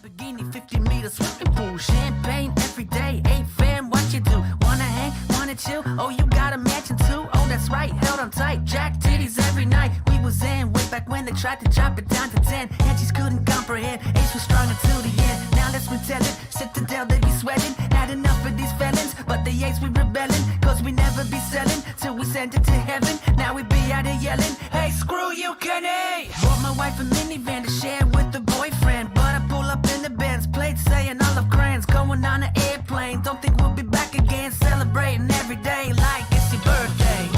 Lamborghini, 50-meter swimming pool, champagne every day. Hey fam, what you do? Wanna hang, wanna chill? Oh, you got a mansion too? Oh, that's right, held on tight, jack titties every night. We was in way back when they tried to drop it down to 10. Angies couldn't comprehend, Ace was strong until the end. Now let's retell it, Citadel they be sweating. Had enough of these felons, but the Ace we rebelling. Cause we never be selling, till we send it to heaven. Now we be out here yelling, hey screw you Kenny. Bought my wife a minivan to share with the boyfriend, but I pull up in the Benz, plate saying I love crayons. Going on an airplane, don't think we'll be back again. Celebrating every day like it's your birthday.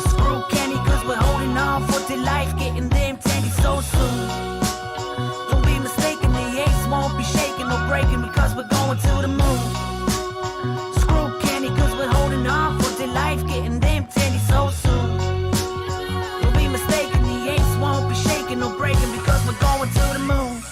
Screw Kenny cause we're holding on for dear life, getting them tandy so soon. Don't be mistaken, the Ace won't be shaking or breaking because we're going to the moon. Screw Kenny cause we're holding on for dear life, getting them tandy so soon. Don't be mistaken, the Ace won't be shaking or breaking because we're going to the moon.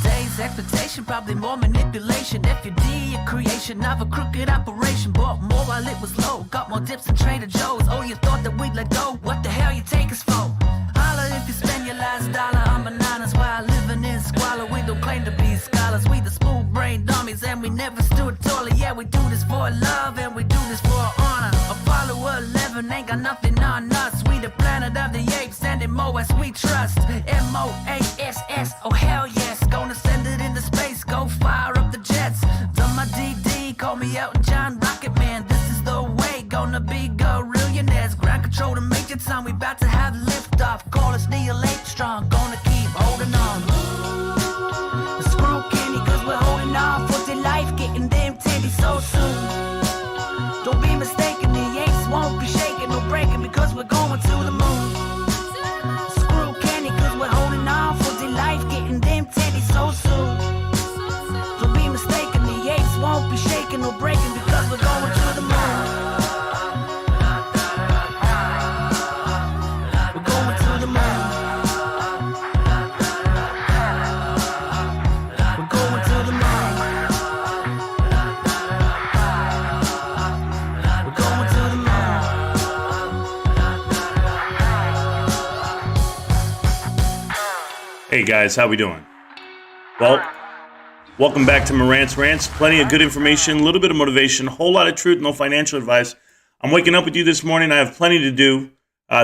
Today's expectation, probably more manipulation. FUD, a creation of a crooked operation. Bought more while it was low, got more dips than Trader Joe's. Oh, you thought that we'd let go? What the hell you take us for? Holla if you spend your last dollar on bananas while living in squalor. We don't claim to be scholars, we the smooth brain dummies, and we never stood taller. Yeah, we do this for love and we do this for honor. Apollo 11 ain't got nothing on us. We the planet of the apes and in MOAS we trust. MOASS, oh hell yes. Gonna send it into space, go fire up the jets. Done my DD, call me Elton John, Rocket Man. This is the way, gonna be gorillionaires. Ground control to Major Tom, we about to have liftoff. Call us Neil Armstrong, gonna keep holding on. Screw Kenny cause we're holding on for dear life, getting them tandy so soon. Don't be mistaken, the Ace won't be shaking or breaking because we're going to the moon. Screw Kenny cause we're holding on for dear life, getting them tandy so soon. Don't be mistaken, the Ace won't be shaking or breaking because we're going to the moon. We're going to the moon. We're going to the moon. We're going to the moon. Hey guys, how we doing? Well, welcome back to Marant's Rants. Plenty of good information, a little bit of motivation, a whole lot of truth, no financial advice. I'm waking up with you this morning. I have plenty to do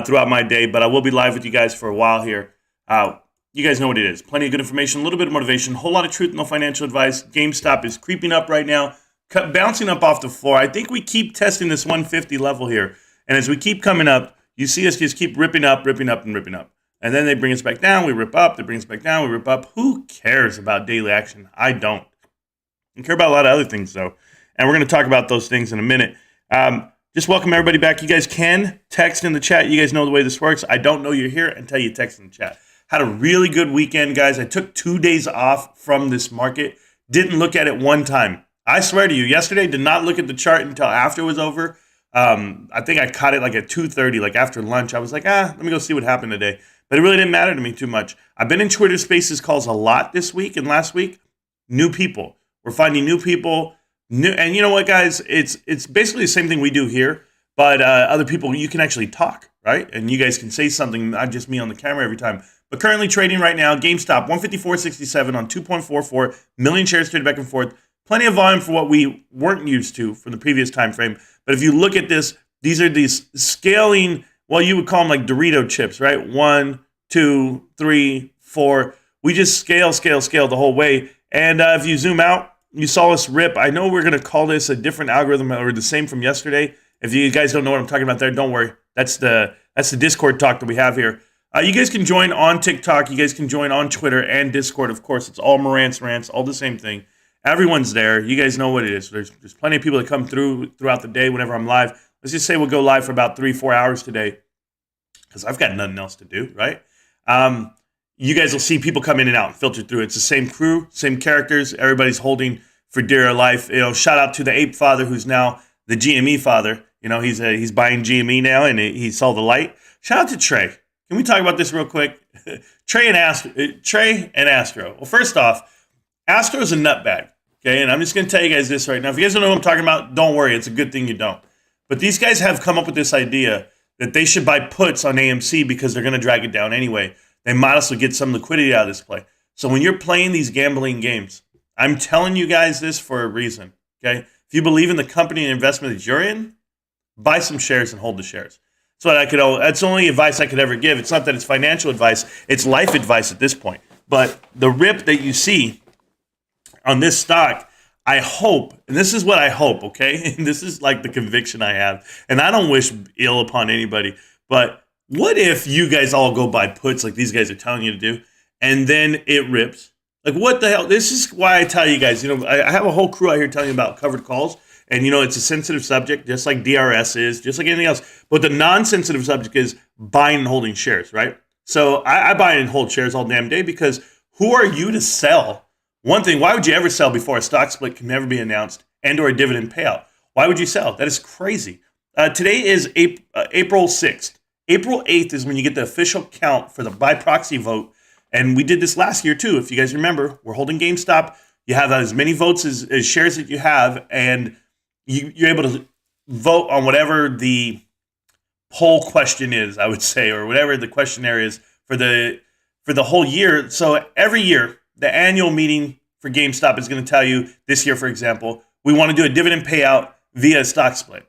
throughout my day, but I will be live with you guys for a while here. You guys know what it is. Plenty of good information, a little bit of motivation, a whole lot of truth, no financial advice. GameStop is creeping up right now, bouncing up off the floor. I think we keep testing this 150 level here. And as we keep coming up, you see us just keep ripping up, and ripping up. And then they bring us back down, we rip up, they bring us back down, we rip up. Who cares about daily action? I don't. I care about a lot of other things, though. And we're going to talk about those things in a minute. Just welcome everybody back. You guys can text in the chat. You guys know the way this works. I don't know you're here until you text in the chat. Had a really good weekend, guys. I took 2 days off from this market. Didn't look at it one time. I swear to you, yesterday did not look at the chart until after it was over. I think I caught it like at 2:30, like after lunch. I was like, let me go see what happened today. But it really didn't matter to me too much. I've been in Twitter Spaces calls a lot this week and last week. New people. We're finding new people. And you know what, guys? It's basically the same thing we do here, but other people, you can actually talk, right? And you guys can say something, not just me on the camera every time. But currently trading right now, GameStop, 154.67 on 2.44 million shares traded back and forth. Plenty of volume for what we weren't used to from the previous time frame. But if you look at this, these are these scaling, well, you would call them like Dorito chips, right? 1, 2, 3, 4. We just scale the whole way. And if you zoom out, you saw us rip. I know we're going to call this a different algorithm or the same from yesterday. If you guys don't know what I'm talking about there, don't worry. That's the Discord talk that we have here. You guys can join on TikTok. You guys can join on Twitter and Discord. Of course, it's all Marant's Rants, all the same thing. Everyone's there. You guys know what it is. There's plenty of people that come throughout the day whenever I'm live. Let's just say we'll go live for about 3-4 hours today because I've got nothing else to do, right? You guys will see people come in and out and filter through. It's the same crew, same characters. Everybody's holding for dear life. You know, shout out to the ape father who's now the GME father. You know, he's buying GME now and he saw the light. Shout out to Trey. Can we talk about this real quick? Trey and Astro. Well, first off, Astro's a nutbag. Okay, and I'm just going to tell you guys this right now. If you guys don't know what I'm talking about, don't worry. It's a good thing you don't. But these guys have come up with this idea that they should buy puts on AMC because they're going to drag it down anyway. They might as well get some liquidity out of this play. So when you're playing these gambling games, I'm telling you guys this for a reason. Okay, if you believe in the company and investment that you're in, buy some shares and hold the shares. That's the only advice I could ever give. It's not that it's financial advice; it's life advice at this point. But the rip that you see on this stock, I hope, and this is what I hope, okay? And this is like the conviction I have. And I don't wish ill upon anybody, but what if you guys all go buy puts like these guys are telling you to do, and then it rips? Like, what the hell? This is why I tell you guys, I have a whole crew out here telling you about covered calls, and, it's a sensitive subject, just like DRS is, just like anything else. But the non-sensitive subject is buying and holding shares, right? So I buy and hold shares all damn day because who are you to sell? One thing, why would you ever sell before a stock split can never be announced and or a dividend payout? Why would you sell? That is crazy. Today is April 6th. April 8th is when you get the official count for the by proxy vote. And we did this last year too. If you guys remember, we're holding GameStop. You have as many votes as shares that you have, and you're able to vote on whatever the poll question is, I would say, or whatever the questionnaire is for the whole year. So every year, the annual meeting for GameStop is going to tell you, this year, for example, we want to do a dividend payout via a stock split.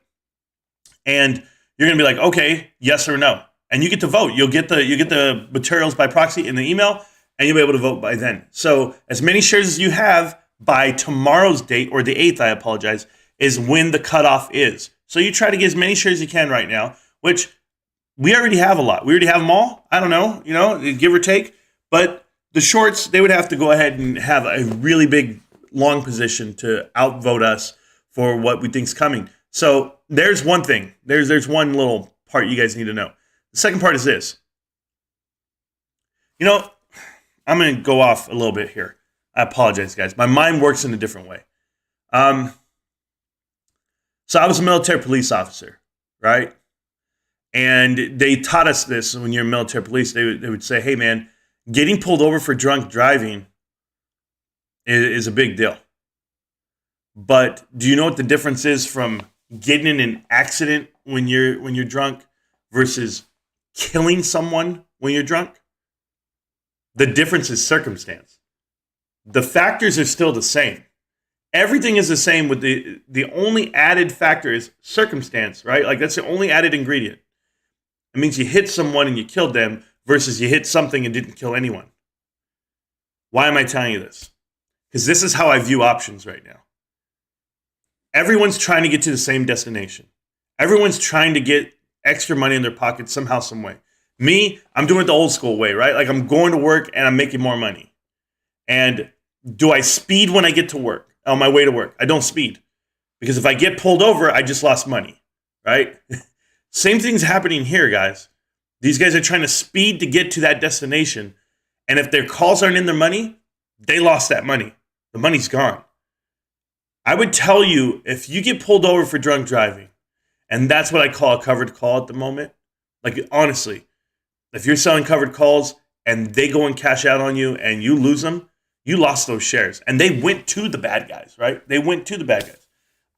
And you're going to be like, okay, yes or no. And you get to vote. You get the materials by proxy in the email, and you'll be able to vote by then. So as many shares as you have by tomorrow's date, or the 8th, I apologize, is when the cutoff is. So you try to get as many shares as you can right now, which we already have a lot. We already have them all. I don't know, give or take. But the shorts, they would have to go ahead and have a really big long position to outvote us for what we think's coming. So there's one thing. There's one little part you guys need to know. The second part is this. I'm going to go off a little bit here. I apologize, guys. My mind works in a different way. So I was a military police officer, right? And they taught us this when you're military police. They would say, hey, man, getting pulled over for drunk driving is a big deal. But do you know what the difference is from getting in an accident when you're drunk versus killing someone when you're drunk? The difference is circumstance. The factors are still the same. Everything is the same, with the only added factor is circumstance, right? Like, that's the only added ingredient. It means you hit someone and you killed them versus you hit something and didn't kill anyone. Why am I telling you this? Because this is how I view options right now. Everyone's trying to get to the same destination. Everyone's trying to get extra money in their pocket somehow, some way. Me, I'm doing it the old school way, right? Like, I'm going to work and I'm making more money. And do I speed when I get to work, on my way to work? I don't speed. Because if I get pulled over, I just lost money, right? Same thing's happening here, guys. These guys are trying to speed to get to that destination. And if their calls aren't in their money, they lost that money. The money's gone. I would tell you, if you get pulled over for drunk driving, and that's what I call a covered call at the moment, like, honestly, if you're selling covered calls and they go and cash out on you and you lose them, you lost those shares. And they went to the bad guys, right? They went to the bad guys.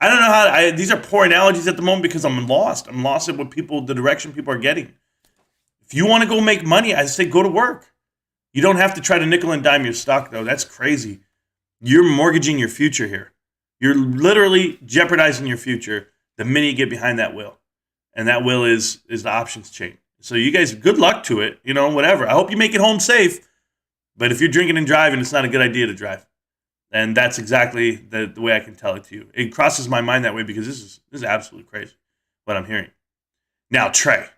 I don't know these are poor analogies at the moment because I'm lost. I'm lost at the direction people are getting. If you want to go make money, I say go to work. You don't have to try to nickel and dime your stock, though. That's crazy. You're mortgaging your future here. You're literally jeopardizing your future the minute you get behind that wheel. And that wheel is the options chain. So you guys, good luck to it, whatever. I hope you make it home safe. But if you're drinking and driving, it's not a good idea to drive. And that's exactly the way I can tell it to you. It crosses my mind that way because this is absolutely crazy what I'm hearing. Now, Trey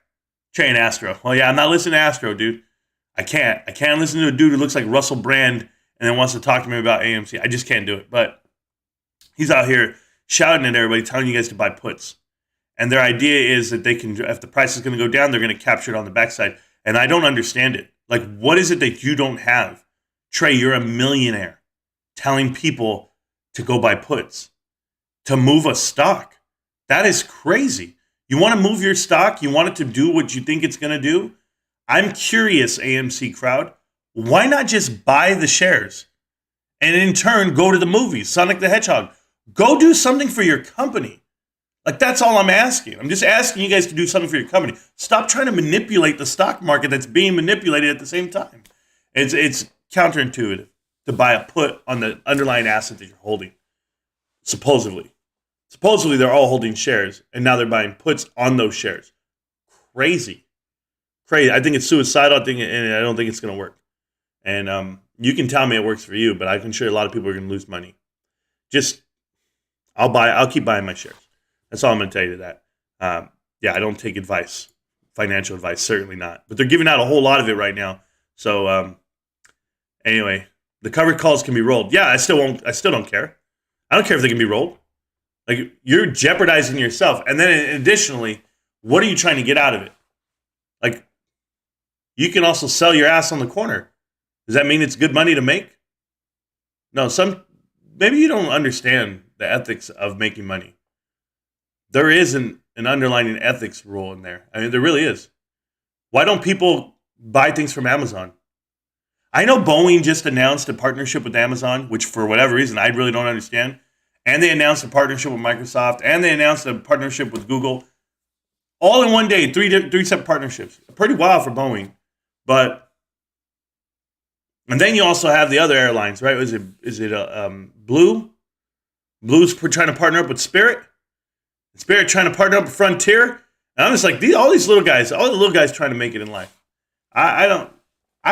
and Astro. Well, yeah, I'm not listening to Astro, dude. I can't listen to a dude who looks like Russell Brand and then wants to talk to me about AMC. I just can't do it. But he's out here shouting at everybody, telling you guys to buy puts. And their idea is that they can, if the price is going to go down, they're going to capture it on the backside. And I don't understand it. Like, what is it that you don't have? Trey, you're a millionaire telling people to go buy puts, to move a stock. That is crazy. You want to move your stock? You want it to do what you think it's going to do? I'm curious, AMC crowd. Why not just buy the shares and in turn go to the movies, Sonic the Hedgehog. Go do something for your company. Like, that's all I'm asking. I'm just asking you guys to do something for your company. Stop trying to manipulate the stock market that's being manipulated at the same time. It's counterintuitive to buy a put on the underlying asset that you're holding. Supposedly they're all holding shares, and now they're buying puts on those shares. Crazy. I think it's suicidal. And I don't think it's going to work. And you can tell me it works for you, but I can sure a lot of people are going to lose money. I'll keep buying my shares. That's all I'm going to tell you to that. I don't take advice, financial advice, certainly not. But they're giving out a whole lot of it right now. So anyway, the covered calls can be rolled. Yeah, I still don't care. I don't care if they can be rolled. Like, you're jeopardizing yourself. And then additionally, what are you trying to get out of it? Like, you can also sell your ass on the corner. Does that mean it's good money to make? No, maybe you don't understand the ethics of making money. There is an underlying ethics rule in there. I mean, there really is. Why don't people buy things from Amazon? I know Boeing just announced a partnership with Amazon, which for whatever reason, I really don't understand. And they announced a partnership with Microsoft, and they announced a partnership with Google. All in one day, three separate partnerships. Pretty wild for Boeing. And then you also have the other airlines, right? Is it Blue? Blue's trying to partner up with Spirit. Spirit trying to partner up with Frontier. And I'm just like, all the little guys trying to make it in life. I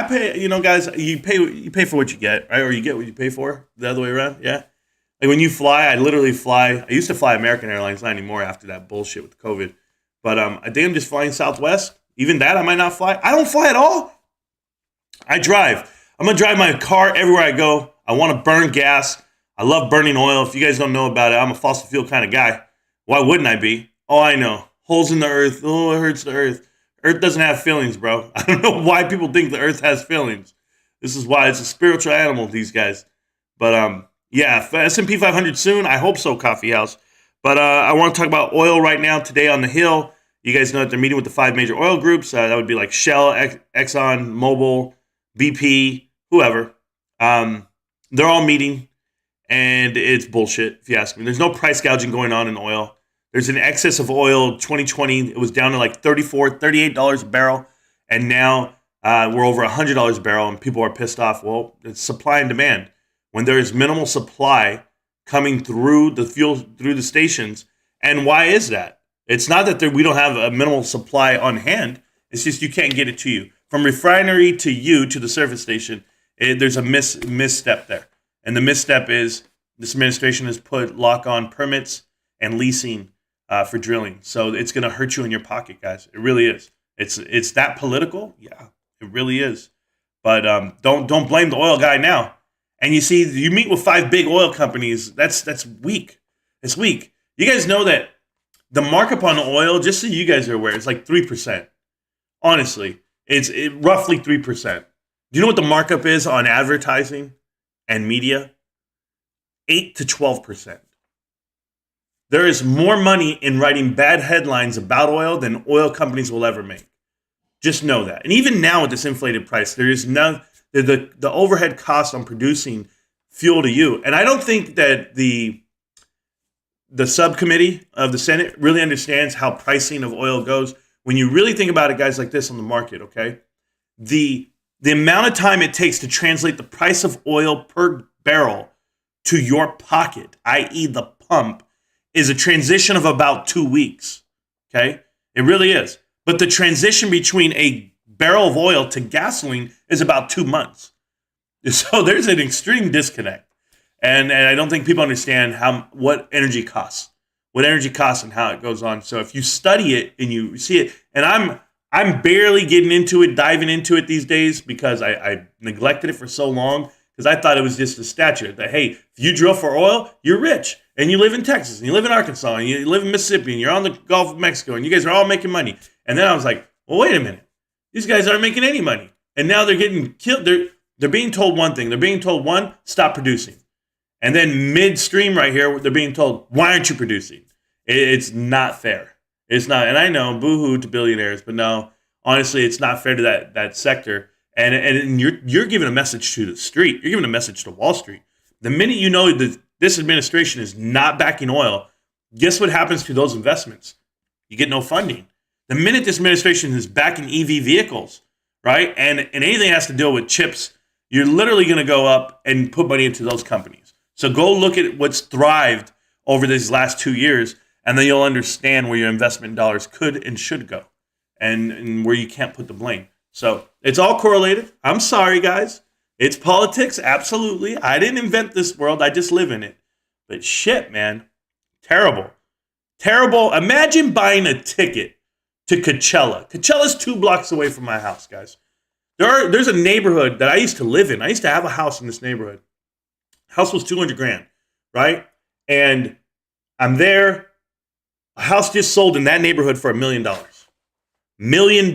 pay, guys, you pay for what you get, right? Or you get what you pay for, the other way around, yeah? Like, when you fly, I literally fly. I used to fly American Airlines, not anymore after that bullshit with COVID. But I think I'm just flying Southwest. Even that, I might not fly. I don't fly at all. I drive. I'm going to drive my car everywhere I go. I want to burn gas. I love burning oil. If you guys don't know about it, I'm a fossil fuel kind of guy. Why wouldn't I be? Oh, I know. Holes in the earth. Oh, it hurts the earth. Earth doesn't have feelings, bro. I don't know why people think the earth has feelings. This is why it's a spiritual animal, these guys. But yeah, S&P 500 soon. I hope so, Coffee House. But I want to talk about oil right now today on the Hill. You guys know that they're meeting with the 5 major oil groups. That would be like Shell, Exxon, Mobil, BP, whoever. They're all meeting, and it's bullshit, if you ask me. There's no price gouging going on in oil. There's an excess of oil. 2020, it was down to like $34, $38 a barrel, and now we're over $100 a barrel, and people are pissed off. Well, it's supply and demand. When there is minimal supply coming through the stations, and why is that? It's not that we don't have a minimal supply on hand. It's just you can't get it to you. From refinery to you to the service station, there's a misstep there. And the misstep is this administration has put lock-on permits and leasing for drilling. So it's going to hurt you in your pocket, guys. It really is. It's that political? Yeah, it really is. But don't blame the oil guy now. And you see, you meet with 5 big oil companies. That's weak. It's weak. You guys know that the markup on oil, just so you guys are aware, it's like 3%. Honestly, it's roughly 3%. Do you know what the markup is on advertising and media? 8 to 12%. There is more money in writing bad headlines about oil than oil companies will ever make. Just know that. And even now with this inflated price, there is the overhead cost on producing fuel to you. And I don't think that the subcommittee of the Senate really understands how pricing of oil goes. When you really think about it, guys, like this on the market, okay? The amount of time it takes to translate the price of oil per barrel to your pocket, i.e. the pump, is a transition of about 2 weeks, okay? It really is. But the transition between a barrel of oil to gasoline is about 2 months. So there's an extreme disconnect. And I don't think people understand what energy costs and how it goes on. So if you study it and you see it, and I'm barely getting into it, diving into it these days because I neglected it for so long because I thought it was just a statute that, hey, if you drill for oil, you're rich. And you live in Texas, and you live in Arkansas, and you live in Mississippi, and you're on the Gulf of Mexico, and you guys are all making money. And then I was like, well, wait a minute. These guys aren't making any money. And now they're getting killed. They're being told one thing. They're being told, one, stop producing. And then midstream right here, they're being told, why aren't you producing? It's not fair. It's not. And I know, boo-hoo to billionaires, but no, honestly, it's not fair to that sector. And you're giving a message to the street. You're giving a message to Wall Street. The minute you know that this administration is not backing oil, guess what happens to those investments? You get no funding. The minute this administration is backing EV vehicles, right, and anything has to deal with chips, you're literally going to go up and put money into those companies. So go look at what's thrived over these last 2 years, and then you'll understand where your investment dollars could and should go, and where you can't put the blame. So it's all correlated. I'm sorry, guys. It's politics, absolutely. I didn't invent this world. I just live in it. But shit, man. Terrible. Terrible. Imagine buying a ticket to Coachella. Coachella's 2 blocks away from my house, guys. There's a neighborhood that I used to live in. I used to have a house in this neighborhood. House was $200,000, right? And I'm there. A house just sold in that neighborhood for $1 million. $1 million.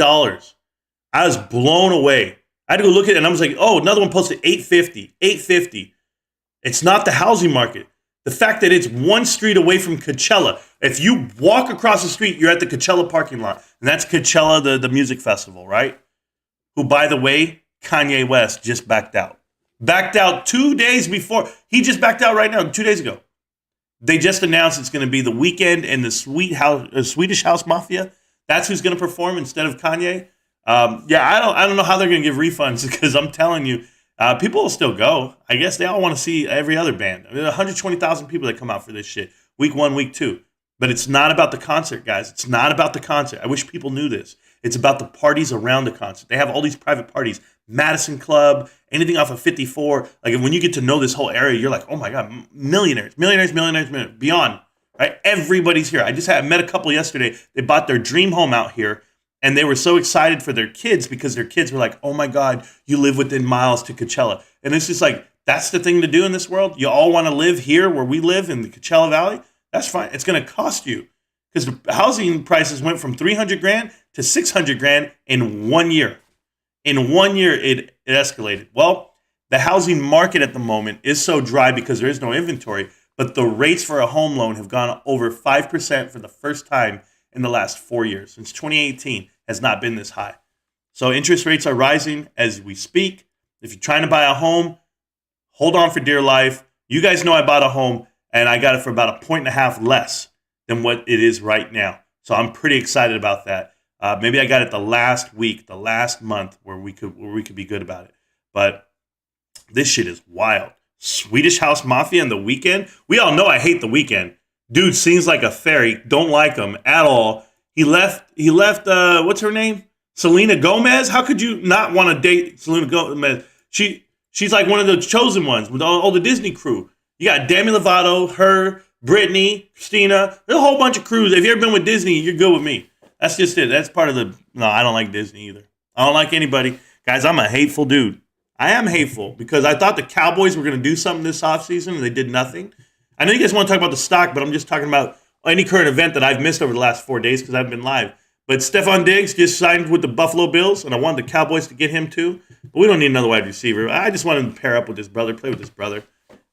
I was blown away. I had to go look at it, and I was like, oh, another one posted $850. It's not the housing market. The fact that it's 1 street away from Coachella. If you walk across the street, you're at the Coachella parking lot. And that's Coachella, the music festival, right? Who, by the way, Kanye West just backed out. Backed out 2 days before. He just backed out right now, 2 days ago. They just announced it's going to be The Weeknd and the Swedish House Mafia. That's who's going to perform instead of Kanye. I don't know how they're going to give refunds, because I'm telling you, people will still go. I guess they all want to see every other band. I mean, 120,000 people that come out for this shit. Week 1, week 2. But it's not about the concert, guys. It's not about the concert. I wish people knew this. It's about the parties around the concert. They have all these private parties. Madison Club, anything off of 54. Like, when you get to know this whole area, you're like, oh my God, millionaires, beyond. Right? Everybody's here. I met a couple yesterday. They bought their dream home out here. And they were so excited for their kids, because their kids were like, oh my God, you live within miles to Coachella. And it's just like, that's the thing to do in this world. You all want to live here where we live in the Coachella Valley. That's fine. It's going to cost you, because the housing prices went from $300,000 to $600,000 in 1 year. In 1 year, it escalated. Well, the housing market at the moment is so dry because there is no inventory, but the rates for a home loan have gone over 5% for the first time in the last 4 years. Since 2018 has not been this high. So interest rates are rising as we speak. If you're trying to buy a home, hold on for dear life. You guys know I bought a home, and I got it for about 1.5 less than what it is right now. So I'm pretty excited about that. Maybe I got it the last week, the last month, where we could be good about it. But this shit is wild. Swedish House Mafia and The Weeknd. We all know I hate The Weeknd. Dude seems like a fairy. Don't like him at all. He left, what's her name? Selena Gomez? How could you not want to date Selena Gomez? She's like one of the chosen ones with all the Disney crew. You got Demi Lovato, her, Britney, Christina. There's a whole bunch of crews. If you've ever been with Disney, you're good with me. That's just it. That's part of no, I don't like Disney either. I don't like anybody. Guys, I'm a hateful dude. I am hateful because I thought the Cowboys were going to do something this offseason, and they did nothing. I know you guys want to talk about the stock, but I'm just talking about any current event that I've missed over the last 4 days because I've been live. But Stephon Diggs just signed with the Buffalo Bills, and I wanted the Cowboys to get him too. But we don't need another wide receiver. I just want him to pair up with his brother, play with his brother.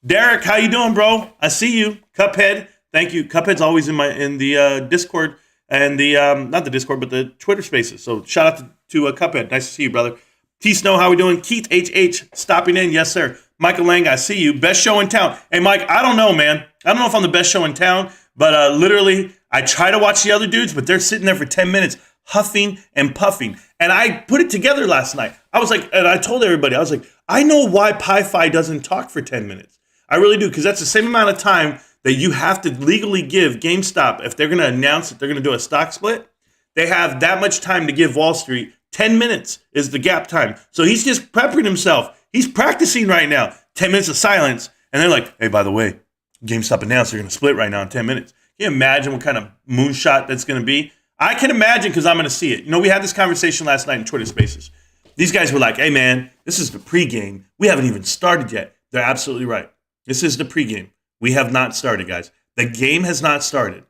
Derek, how you doing, bro? I see you. Cuphead, thank you. Cuphead's always in the Discord and the not the Discord, but the Twitter Spaces. So shout out to Cuphead. Nice to see you, brother. T Snow, how we doing? Keith HH stopping in, yes sir. Michael Lang, I see you. Best show in town. Hey Mike, I don't know, man. I don't know if I'm the best show in town, but literally, I try to watch the other dudes, but they're sitting there for 10 minutes, huffing and puffing. And I put it together last night. I was like, and I told everybody, I was like, I know why Pi-Fi doesn't talk for 10 minutes. I really do, because that's the same amount of time that you have to legally give GameStop if they're going to announce that they're going to do a stock split. They have that much time to give Wall Street. 10 minutes is the gap time. So he's just prepping himself. He's practicing right now. 10 minutes of silence. And they're like, hey, by the way, GameStop announced they're going to split right now in 10 minutes. Can you imagine what kind of moonshot that's going to be? I can imagine because I'm going to see it. You know, we had this conversation last night in Twitter Spaces. These guys were like, hey, man, this is the pregame. We haven't even started yet. They're absolutely right. This is the pregame. We have not started, guys. The game has not started.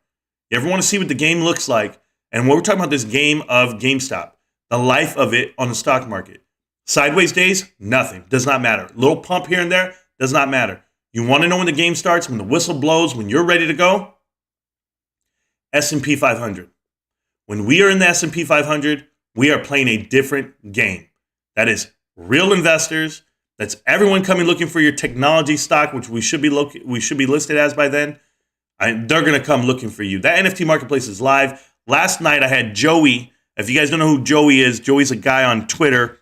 You ever want to see what the game looks like? And what we're talking about, this game of GameStop, the life of it on the stock market. Sideways days, nothing. Does not matter. Little pump here and there, does not matter. You want to know when the game starts, when the whistle blows, when you're ready to go? S&P 500. When we are in the S&P 500, we are playing a different game. That is real investors That's everyone coming looking for your technology stock, which we should be listed as by then. They're going to come looking for you. That NFT marketplace is live. Last night I had Joey. If you guys don't know who Joey is, Joey's a guy on Twitter.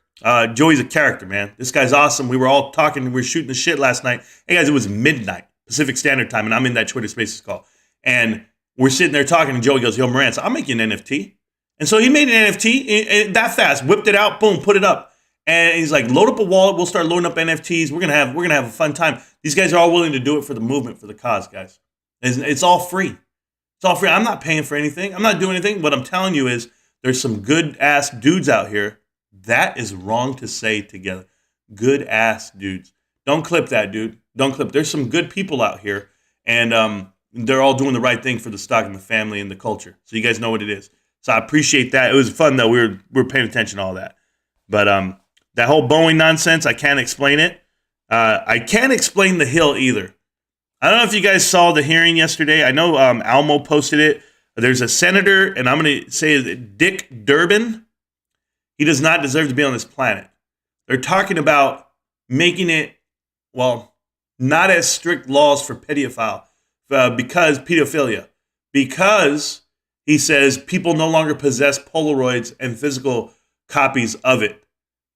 Joey's a character, man. This guy's awesome. We were all talking. We were shooting the shit last night. Hey, guys, it was midnight Pacific Standard Time, and I'm in that Twitter Spaces call. And we're sitting there talking, and Joey goes, yo, Marantz, I'll make you an NFT. And so he made an NFT that fast, whipped it out, boom, put it up. And he's like, load up a wallet. We'll start loading up NFTs. We're gonna have a fun time. These guys are all willing to do it for the movement, for the cause, guys. It's all free. It's all free. I'm not paying for anything. I'm not doing anything. What I'm telling you is there's some good ass dudes out here. That is wrong to say together. Good ass dudes. Don't clip that, dude. Don't clip. There's some good people out here, and they're all doing the right thing for the stock and the family and the culture. So you guys know what it is. So I appreciate that. It was fun though. We were paying attention to all that. But that whole Boeing nonsense, I can't explain it. I can't explain the Hill either. I don't know if you guys saw the hearing yesterday. I know Almo posted it. There's a senator, and I'm going to say Dick Durbin. He does not deserve to be on this planet. They're talking about making it, well, not as strict laws for pedophilia. Because he says people no longer possess Polaroids and physical copies of it,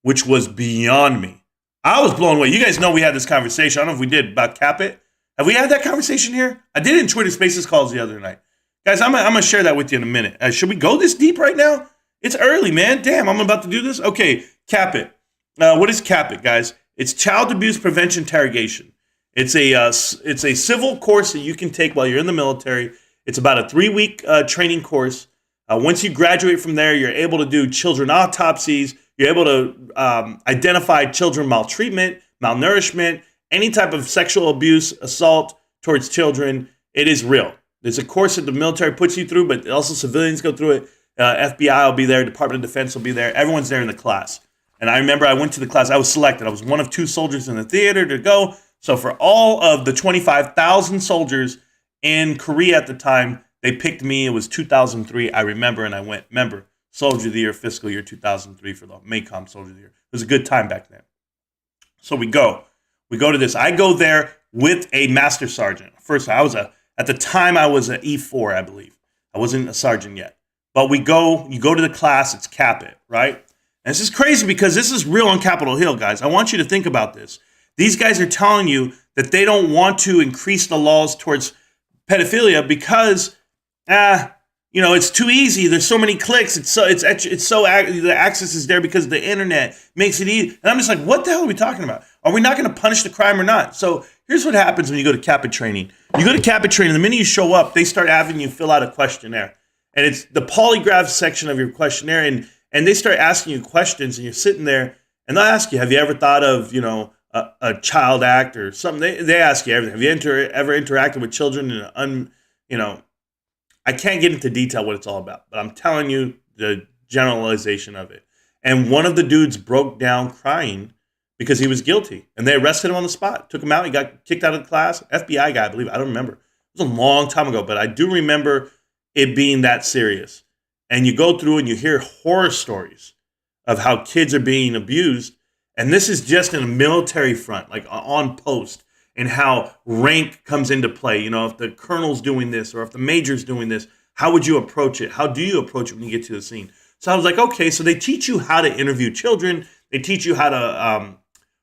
which was beyond me. I was blown away. You guys know we had this conversation. I don't know if we did about Capit. Have we had that conversation here? I did it in Twitter Spaces calls the other night. Guys, I'm going to share that with you in a minute. Should we go this deep right now? It's early, man. Damn, I'm about to do this? Okay, Capit. What is Capit, guys? It's Child Abuse Prevention Interrogation. It's a civil course that you can take while you're in the military. It's about a 3-week training course. Once you graduate from there, you're able to do children autopsies. You're able to identify children maltreatment, malnourishment, any type of sexual abuse, assault towards children. It is real. There's a course that the military puts you through, but also civilians go through it. FBI will be there. Department of Defense will be there. Everyone's there in the class. And I remember I went to the class. I was selected. I was one of 2 soldiers in the theater to go. So for all of the 25,000 soldiers in Korea at the time, they picked me. It was 2003. I remember, and I went. Remember, Soldier of the Year, fiscal year 2003 for the MACOM Soldier of the Year. It was a good time back then. So we go. We go to this. I go there with a master sergeant. First, at the time I was an E4, I believe. I wasn't a sergeant yet. But you go to the class, it's Capit, right? And this is crazy because this is real on Capitol Hill, guys. I want you to think about this. These guys are telling you that they don't want to increase the laws towards pedophilia because, it's too easy. There's so many clicks. The access is there because the internet makes it easy. And I'm just like, what the hell are we talking about? Are we not going to punish the crime or not? So here's what happens when you go to Capit training. You go to Capit training, the minute you show up, they start having you fill out a questionnaire. And it's the polygraph section of your questionnaire. And they start asking you questions, and you're sitting there, and they'll ask you, have you ever thought of, a child act or something? They ask you everything. Have you ever interacted with children I can't get into detail what it's all about, but I'm telling you the generalization of it. And one of the dudes broke down crying because he was guilty. And they arrested him on the spot, took him out. He got kicked out of the class. FBI guy, I believe. I don't remember. It was a long time ago, but I do remember it being that serious. And you go through and you hear horror stories of how kids are being abused. And this is just in a military front, like on post. And how rank comes into play. If the colonel's doing this or if the major's doing this, how would you approach it? How do you approach it when you get to the scene? So I was like, okay, so they teach you how to interview children. They teach you how to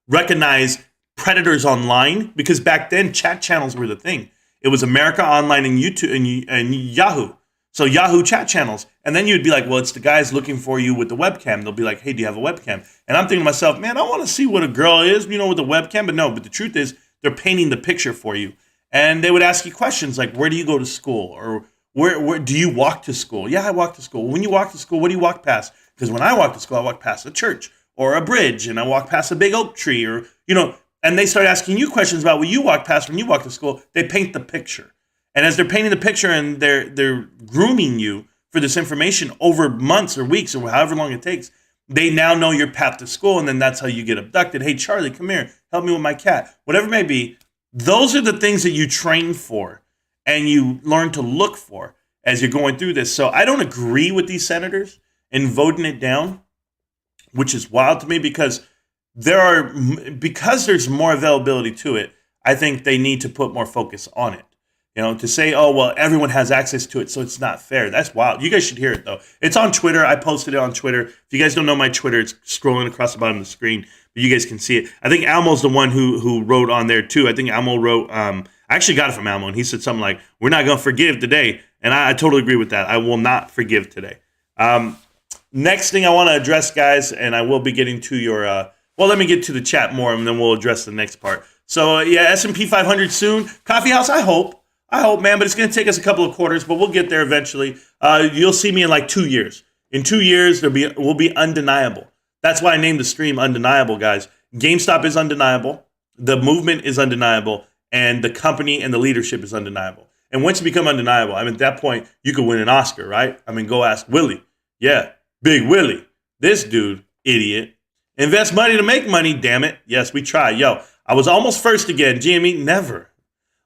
recognize predators online, because back then chat channels were the thing. It was America Online and YouTube and Yahoo. So Yahoo chat channels. And then you'd be like, well, it's the guys looking for you with the webcam. They'll be like, hey, do you have a webcam? And I'm thinking to myself, man, I want to see what a girl is, with a webcam. But the truth is, they're painting the picture for you. And they would ask you questions like, where do you go to school? Or where do you walk to school? Yeah, I walk to school. When you walk to school, what do you walk past? Because when I walk to school, I walk past a church or a bridge, and I walk past a big oak tree, and they start asking you questions about what you walk past when you walk to school. They paint the picture. And as they're painting the picture and they're grooming you for this information over months or weeks or however long it takes, they now know your path to school, and then that's how you get abducted. Hey, Charlie, come here. Help me with my cat. Whatever it may be, those are the things that you train for and you learn to look for as you're going through this. So I don't agree with these senators in voting it down, which is wild to me because because there's more availability to it, I think they need to put more focus on it. To say, oh, well, everyone has access to it, so it's not fair. That's wild. You guys should hear it, though. It's on Twitter. I posted it on Twitter. If you guys don't know my Twitter, it's scrolling across the bottom of the screen, but you guys can see it. I think Almo's the one who wrote on there, too. I think Almo wrote, I actually got it from Almo, and he said something like, we're not going to forgive today. And I totally agree with that. I will not forgive today. Next thing I want to address, guys, and I will be getting to your, let me get to the chat more, and then we'll address the next part. So, S&P 500 soon. Coffee House, I hope, man, but it's going to take us a couple of quarters, but we'll get there eventually. You'll see me in like 2 years. In 2 years, we'll be undeniable. That's why I named the stream Undeniable, guys. GameStop is undeniable. The movement is undeniable. And the company and the leadership is undeniable. And once you become undeniable, at that point, you could win an Oscar, right? Go ask Willie. Yeah, Big Willie. This dude, idiot. Invest money to make money, damn it. Yes, we try. Yo, I was almost first again. GME, never.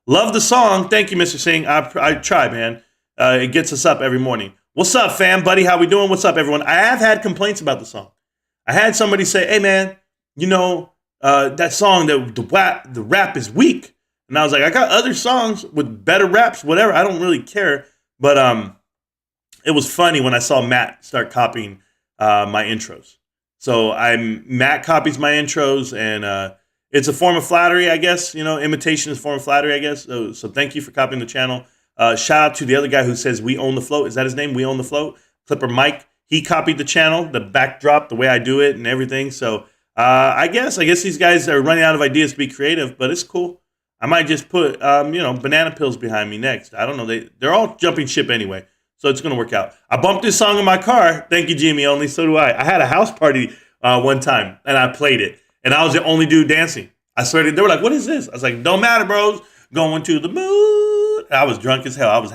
Love the song. Thank you, Mr. Singh. I try, man. It gets us up every morning. What's up, fam, buddy? How we doing? What's up, everyone? I have had complaints about the song. I had somebody say, hey, man, that song, the rap is weak. And I was like, I got other songs with better raps, whatever. I don't really care. But it was funny when I saw Matt start copying my intros. So Matt copies my intros, and it's a form of flattery, I guess. Imitation is a form of flattery, I guess. So thank you for copying the channel. Shout out to the other guy who says We Own the Float. Is that his name? We Own the Float. Clipper Mike. He copied the channel, the backdrop, the way I do it, and everything. So I guess these guys are running out of ideas to be creative, but it's cool. I might just put banana pills behind me next. I don't know. They're all jumping ship anyway, so it's gonna work out. I bumped this song in my car. Thank you, Jimmy. Only so do I. I had a house party one time, and I played it. And I was the only dude dancing. I swear, they were like, what is this? I was like, don't matter, bros. Going to the moon. And I was drunk as hell. I was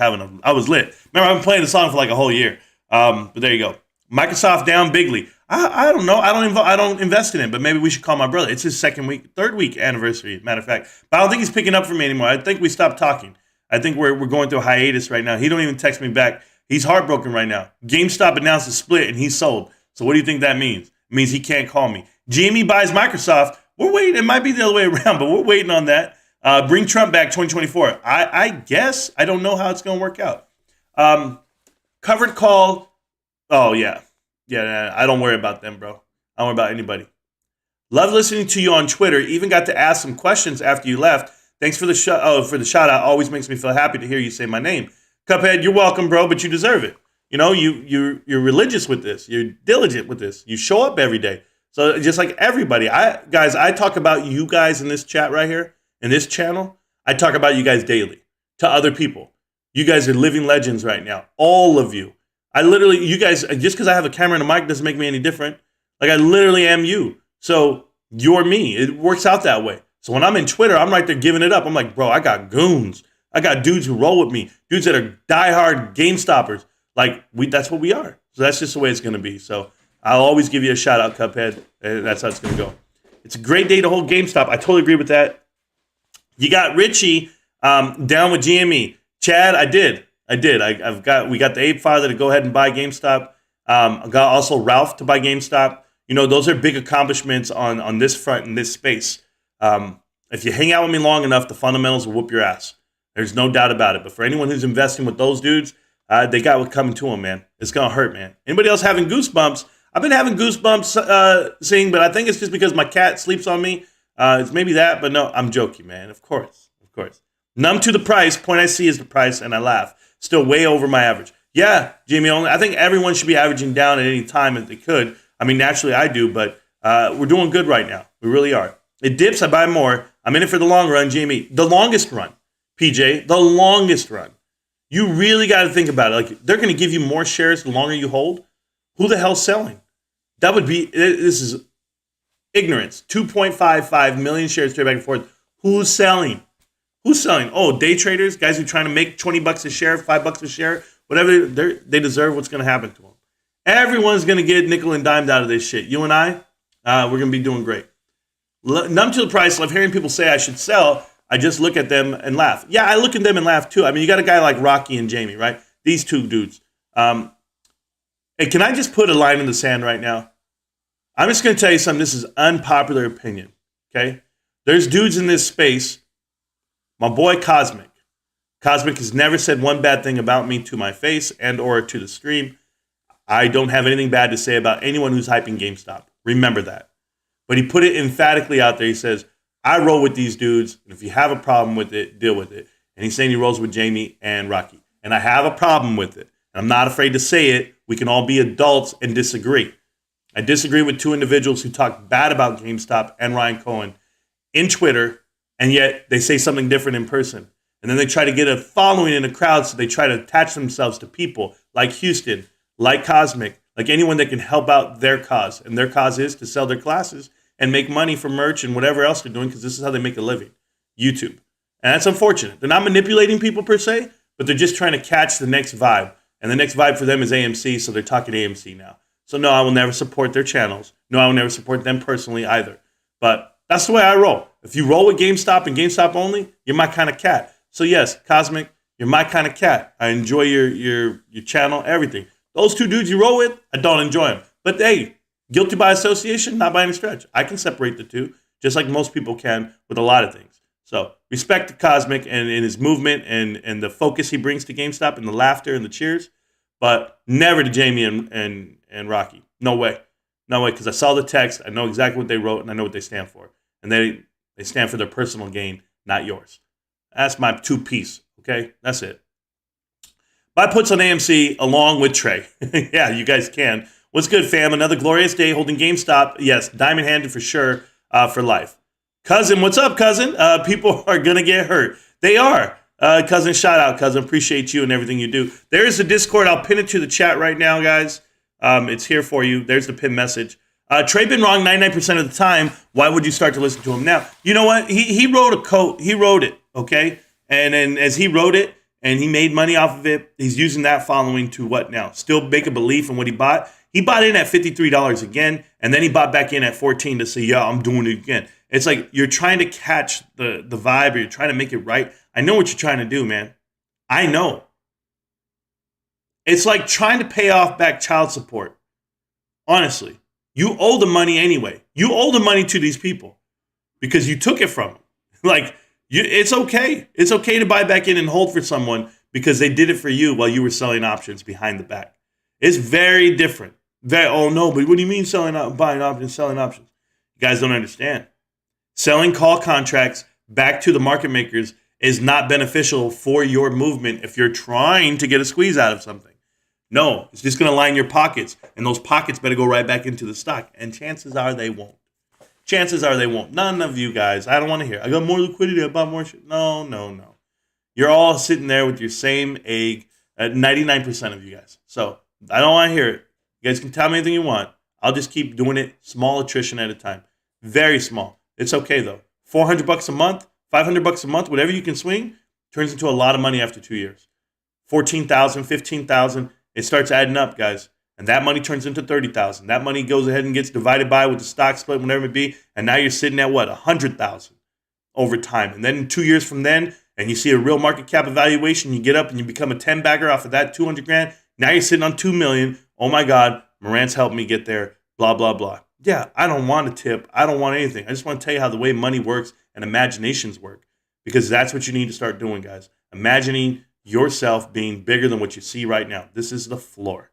lit. Remember, I've been playing the song for like a whole year. But there you go. Microsoft down bigly. I don't know. I don't invest in it, but maybe we should call my brother. It's his third week anniversary, matter of fact. But I don't think he's picking up for me anymore. I think we stopped talking. I think we're going through a hiatus right now. He don't even text me back. He's heartbroken right now. GameStop announced a split and he's sold. So what do you think that means? It means he can't call me. Jamie buys Microsoft. We're waiting. It might be the other way around, but we're waiting on that. Bring Trump back 2024. I guess. I don't know how it's going to work out. Covered call. Oh, yeah. Yeah, I don't worry about them, bro. I don't worry about anybody. Love listening to you on Twitter. Even got to ask some questions after you left. Thanks for the shout out. Always makes me feel happy to hear you say my name. Cuphead, you're welcome, bro, but you deserve it. You're religious with this. You're diligent with this. You show up every day. So just like everybody, I talk about you guys in this chat right here, in this channel. I talk about you guys daily to other people. You guys are living legends right now. All of you. You guys, just because I have a camera and a mic doesn't make me any different. Like, I literally am you. So you're me. It works out that way. So when I'm in Twitter, I'm right there giving it up. I'm like, bro, I got goons. I got dudes who roll with me. Dudes that are diehard game stoppers. Like, that's what we are. So that's just the way it's going to be. So I'll always give you a shout out, Cuphead. And that's how it's going to go. It's a great day to hold GameStop. I totally agree with that. You got Richie down with GME. Chad, I did. We got the Ape Father to go ahead and buy GameStop. I got also Ralph to buy GameStop. Those are big accomplishments on this front in this space. If you hang out with me long enough, the fundamentals will whoop your ass. There's no doubt about it. But for anyone who's investing with those dudes, they got what coming to them, man. It's gonna hurt, man. Anybody else having goosebumps? I've been having goosebumps seeing, but I think it's just because my cat sleeps on me. It's maybe that, but no, I'm joking, man. Of course. Numb to the price. Point I see is the price, and I laugh. Still way over my average. Yeah, Jamie, I think everyone should be averaging down at any time if they could. Naturally I do, but we're doing good right now. We really are. It dips, I buy more. I'm in it for the long run, Jamie. The longest run, PJ, the longest run. You really got to think about it. Like, they're going to give you more shares the longer you hold. Who the hell's selling? This is ignorance. 2.55 million shares trade back and forth. Who's selling? Oh, day traders, guys who are trying to make $20 a share, $5 a share, whatever. They deserve what's going to happen to them. Everyone's going to get nickel and dimed out of this shit. You and I, we're going to be doing great. Numb to the price. Love hearing people say I should sell. I just look at them and laugh. Yeah, I look at them and laugh too. You got a guy like Rocky and Jamie, right? These two dudes. Hey, can I just put a line in the sand right now? I'm just going to tell you something. This is unpopular opinion, okay? There's dudes in this space. My boy Cosmic. Cosmic has never said one bad thing about me to my face and or to the stream. I don't have anything bad to say about anyone who's hyping GameStop. Remember that. But he put it emphatically out there. He says, I roll with these dudes, and if you have a problem with it, deal with it. And he's saying he rolls with Jamie and Rocky. And I have a problem with it. And I'm not afraid to say it. We can all be adults and disagree. I disagree with two individuals who talk bad about GameStop and Ryan Cohen in Twitter, and yet they say something different in person. And then they try to get a following in a crowd, so they try to attach themselves to people like Houston, like Cosmic, like anyone that can help out their cause. And their cause is to sell their classes and make money from merch and whatever else they're doing, because this is how they make a living, YouTube. And that's unfortunate. They're not manipulating people per se, but they're just trying to catch the next vibe. And the next vibe for them is AMC, so they're talking AMC now. So no, I will never support their channels. No, I will never support them personally either. But that's the way I roll. If you roll with GameStop and GameStop only, you're my kind of cat. So yes, Cosmic, you're my kind of cat. I enjoy your channel, everything. Those two dudes you roll with, I don't enjoy them. But hey, guilty by association, not by any stretch. I can separate the two, just like most people can with a lot of things. So respect to Cosmic and his movement and the focus he brings to GameStop and the laughter and the cheers, but never to Jamie and Rocky. No way. No way, because I saw the text. I know exactly what they wrote, and I know what they stand for. And they stand for their personal gain, not yours. That's my two-piece, okay? That's it. Buy puts on AMC along with Trey. Yeah, you guys can. What's good, fam? Another glorious day holding GameStop. Yes, diamond-handed for sure, for life. Cousin, what's up, cousin? People are going to get hurt. They are. Cousin, shout out, cousin. Appreciate you and everything you do. There is a Discord. I'll pin it to the chat right now, guys. It's here for you. There's the pin message. Trey been wrong 99% of the time. Why would you start to listen to him now? You know what? He wrote a quote. He wrote it, okay? And then as he wrote it and he made money off of it, he's using that following to what now? Still make a belief in what he bought. He bought in at $53 again, and then he bought back in at $14 to say, yeah, I'm doing it again. It's like you're trying to catch the vibe, or you're trying to make it right. I know what you're trying to do, man. I know. It's like trying to pay off back child support. Honestly, you owe the money anyway. You owe the money to these people because you took it from them. It's okay. It's okay to buy back in and hold for someone because they did it for you while you were selling options behind the back. It's very different. Oh no, but what do you mean buying options, selling options? You guys don't understand. Selling call contracts back to the market makers is not beneficial for your movement if you're trying to get a squeeze out of something. No, it's just going to line your pockets, and those pockets better go right back into the stock. And chances are they won't. Chances are they won't. None of you guys. I don't want to hear. I got more liquidity. I bought more shit. No. You're all sitting there with your same egg. 99% of you guys. So I don't want to hear it. You guys can tell me anything you want. I'll just keep doing it small attrition at a time. Very small. It's okay though. $400 a month, $500 a month, whatever you can swing, turns into a lot of money after 2 years. 14,000, 15,000. It starts adding up, guys. And that money turns into 30,000. That money goes ahead and gets divided by with the stock split, whatever it may be. And now you're sitting at what? 100,000 over time. And then 2 years from then, and you see a real market cap evaluation, you get up and you become a 10-bagger off of that 200 grand. Now you're sitting on 2 million. Oh my God, Morant's helped me get there. Blah, blah, blah. Yeah, I don't want a tip. I don't want anything. I just want to tell you how the way money works and imaginations work. Because that's what you need to start doing, guys. Imagining yourself being bigger than what you see right now. This is the floor.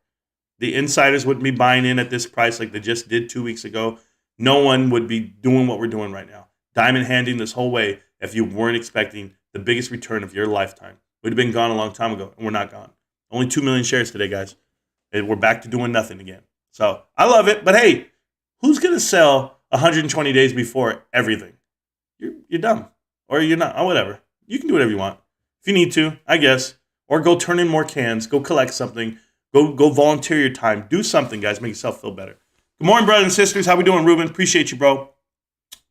The insiders wouldn't be buying in at this price like they just did 2 weeks ago. No one would be doing what we're doing right now. Diamond handing this whole way if you weren't expecting the biggest return of your lifetime. We'd have been gone a long time ago, and we're not gone. Only 2 million shares today, guys. And we're back to doing nothing again. So I love it. But hey, who's going to sell 120 days before everything? You're dumb. Or you're not. Or whatever. You can do whatever you want. If you need to, I guess. Or go turn in more cans. Go collect something. Go volunteer your time. Do something, guys. Make yourself feel better. Good morning, brothers and sisters. How we doing, Ruben? Appreciate you, bro.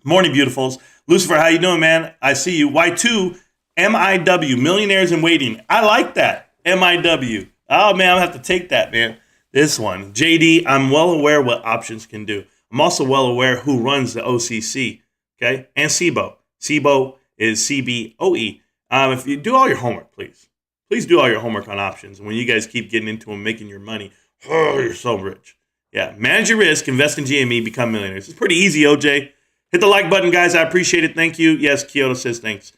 Morning, beautifuls. Lucifer, how you doing, man? I see you. Y2, MIW, Millionaires in Waiting. I like that. MIW. Oh, man, I'll have to take that, man. This one. JD, I'm well aware what options can do. I'm also well aware who runs the OCC, okay? And SIBO. SIBO is CBOE. If you do all your homework, please. Please do all your homework on options. And when you guys keep getting into them, making your money, oh, you're so rich. Yeah, manage your risk, invest in GME, become millionaires. It's pretty easy, OJ. Hit the like button, guys. I appreciate it. Thank you. Yes, Kyoto says thanks.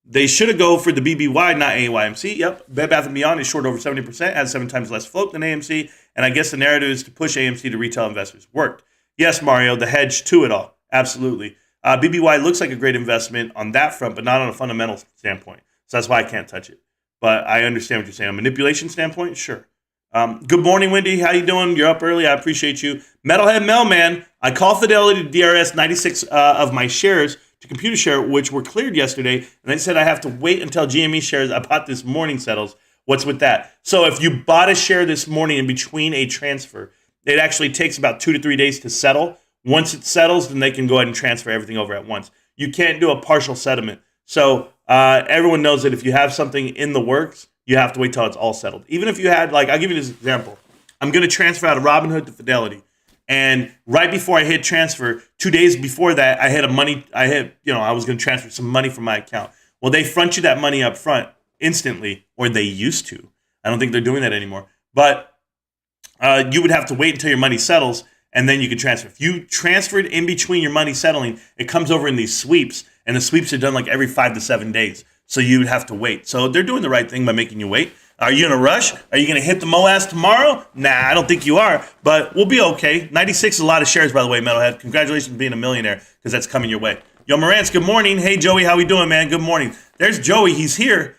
They should have go for the BBY, not AYMC. Yep, Bed Bath & Beyond is short over 70%, has 7 times less float than AMC, and I guess the narrative is to push AMC to retail investors. Worked. Yes, Mario, the hedge to it all. Absolutely. BBY looks like a great investment on that front, but not on a fundamental standpoint. So that's why I can't touch it. But I understand what you're saying. On a manipulation standpoint, sure. Good morning, Wendy. How you doing? You're up early. I appreciate you. Metalhead Mel, man. I call Fidelity to DRS 96 of my shares to computer share, which were cleared yesterday. And they said I have to wait until GME shares I bought this morning settles. What's with that? So if you bought a share this morning in between a transfer, it actually takes about 2 to 3 days to settle. Once it settles, then they can go ahead and transfer everything over at once. You can't do a partial settlement. So everyone knows that if you have something in the works, you have to wait till it's all settled. Even if you had, like, I'll give you this example. I'm going to transfer out of Robinhood to Fidelity. And right before I hit transfer, 2 days before that, I was going to transfer some money from my account. Well, they front you that money up front instantly, or they used to. I don't think they're doing that anymore. But you would have to wait until your money settles, and then you can transfer. If you transferred in between your money settling, it comes over in these sweeps, and the sweeps are done like every 5 to 7 days. So you would have to wait. So they're doing the right thing by making you wait. Are you in a rush? Are you going to hit the MOAS tomorrow? Nah, I don't think you are, but we'll be okay. 96 is a lot of shares, by the way, Metalhead. Congratulations on being a millionaire, because that's coming your way. Yo, Marantz, good morning. Hey, Joey, how we doing, man? Good morning. There's Joey. He's here.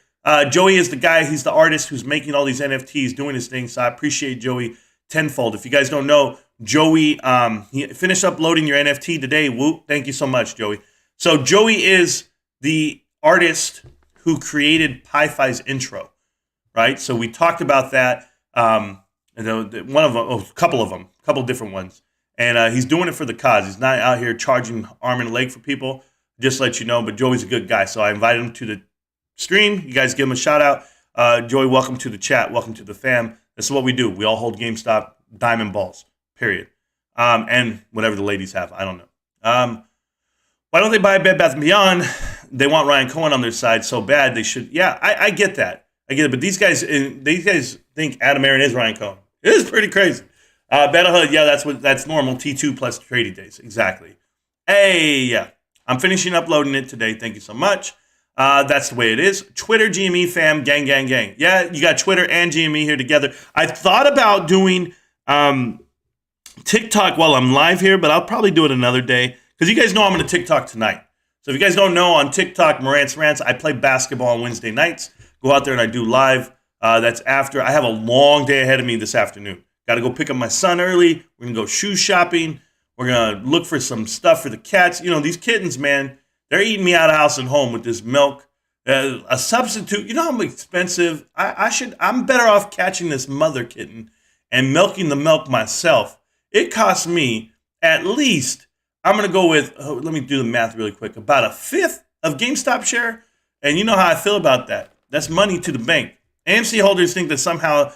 Joey is the guy. He's the artist who's making all these NFTs, doing his thing. So I appreciate Joey tenfold. If you guys don't know, Joey, he finished uploading your NFT today. Whoop. Thank you so much, Joey. So Joey is the artist who created Pi-Fi's intro, right? So we talked about that. A couple different ones. And he's doing it for the cause. He's not out here charging arm and a leg for people, just to let you know. But Joey's a good guy. So I invited him to the stream. You guys give him a shout out. Joey, welcome to the chat. Welcome to the fam. This is what we do. We all hold GameStop diamond balls, period. And whatever the ladies have. I don't know. Why don't they buy Bed Bath & Beyond? They want Ryan Cohen on their side so bad they should. Yeah, I get that. I get it. But these guys think Adam Aaron is Ryan Cohen. It is pretty crazy. Battlehood, yeah, that's normal. T2 plus trading days. Exactly. Hey, yeah. I'm finishing uploading it today. Thank you so much. That's the way it is. Twitter, GME fam, gang, gang, gang. Yeah, you got Twitter and GME here together. I thought about doing TikTok while I'm live here, but I'll probably do it another day. Because you guys know I'm going to TikTok tonight. So if you guys don't know, on TikTok, Marantz Rants, I play basketball on Wednesday nights. Go out there and I do live. That's after. I have a long day ahead of me this afternoon. Got to go pick up my son early. We're going to go shoe shopping. We're going to look for some stuff for the cats. You know, these kittens, man, they're eating me out of house and home with this milk. A substitute, you know how expensive? I'm better off catching this mother kitten and milking the milk myself. It costs me at least, I'm going to go with, let me do the math really quick, about a fifth of GameStop share. And you know how I feel about that. That's money to the bank. AMC holders think that somehow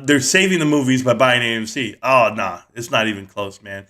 they're saving the movies by buying AMC. Oh, nah, it's not even close, man.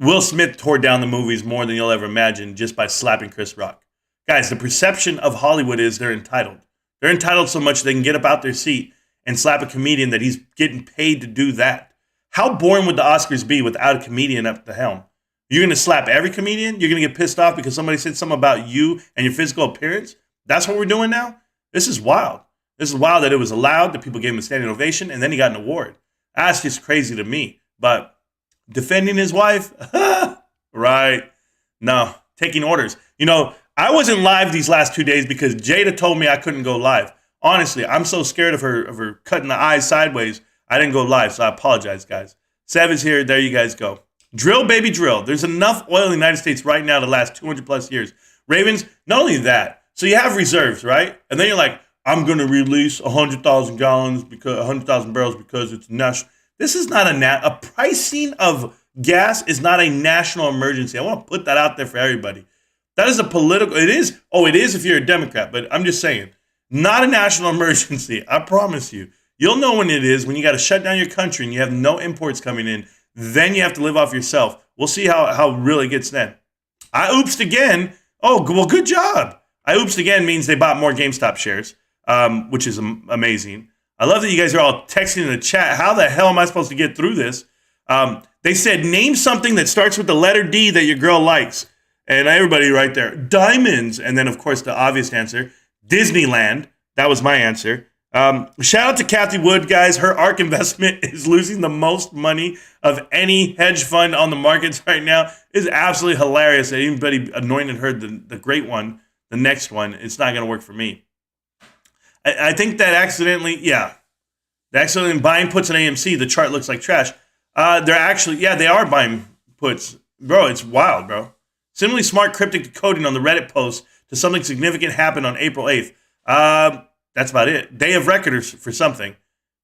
Will Smith tore down the movies more than you'll ever imagine just by slapping Chris Rock. Guys, the perception of Hollywood is they're entitled. They're entitled so much they can get up out their seat and slap a comedian that he's getting paid to do that. How boring would the Oscars be without a comedian at the helm? You're going to slap every comedian? You're going to get pissed off because somebody said something about you and your physical appearance? That's what we're doing now? This is wild. This is wild that it was allowed, that people gave him a standing ovation, and then he got an award. That's just crazy to me. But defending his wife? Right. No, taking orders. You know, I wasn't live these last 2 days because Jada told me I couldn't go live. Honestly, I'm so scared of her cutting the eyes sideways. I didn't go live, so I apologize, guys. Sev is here. There you guys go. Drill, baby, drill. There's enough oil in the United States right now to last 200 plus years. Ravens, not only that, so you have reserves, right? And then you're like, I'm going to release 100,000 gallons, because 100,000 barrels because it's national. This is not a pricing of gas is not a national emergency. I want to put that out there for everybody. That is a political, it is if you're a Democrat, but I'm just saying, not a national emergency. I promise you. You'll know when it is, when you got to shut down your country and you have no imports coming in. Then you have to live off yourself. We'll see how real it gets then. I oopsed again. Oh, well, good job. I oopsed again means they bought more GameStop shares, which is amazing. I love that you guys are all texting in the chat. How the hell am I supposed to get through this? They said, name something that starts with the letter D that your girl likes. And everybody right there, diamonds. And then, of course, the obvious answer, Disneyland. That was my answer. Shout out to Kathy Wood, guys. Her ARK investment is losing the most money of any hedge fund on the markets right now. It's absolutely hilarious that anybody anointed her the great one, the next one. It's not going to work for me. I think that the accidentally buying puts on AMC, the chart looks like trash. They are buying puts. Bro, it's wild, bro. Similarly smart cryptic decoding on the Reddit post to something significant happened on April 8th. That's about it. Day of record for something.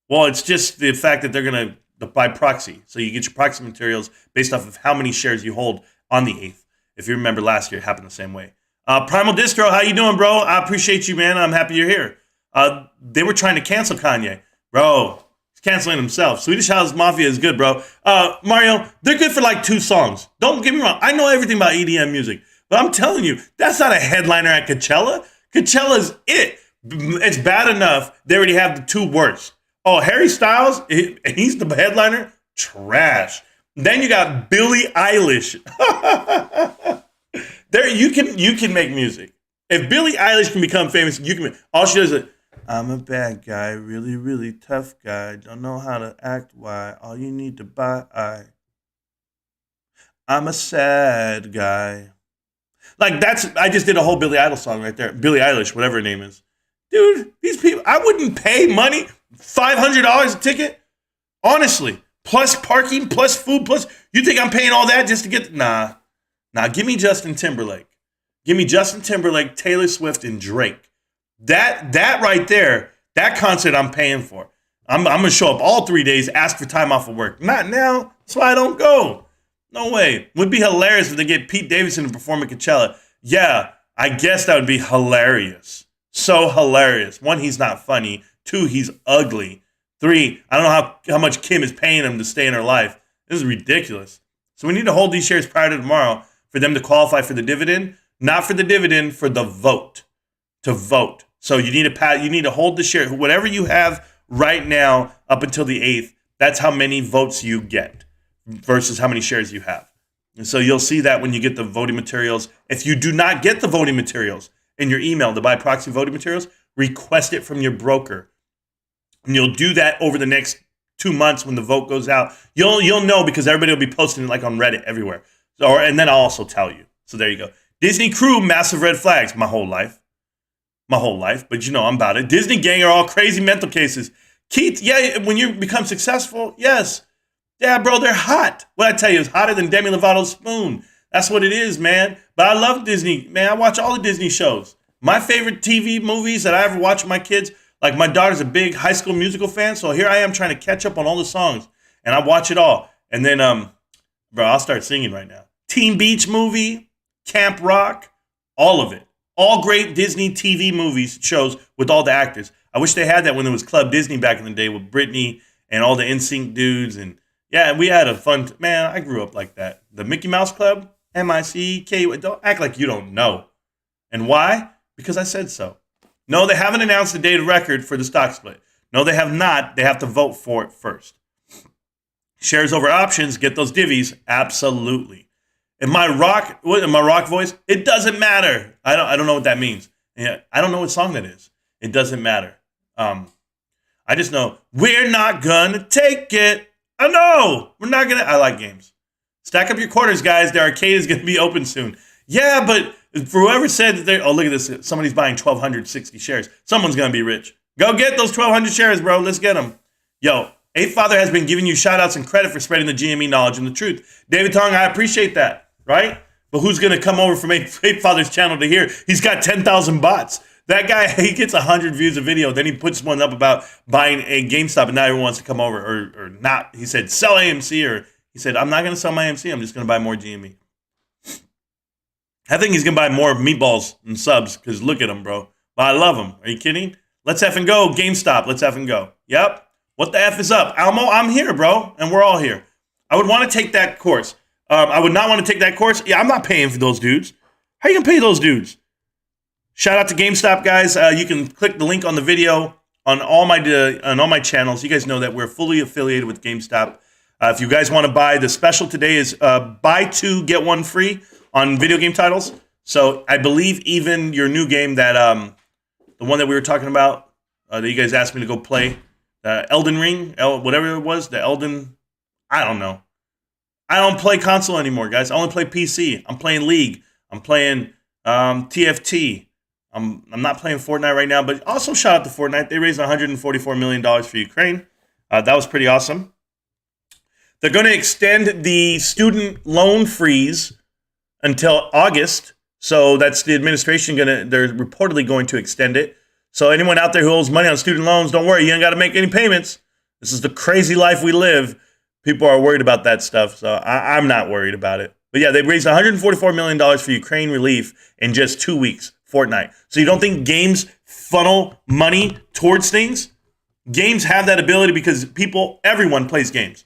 Well, it's just the fact that they're going to buy Proxy. So you get your Proxy materials based off of how many shares you hold on the 8th. If you remember last year, it happened the same way. Primal Distro, how you doing, bro? I appreciate you, man. I'm happy you're here. They were trying to cancel Kanye. Bro, he's canceling himself. Swedish House Mafia is good, bro. Mario, they're good for like 2 songs. Don't get me wrong. I know everything about EDM music. But I'm telling you, that's not a headliner at Coachella. Coachella's it. It's bad enough they already have the 2 worst. Oh, Harry Styles, he's the headliner? Trash. Then you got Billie Eilish. There, you can make music. If Billie Eilish can become famous, you can. All she does is, I'm a bad guy, really, really tough guy. Don't know how to act. Why? All you need to buy. I'm a sad guy. Like I just did a whole Billie Eilish song right there. Billie Eilish, whatever her name is. Dude, these people, I wouldn't pay money, $500 a ticket. Honestly, plus parking, plus food, plus, you think I'm paying all that just to get, nah, give me Justin Timberlake. Give me Justin Timberlake, Taylor Swift, and Drake. That right there, that concert I'm paying for. I'm going to show up all 3 days, ask for time off of work. Not now, that's why I don't go. No way. Would be hilarious if they get Pete Davidson to perform at Coachella. Yeah, I guess that would be hilarious. So hilarious. 1, he's not funny. 2, he's ugly. 3, I don't know how much Kim is paying him to stay in her life. This is ridiculous. So we need to hold these shares prior to tomorrow for them to qualify for the dividend. Not for the dividend, for the vote. To vote. So you need to hold the share. Whatever you have right now up until the 8th, that's how many votes you get versus how many shares you have. And so you'll see that when you get the voting materials. If you do not get the voting materials in your email to buy Proxy voting materials, request it from your broker. And you'll do that over the next 2 months when the vote goes out. You'll know because everybody will be posting it like on Reddit everywhere. And then I'll also tell you. So there you go. Disney crew, massive red flags. My whole life. But you know I'm about it. Disney gang are all crazy mental cases. Keith, yeah, when you become successful, yes. Yeah, bro, they're hot. What I tell you is hotter than Demi Lovato's spoon. That's what it is, man. But I love Disney. Man, I watch all the Disney shows. My favorite TV movies that I ever watch with my kids, like my daughter's a big High School Musical fan, so here I am trying to catch up on all the songs. And I watch it all. And then, bro, I'll start singing right now. Teen Beach Movie, Camp Rock, all of it. All great Disney TV movies, shows with all the actors. I wish they had that when there was Club Disney back in the day with Britney and all the NSYNC dudes. And yeah, we had a fun, man, I grew up like that. The Mickey Mouse Club, MICK, don't act like you don't know. And why? Because I said so. No, they haven't announced the date of record for the stock split. No, they have not. They have to vote for it first. Shares over options, get those divvies, absolutely. In my rock voice, it doesn't matter. I don't know what that means. Yeah, I don't know what song that is. It doesn't matter. I just know we're not gonna take it. I know we're not gonna. I like games. Stack up your quarters, guys. The arcade is gonna be open soon. Yeah, but for whoever said that they're, oh, look at this. Somebody's buying 1,260 shares. Someone's gonna be rich. Go get those 1,200 shares, bro. Let's get them. Yo, Eighth Father has been giving you shout outs and credit for spreading the GME knowledge and the truth. David Tong, I appreciate that. Right? But who's going to come over from Eighth Father's channel to hear? He's got 10,000 bots. That guy, he gets 100 views a video. Then he puts one up about buying a GameStop, and now everyone wants to come over or not. He said, sell AMC, or he said, I'm not going to sell my AMC. I'm just going to buy more GME. I think he's going to buy more meatballs and subs because look at him, bro. But I love him. Are you kidding? Let's effing go. GameStop. Let's effing go. Yep. What the F is up? Almo, I'm here, bro. And we're all here. I would want to take that course. I would not want to take that course. Yeah, I'm not paying for those dudes. How you going to pay those dudes? Shout out to GameStop, guys. You can click the link on the video on all my channels. You guys know that we're fully affiliated with GameStop. If you guys want to buy, the special today is buy 2 get 1 free on video game titles. So I believe even your new game that the one that we were talking about that you guys asked me to go play, Elden Ring, whatever it was, I don't know. I don't play console anymore, guys. I only play PC. I'm playing League. I'm playing TFT. I'm not playing Fortnite right now, but also shout out to Fortnite. They raised $144 million for Ukraine. That was pretty awesome. They're going to extend the student loan freeze until August. So that's the administration they're reportedly going to extend it. So anyone out there who owes money on student loans, don't worry, you ain't got to make any payments. This is the crazy life we live. People are worried about that stuff, so I'm not worried about it. But yeah, they raised $144 million for Ukraine relief in just 2 weeks, Fortnite. So you don't think games funnel money towards things? Games have that ability because everyone plays games.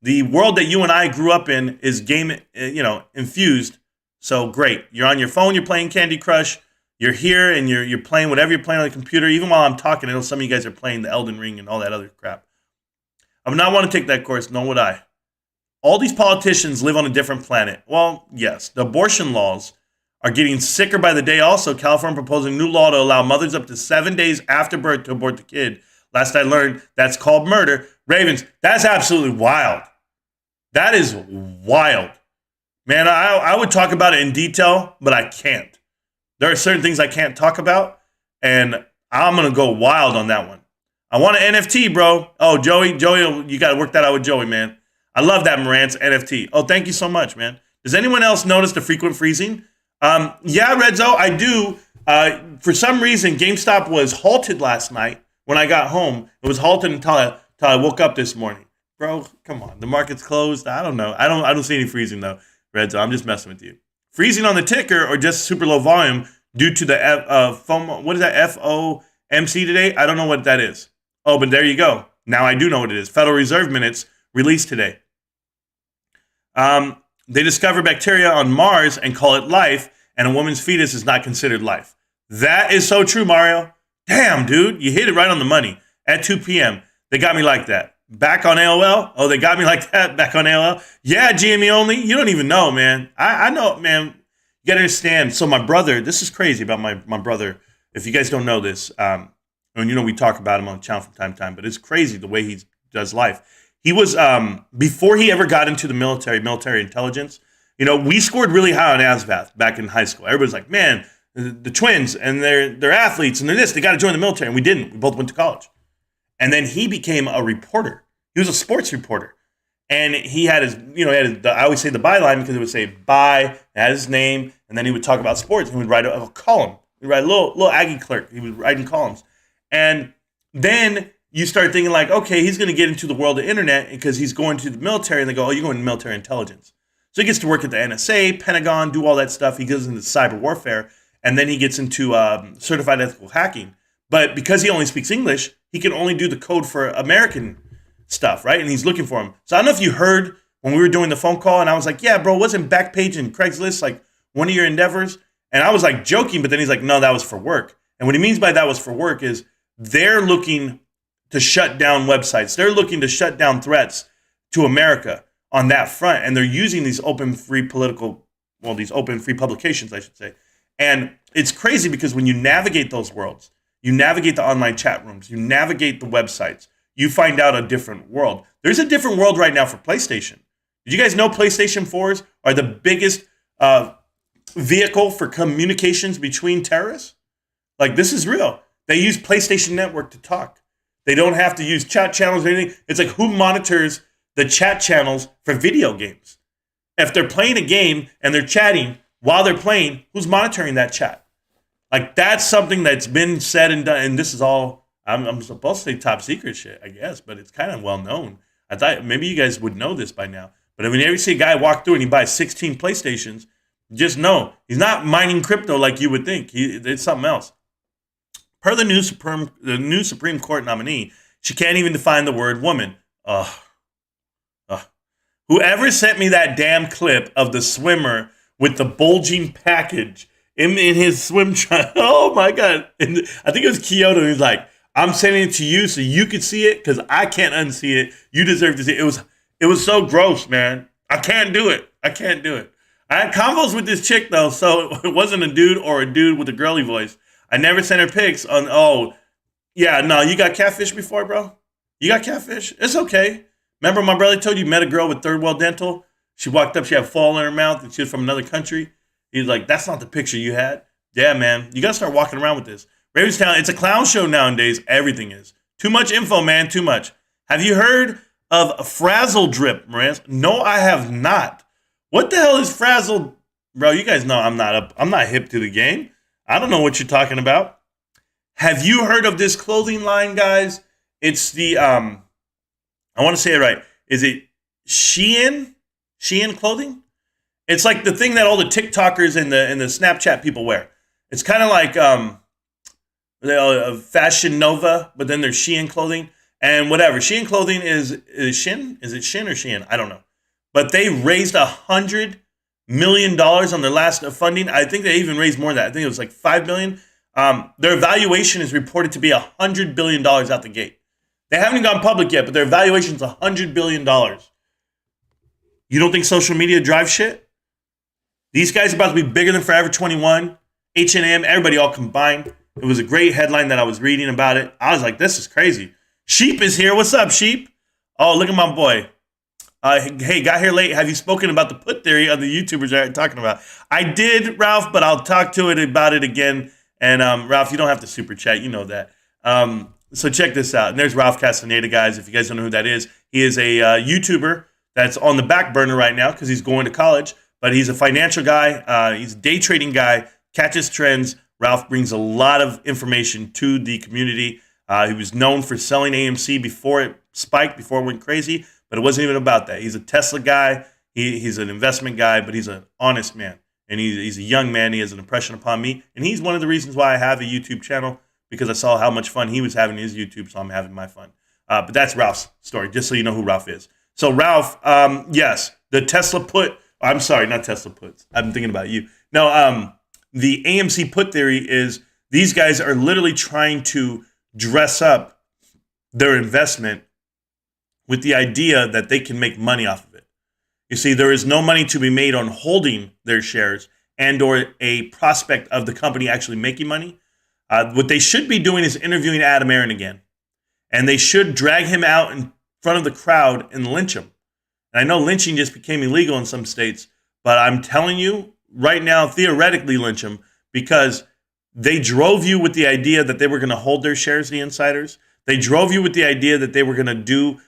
The world that you and I grew up in is game, infused. So great. You're on your phone, you're playing Candy Crush. You're here and you're playing whatever you're playing on the computer. Even while I'm talking, I know some of you guys are playing the Elden Ring and all that other crap. I would not want to take that course, nor would I. All these politicians live on a different planet. Well, yes, the abortion laws are getting sicker by the day. Also, California proposing a new law to allow mothers up to 7 days after birth to abort the kid. Last I learned, that's called murder. Ravens, that's absolutely wild. That is wild. Man, I would talk about it in detail, but I can't. There are certain things I can't talk about, and I'm going to go wild on that one. I want an NFT, bro. Oh, Joey, you got to work that out with Joey, man. I love that Marantz NFT. Oh, thank you so much, man. Does anyone else notice the frequent freezing? Yeah, Redzo, I do. For some reason, GameStop was halted last night when I got home. It was halted until I woke up this morning. Bro, come on. The market's closed. I don't know. I don't see any freezing, though, Redzo. I'm just messing with you. Freezing on the ticker or just super low volume due to the FOMO. What is that? FOMC today? I don't know what that is. Oh, but there you go. Now I do know what it is. Federal Reserve minutes released today. They discover bacteria on Mars and call it life, and a woman's fetus is not considered life. That is so true, Mario. Damn, dude. You hit it right on the money. At 2 p.m. They got me like that. Back on AOL? Oh, they got me like that. Back on AOL? Yeah, GME only. You don't even know, man. I know, man. You got to understand. So my brother, this is crazy about my brother. If you guys don't know this, and we talk about him on the channel from time to time, but it's crazy the way he does life. He was, before he ever got into the military intelligence, we scored really high on ASVAB back in high school. Everybody's like, man, the twins, and they're athletes, and they're this, they got to join the military. And we didn't. We both went to college. And then he became a reporter. He was a sports reporter. And he had his, I always say the byline because it would say bye, had his name, and then he would talk about sports. And he would write a column. He'd write a little Aggie clerk. He was writing columns. And then you start thinking like, okay, he's going to get into the world of internet because he's going to the military. And they go, oh, you're going to military intelligence. So he gets to work at the NSA, Pentagon, do all that stuff. He goes into cyber warfare. And then he gets into certified ethical hacking. But because he only speaks English, he can only do the code for American stuff, right? And he's looking for him. So I don't know if you heard when we were doing the phone call, and I was like, yeah, bro, wasn't Backpage and Craigslist like one of your endeavors? And I was like joking, but then he's like, no, that was for work. And what he means by that was for work is they're looking to shut down websites. They're looking to shut down threats to America on that front. And they're using these open free publications, I should say. And it's crazy because when you navigate those worlds, you navigate the online chat rooms, you navigate the websites, you find out a different world. There's a different world right now for PlayStation. Did you guys know PlayStation 4s are the biggest vehicle for communications between terrorists? Like, this is real. They use PlayStation Network to talk. They don't have to use chat channels or anything. It's like, who monitors the chat channels for video games? If they're playing a game and they're chatting while they're playing, who's monitoring that chat? Like, that's something that's been said and done. And this is all, I'm supposed to say top secret shit, I guess, but it's kind of well known. I thought maybe you guys would know this by now. But whenever you see a guy walk through and he buys 16 PlayStations, just know he's not mining crypto like you would think. It's something else. Per the new Supreme Court nominee, she can't even define the word woman. Whoever sent me that damn clip of the swimmer with the bulging package in his swim trunks. Oh my God. And I think it was Kyoto. He's like, I'm sending it to you so you could see it because I can't unsee it. You deserve to see it. It was so gross, man. I can't do it. I had convos with this chick though, so it wasn't a dude or a dude with a girly voice. I never sent her pics on. Oh, yeah, no, you got catfish before, bro? You got catfish? It's okay. Remember my brother told you met a girl with third world dental? She walked up, she had fall in her mouth, and she was from another country. He's like, that's not the picture you had. Yeah, man, you got to start walking around with this. Ravenstown, it's a clown show nowadays. Everything is. Too much info, man, too much. Have you heard of Frazzle Drip, Marantz? No, I have not. What the hell is Frazzle? Bro, you guys know I'm not hip to the game. I don't know what you're talking about. Have you heard of this clothing line, guys? It's the, I want to say it right. Is it Shein? Shein clothing? It's like the thing that all the TikTokers and the Snapchat people wear. It's kind of like Fashion Nova, but then there's Shein clothing and whatever. Shein clothing is Shin? Is it Shin or Shein? I don't know. But they raised $100 million on their last funding. I think they even raised more than that. I think it was like $5 million. Their valuation is reported to be $100 billion out the gate. They haven't gone public yet, but their valuation is $100 billion. You don't think social media drives shit? These guys are about to be bigger than Forever 21, H&M, everybody all combined. It was a great headline that I was reading about it. I was like, this is crazy. Sheep is here. What's up, Sheep? Oh, look at my boy. Hey, got here late. Have you spoken about the put theory of the YouTubers are talking about? I did, Ralph, but I'll talk to it about it again. And Ralph, you don't have to super chat. You know that. So check this out. And there's Ralph Castaneda, guys. If you guys don't know who that is, he is a YouTuber that's on the back burner right now because he's going to college. But he's a financial guy. He's a day trading guy, catches trends. Ralph brings a lot of information to the community. He was known for selling AMC before it spiked, before it went crazy. But it wasn't even about that. He's a Tesla guy. He's an investment guy, but he's an honest man. And he's a young man. He has an impression upon me. And he's one of the reasons why I have a YouTube channel, because I saw how much fun he was having in his YouTube, so I'm having my fun. But that's Ralph's story, just so you know who Ralph is. So Ralph, yes, the Tesla put, I'm sorry, not Tesla puts. I'm thinking about you. No, the AMC put theory is these guys are literally trying to dress up their investment with the idea that they can make money off of it. You see, there is no money to be made on holding their shares and or a prospect of the company actually making money. What they should be doing is interviewing Adam Aaron again. And they should drag him out in front of the crowd and lynch him. And I know lynching just became illegal in some states, but I'm telling you right now, theoretically lynch him, because they drove you with the idea that they were going to hold their shares, the insiders. They drove you with the idea that they were going to do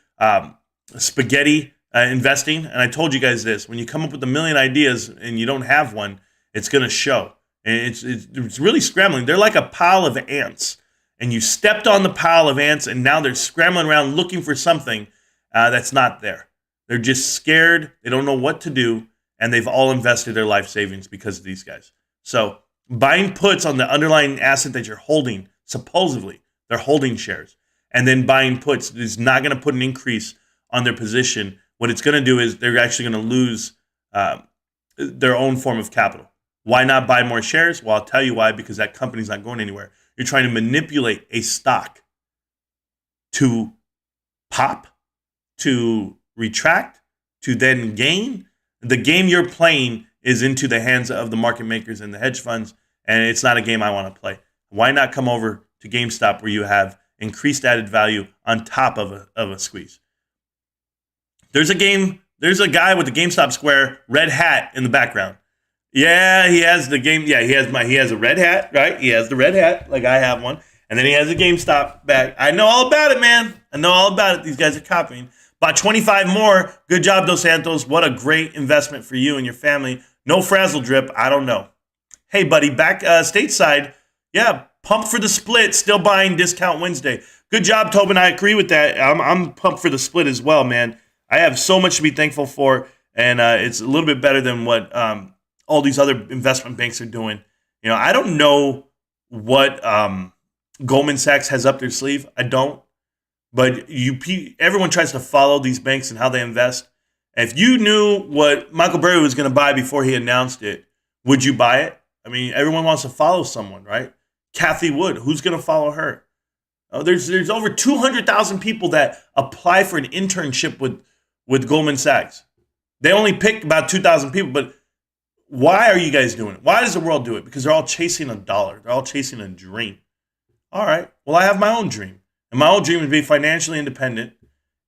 spaghetti investing. And I told you guys this, when you come up with a million ideas and you don't have one, it's going to show. And it's really scrambling. They're like a pile of ants. And you stepped on the pile of ants, and now they're scrambling around looking for something that's not there. They're just scared. They don't know what to do. And they've all invested their life savings because of these guys. So buying puts on the underlying asset that you're holding, supposedly, they're holding shares. And then buying puts is not going to put an increase on their position. What it's going to do is they're actually going to lose their own form of capital. Why not buy more shares? Well, I'll tell you why, because that company's not going anywhere. You're trying to manipulate a stock to pop, to retract, to then gain. The game you're playing is into the hands of the market makers and the hedge funds, and it's not a game I want to play. Why not come over to GameStop where you have increased added value on top of a squeeze? There's a guy with the GameStop square red hat in the background. Yeah, he has the game. Yeah, he has a red hat, right? He has the red hat, like I have one. And then he has a GameStop bag. I know all about it, man. I know all about it. These guys are copying. Bought 25 more. Good job, Dos Santos. What a great investment for you and your family. No frazzle drip. I don't know. Hey, buddy, back stateside. Yeah, pumped for the split. Still buying discount Wednesday. Good job, Tobin. I agree with that. I'm pumped for the split as well, man. I have so much to be thankful for, and it's a little bit better than what all these other investment banks are doing. You know, I don't know what Goldman Sachs has up their sleeve. I don't. But everyone tries to follow these banks and how they invest. If you knew what Michael Burry was going to buy before he announced it, would you buy it? I mean, everyone wants to follow someone, right? Kathy Wood, who's going to follow her? There's over 200,000 people that apply for an internship with Goldman Sachs. They only pick about 2,000 people, but why are you guys doing it? Why does the world do it? Because they're all chasing a dollar. They're all chasing a dream. All right. Well, I have my own dream. And my own dream is to be financially independent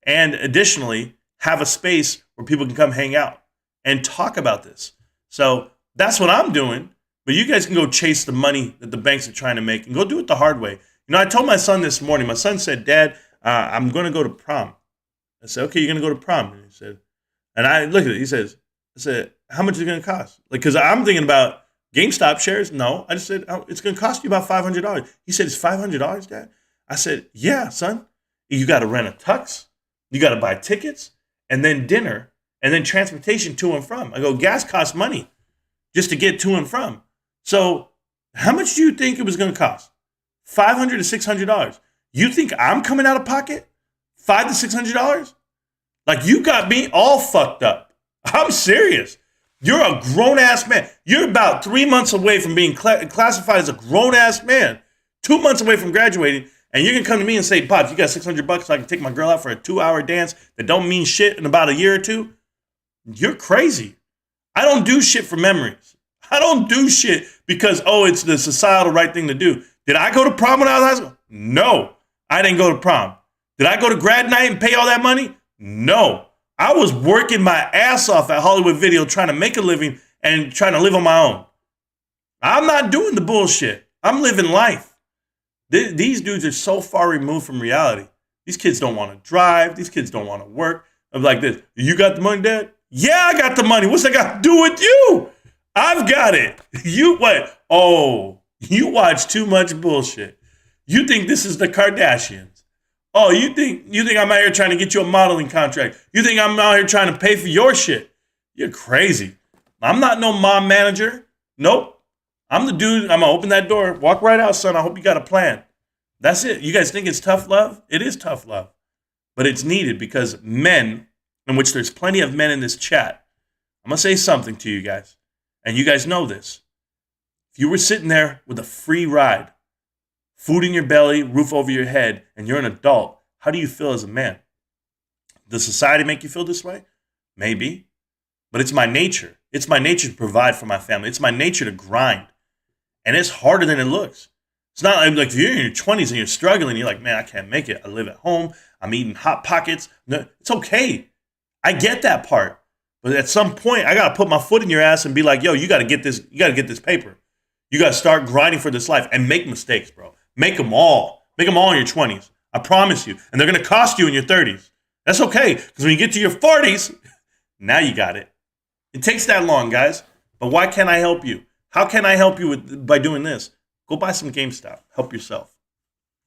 and additionally have a space where people can come hang out and talk about this. So that's what I'm doing. But you guys can go chase the money that the banks are trying to make and go do it the hard way. I told my son this morning, my son said, Dad, I'm going to go to prom. I said, okay, you're going to go to prom. And he said, and I look at it. I said, how much is it going to cost? Because I'm thinking about GameStop shares. No, I just said, oh, it's going to cost you about $500. He said, it's $500, Dad? I said, yeah, son. You got to rent a tux. You got to buy tickets and then dinner and then transportation to and from. I go, gas costs money just to get to and from. So how much do you think it was going to cost? $500 to $600. You think I'm coming out of pocket? $500 to $600? Like, you got me all fucked up. I'm serious. You're a grown-ass man. You're about 3 months away from being classified as a grown-ass man. 2 months away from graduating, and you're going to come to me and say, Pops, you got $600 so I can take my girl out for a 2-hour dance that don't mean shit in about a year or two? You're crazy. I don't do shit for memories. I don't do shit because, it's the societal right thing to do. Did I go to prom when I was in high school? No, I didn't go to prom. Did I go to grad night and pay all that money? No. I was working my ass off at Hollywood Video trying to make a living and trying to live on my own. I'm not doing the bullshit. I'm living life. These dudes are so far removed from reality. These kids don't want to drive. These kids don't want to work. I'm like this. You got the money, Dad? Yeah, I got the money. What's that got to do with you? I've got it. You what? Oh, you watch too much bullshit. You think this is the Kardashians. Oh, you think I'm out here trying to get you a modeling contract. You think I'm out here trying to pay for your shit. You're crazy. I'm not no mom manager. Nope. I'm the dude. I'm going to open that door. Walk right out, son. I hope you got a plan. That's it. You guys think it's tough love? It is tough love. But it's needed because men, in which there's plenty of men in this chat, I'm going to say something to you guys. And you guys know this. If you were sitting there with a free ride, food in your belly, roof over your head, and you're an adult, how do you feel as a man? Does society make you feel this way? Maybe. But it's my nature. It's my nature to provide for my family. It's my nature to grind. And it's harder than it looks. It's not like if you're in your 20s and you're struggling, you're like, man, I can't make it. I live at home. I'm eating Hot Pockets. No, it's okay. I get that part. But at some point, I got to put my foot in your ass and be like, yo, you got to get this. You got to get this paper. You got to start grinding for this life and make mistakes, bro. Make them all. Make them all in your 20s. I promise you. And they're going to cost you in your 30s. That's okay. Because when you get to your 40s, now you got it. It takes that long, guys. But why can't I help you? How can I help you by doing this? Go buy some GameStop. Help yourself.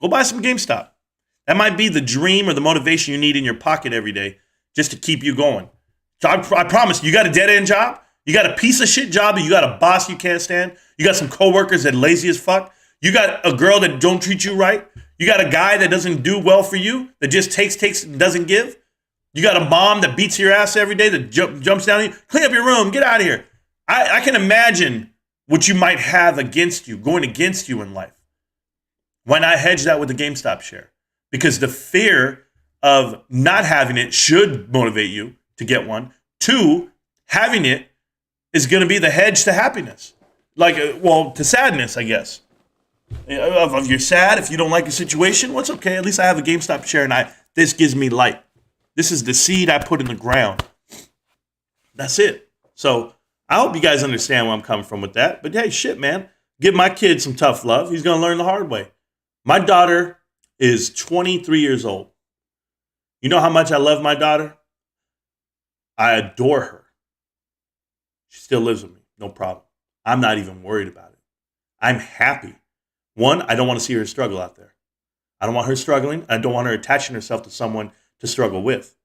Go buy some GameStop. That might be the dream or the motivation you need in your pocket every day just to keep you going. So I promise you got a dead-end job. You got a piece of shit job. You got a boss you can't stand. You got some coworkers that lazy as fuck. You got a girl that don't treat you right. You got a guy that doesn't do well for you, that just takes, and doesn't give. You got a mom that beats your ass every day, that jumps down on you. Clean up your room. Get out of here. I can imagine what you might have against you, going against you in life. Why not hedge that with the GameStop share? Because the fear of not having it should motivate you to get one. 2, having it is going to be the hedge to happiness. To sadness, I guess. If you're sad, if you don't like your situation, well, it's okay. At least I have a GameStop share, and this gives me light. This is the seed I put in the ground. That's it. So I hope you guys understand where I'm coming from with that. But hey, shit, man. Give my kid some tough love. He's going to learn the hard way. My daughter is 23 years old. You know how much I love my daughter? I adore her. She still lives with me. No problem. I'm not even worried about it. I'm happy. 1, I don't want to see her struggle out there. I don't want her struggling. I don't want her attaching herself to someone to struggle with.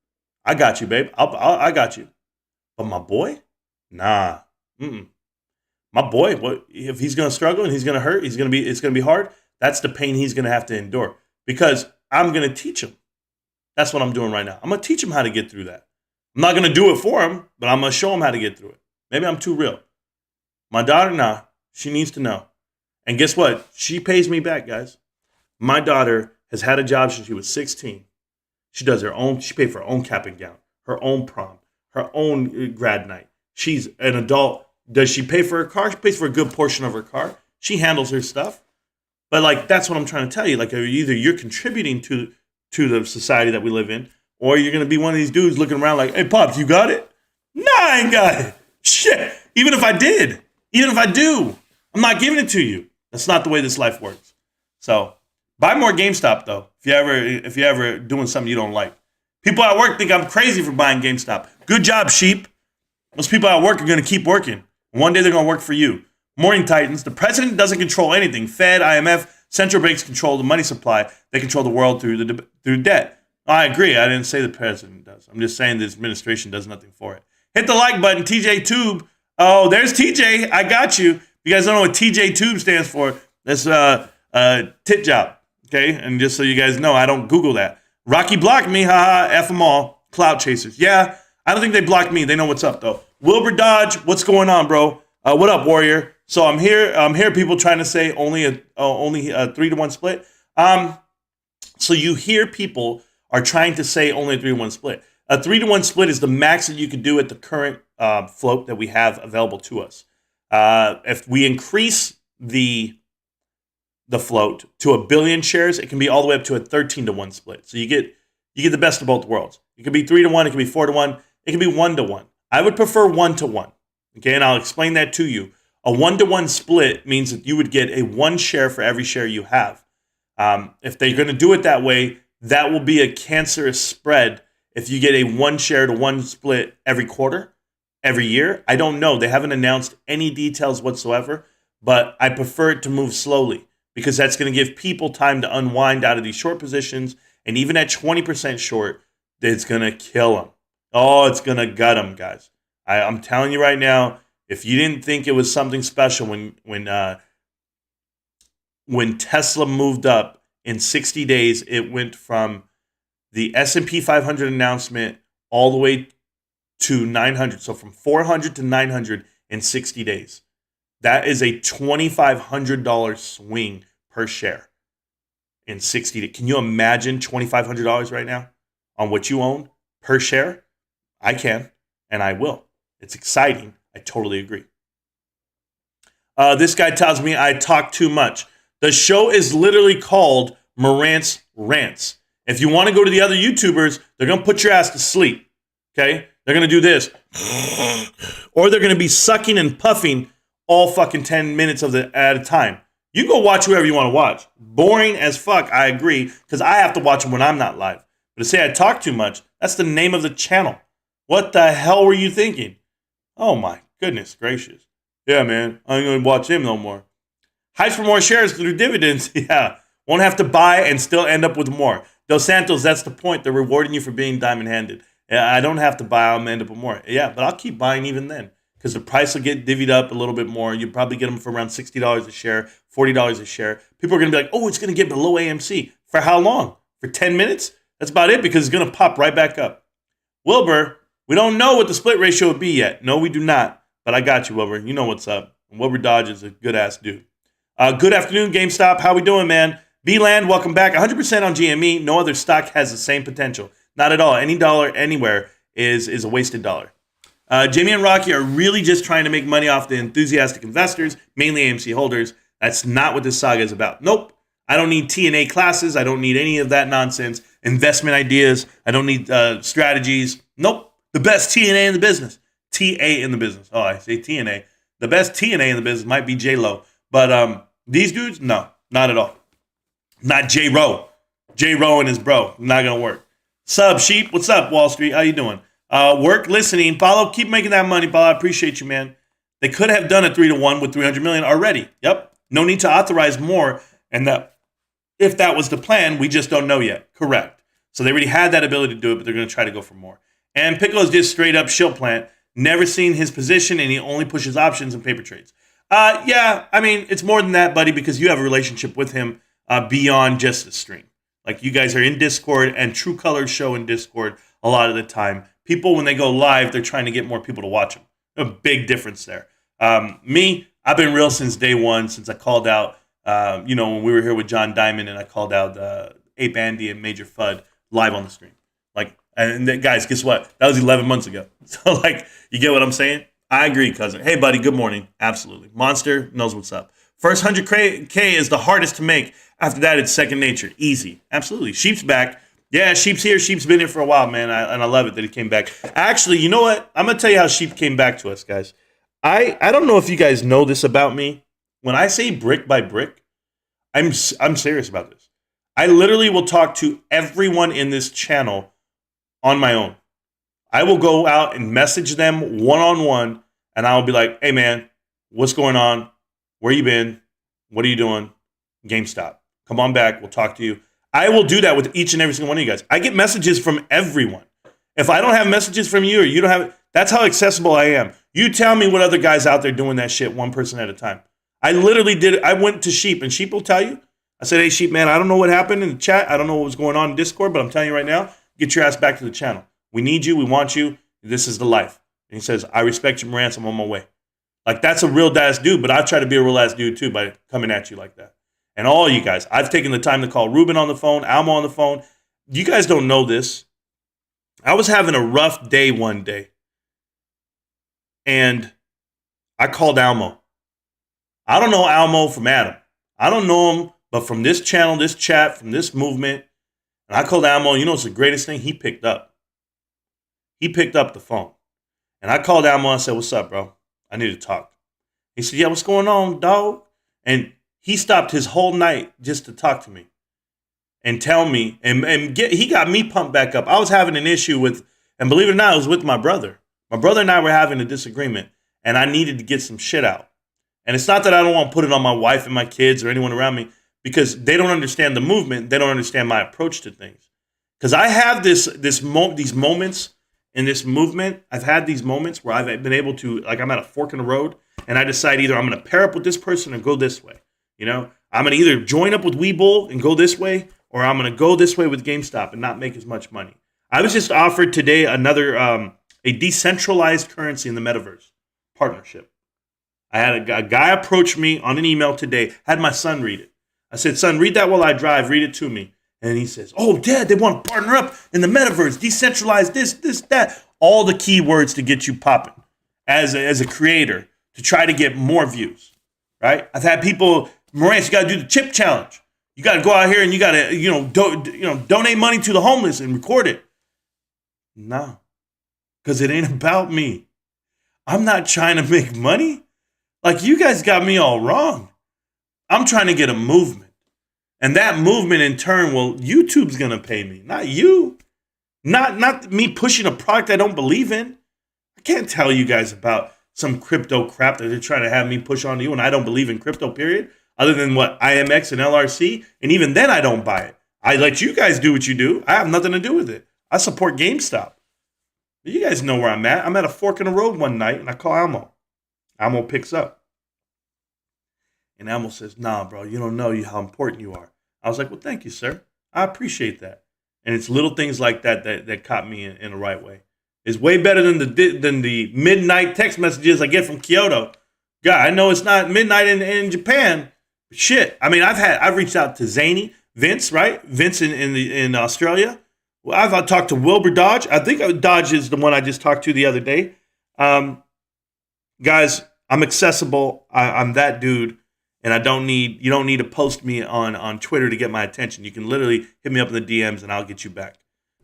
I got you, babe. I got you. But my boy? Nah. My boy, what if he's going to struggle and he's going to hurt? It's going to be hard. That's the pain he's going to have to endure because I'm going to teach him. That's what I'm doing right now. I'm going to teach him how to get through that. I'm not going to do it for him, but I'm going to show him how to get through it. Maybe I'm too real. My daughter, nah, she needs to know. And guess what? She pays me back, guys. My daughter has had a job since she was 16. She does her own, she paid for her own cap and gown, her own prom, her own grad night. She's an adult. Does she pay for her car? She pays for a good portion of her car. She handles her stuff. But like, that's what I'm trying to tell you. Like, either you're contributing to the society that we live in, or you're going to be one of these dudes looking around like, hey, Pops, you got it? Nah, I ain't got it. Shit. Even if I did, even if I do, I'm not giving it to you. That's not the way this life works. So buy more GameStop, though, if you're ever doing something you don't like. People at work think I'm crazy for buying GameStop. Good job, sheep. Most people at work are going to keep working. One day they're going to work for you. Morning Titans, the president doesn't control anything. Fed, IMF, central banks control the money supply. They control the world through debt. I agree. I didn't say the president does. I'm just saying this administration does nothing for it. Hit the like button, TJ Tube. Oh, there's TJ. I got you. If you guys don't know what TJ Tube stands for, that's tit job. Okay? And just so you guys know, I don't Google that. Rocky blocked me. Haha. F them all. Cloud chasers. Yeah. I don't think they blocked me. They know what's up, though. Wilbur Dodge, what's going on, bro? What up, Warrior? So I'm here. People trying to say only a 3-to-1 split. So you hear people are trying to say only a 3-to-1 split. A 3-to-1 split is the max that you could do at the current float that we have available to us. If we increase the float to 1 billion shares, it can be all the way up to a 13-to-1 split. So you get the best of both worlds. It could be 3-to-1, it could be 4-to-1, it could be 1-to-1. I would prefer 1-to-1. Okay, and I'll explain that to you. A 1-to-1 split means that you would get a 1 share for every share you have. If they're going to do it that way, that will be a cancerous spread if you get a 1 share to 1 split every quarter, every year. I don't know. They haven't announced any details whatsoever, but I prefer it to move slowly because that's going to give people time to unwind out of these short positions. And even at 20% short, it's going to kill them. Oh, it's going to gut them, guys. I'm telling you right now, if you didn't think it was something special when Tesla moved up in 60 days, it went from the S&P 500 announcement all the way to 900. So from 400 to 900 in 60 days. That is a $2,500 swing per share in 60 days. Can you imagine $2,500 right now on what you own per share? I can, and I will. It's exciting. I totally agree. This guy tells me I talk too much. The show is literally called Marantz Rants. If you want to go to the other YouTubers, they're going to put your ass to sleep. Okay? They're going to do this. Or they're going to be sucking and puffing all fucking 10 minutes at a time. You go watch whoever you want to watch. Boring as fuck, I agree, because I have to watch them when I'm not live. But to say I talk too much, that's the name of the channel. What the hell were you thinking? Oh my goodness gracious. Yeah, man, I ain't going to watch him no more. Heights for more shares through dividends. Yeah, won't have to buy and still end up with more. Dos Santos, that's the point. They're rewarding you for being diamond-handed. Yeah, I don't have to buy, I'll end up with more. Yeah, but I'll keep buying even then because the price will get divvied up a little bit more. You'll probably get them for around $60 a share, $40 a share. People are going to be like, oh, it's going to get below AMC. For how long? For 10 minutes? That's about it because it's going to pop right back up. Wilbur, we don't know what the split ratio would be yet. No, we do not. But I got you, Wilbur. You know what's up. Wilbur Dodge is a good-ass dude. Good afternoon, GameStop. How we doing, man? B-Land, welcome back. 100% on GME. No other stock has the same potential. Not at all. Any dollar anywhere is a wasted dollar. Jamie and Rocky are really just trying to make money off the enthusiastic investors, mainly AMC holders. That's not what this saga is about. Nope. I don't need T&A classes. I don't need any of that nonsense. Investment ideas. I don't need strategies. Nope. The best T&A in the business. T-A in the business. Oh, I say T&A. The best T&A in the business might be J-Lo. But these dudes, no, not at all. Not J-Ro. J-Ro and his bro. Not going to work. Sub Sheep. What's up, Wall Street? How you doing? Work, listening. Paulo, keep making that money, Paulo. I appreciate you, man. They could have done a 3-to-1 with $300 million already. Yep. No need to authorize more. And that, if that was the plan, we just don't know yet. Correct. So they already had that ability to do it, but they're going to try to go for more. And Piccolo is just straight up shill plant. Never seen his position, and he only pushes options and paper trades. Yeah, I mean, it's more than that, buddy, because you have a relationship with him beyond just the stream. Like, you guys are in Discord, and True Colors show in Discord a lot of the time. People, when they go live, they're trying to get more people to watch them. A big difference there. Me, I've been real since day one, since I called out, when we were here with John Diamond, and I called out Ape Andy and Major Fudd live on the stream. Like, and guys, guess what? That was 11 months ago. So, like, you get what I'm saying? I agree, cousin. Hey, buddy, good morning. Absolutely. Monster knows what's up. First 100K is the hardest to make. After that, it's second nature. Easy. Absolutely. Sheep's back. Yeah, Sheep's here. Sheep's been here for a while, man. And I love it that he came back. Actually, you know what? I'm going to tell you how Sheep came back to us, guys. I don't know if you guys know this about me. When I say brick by brick, I'm serious about this. I literally will talk to everyone in this channel on my own. I will go out and message them one-on-one, and I'll be like, hey, man, what's going on? Where you been? What are you doing? GameStop. Come on back. We'll talk to you. I will do that with each and every single one of you guys. I get messages from everyone. If I don't have messages from you or you don't have, that's how accessible I am. You tell me what other guys out there doing that shit one person at a time. I literally did it. I went to Sheep, and Sheep will tell you. I said, hey, Sheep, man, I don't know what happened in the chat. I don't know what was going on in Discord, but I'm telling you right now, get your ass back to the channel. We need you. We want you. This is the life. And he says, I respect you, Marantz. I'm on my way. Like, that's a real ass dude, but I try to be a real ass dude too by coming at you like that. And all you guys, I've taken the time to call Ruben on the phone, Almo on the phone. You guys don't know this. I was having a rough day one day, and I called Almo. I don't know Almo from Adam. I don't know him, but from this channel, this chat, from this movement, and I called Almo. You know what's the greatest thing? He picked up. He picked up the phone. And I called Almo and I said, what's up, bro? I need to talk. He said, yeah, what's going on, dog? And he stopped his whole night just to talk to me and tell me, he got me pumped back up. I was having an issue with, and believe it or not, it was with my brother. My brother and I were having a disagreement, and I needed to get some shit out. And it's not that I don't want to put it on my wife and my kids or anyone around me, because they don't understand the movement. They don't understand my approach to things. Because I have these moments in this movement. I've had these moments where I've been able to, like, I'm at a fork in the road, and I decide either I'm going to pair up with this person or go this way. You know, I'm going to either join up with Webull and go this way, or I'm going to go this way with GameStop and not make as much money. I was just offered today another a decentralized currency in the metaverse partnership. I had a guy approach me on an email today, had my son read it. I said, son, read that while I drive, read it to me. And he says, oh, Dad, they want to partner up in the metaverse, decentralize this, that. All the keywords to get you popping as a creator to try to get more views, right? I've had people, Marantz, you got to do the chip challenge. You got to go out here and you got to, donate money to the homeless and record it. No, because it ain't about me. I'm not trying to make money. Like, you guys got me all wrong. I'm trying to get a movement. And that movement in turn, well, YouTube's going to pay me, not you. Not me pushing a product I don't believe in. I can't tell you guys about some crypto crap that they're trying to have me push on you, and I don't believe in crypto, period. Other than what, IMX and LRC, and even then I don't buy it. I let you guys do what you do. I have nothing to do with it. I support GameStop. But you guys know where I'm at. I'm at a fork in the road one night, and I call Almo. Almo picks up. And Almo says, nah, bro, you don't know how important you are. I was like, well, thank you, sir. I appreciate that. And it's little things like that caught me in the right way. It's way better than the midnight text messages I get from Kyoto. God, I know it's not midnight in Japan. But shit. I mean, I've reached out to Zany, Vince, right? Vince in Australia. Well, I've talked to Wilbur Dodge. I think Dodge is the one I just talked to the other day. Guys, I'm accessible. I'm that dude. And you don't need to post me on Twitter to get my attention. You can literally hit me up in the DMs and I'll get you back.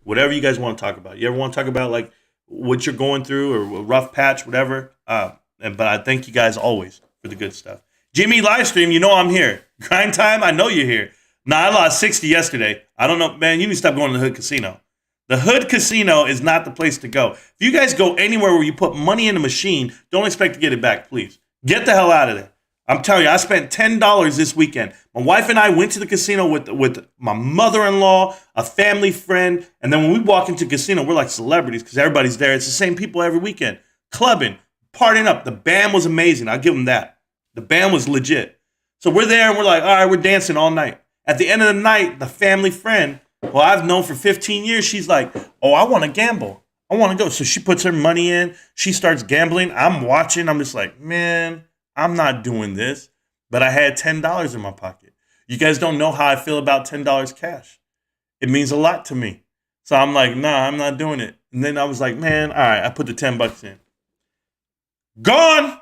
Whatever you guys want to talk about. You ever want to talk about like what you're going through or a rough patch, whatever. But I thank you guys always for the good stuff. Jimmy Livestream, you know I'm here. Grind time, I know you're here. Nah, I lost 60 yesterday. I don't know, man, you need to stop going to the Hood Casino. The Hood Casino is not the place to go. If you guys go anywhere where you put money in a machine, don't expect to get it back, please. Get the hell out of there. I'm telling you, I spent $10 this weekend. My wife and I went to the casino with my mother-in-law, a family friend, and then when we walk into the casino, we're like celebrities because everybody's there. It's the same people every weekend. Clubbing, partying up. The band was amazing. I'll give them that. The band was legit. So we're there and we're like, all right, we're dancing all night. At the end of the night, the family friend, who I've known for 15 years, she's like, oh, I want to gamble. I want to go. So she puts her money in. She starts gambling. I'm watching. I'm just like, man, I'm not doing this, but I had $10 in my pocket. You guys don't know how I feel about $10 cash. It means a lot to me. So I'm like, nah, I'm not doing it. And then I was like, man, all right, I put the $10 in. Gone.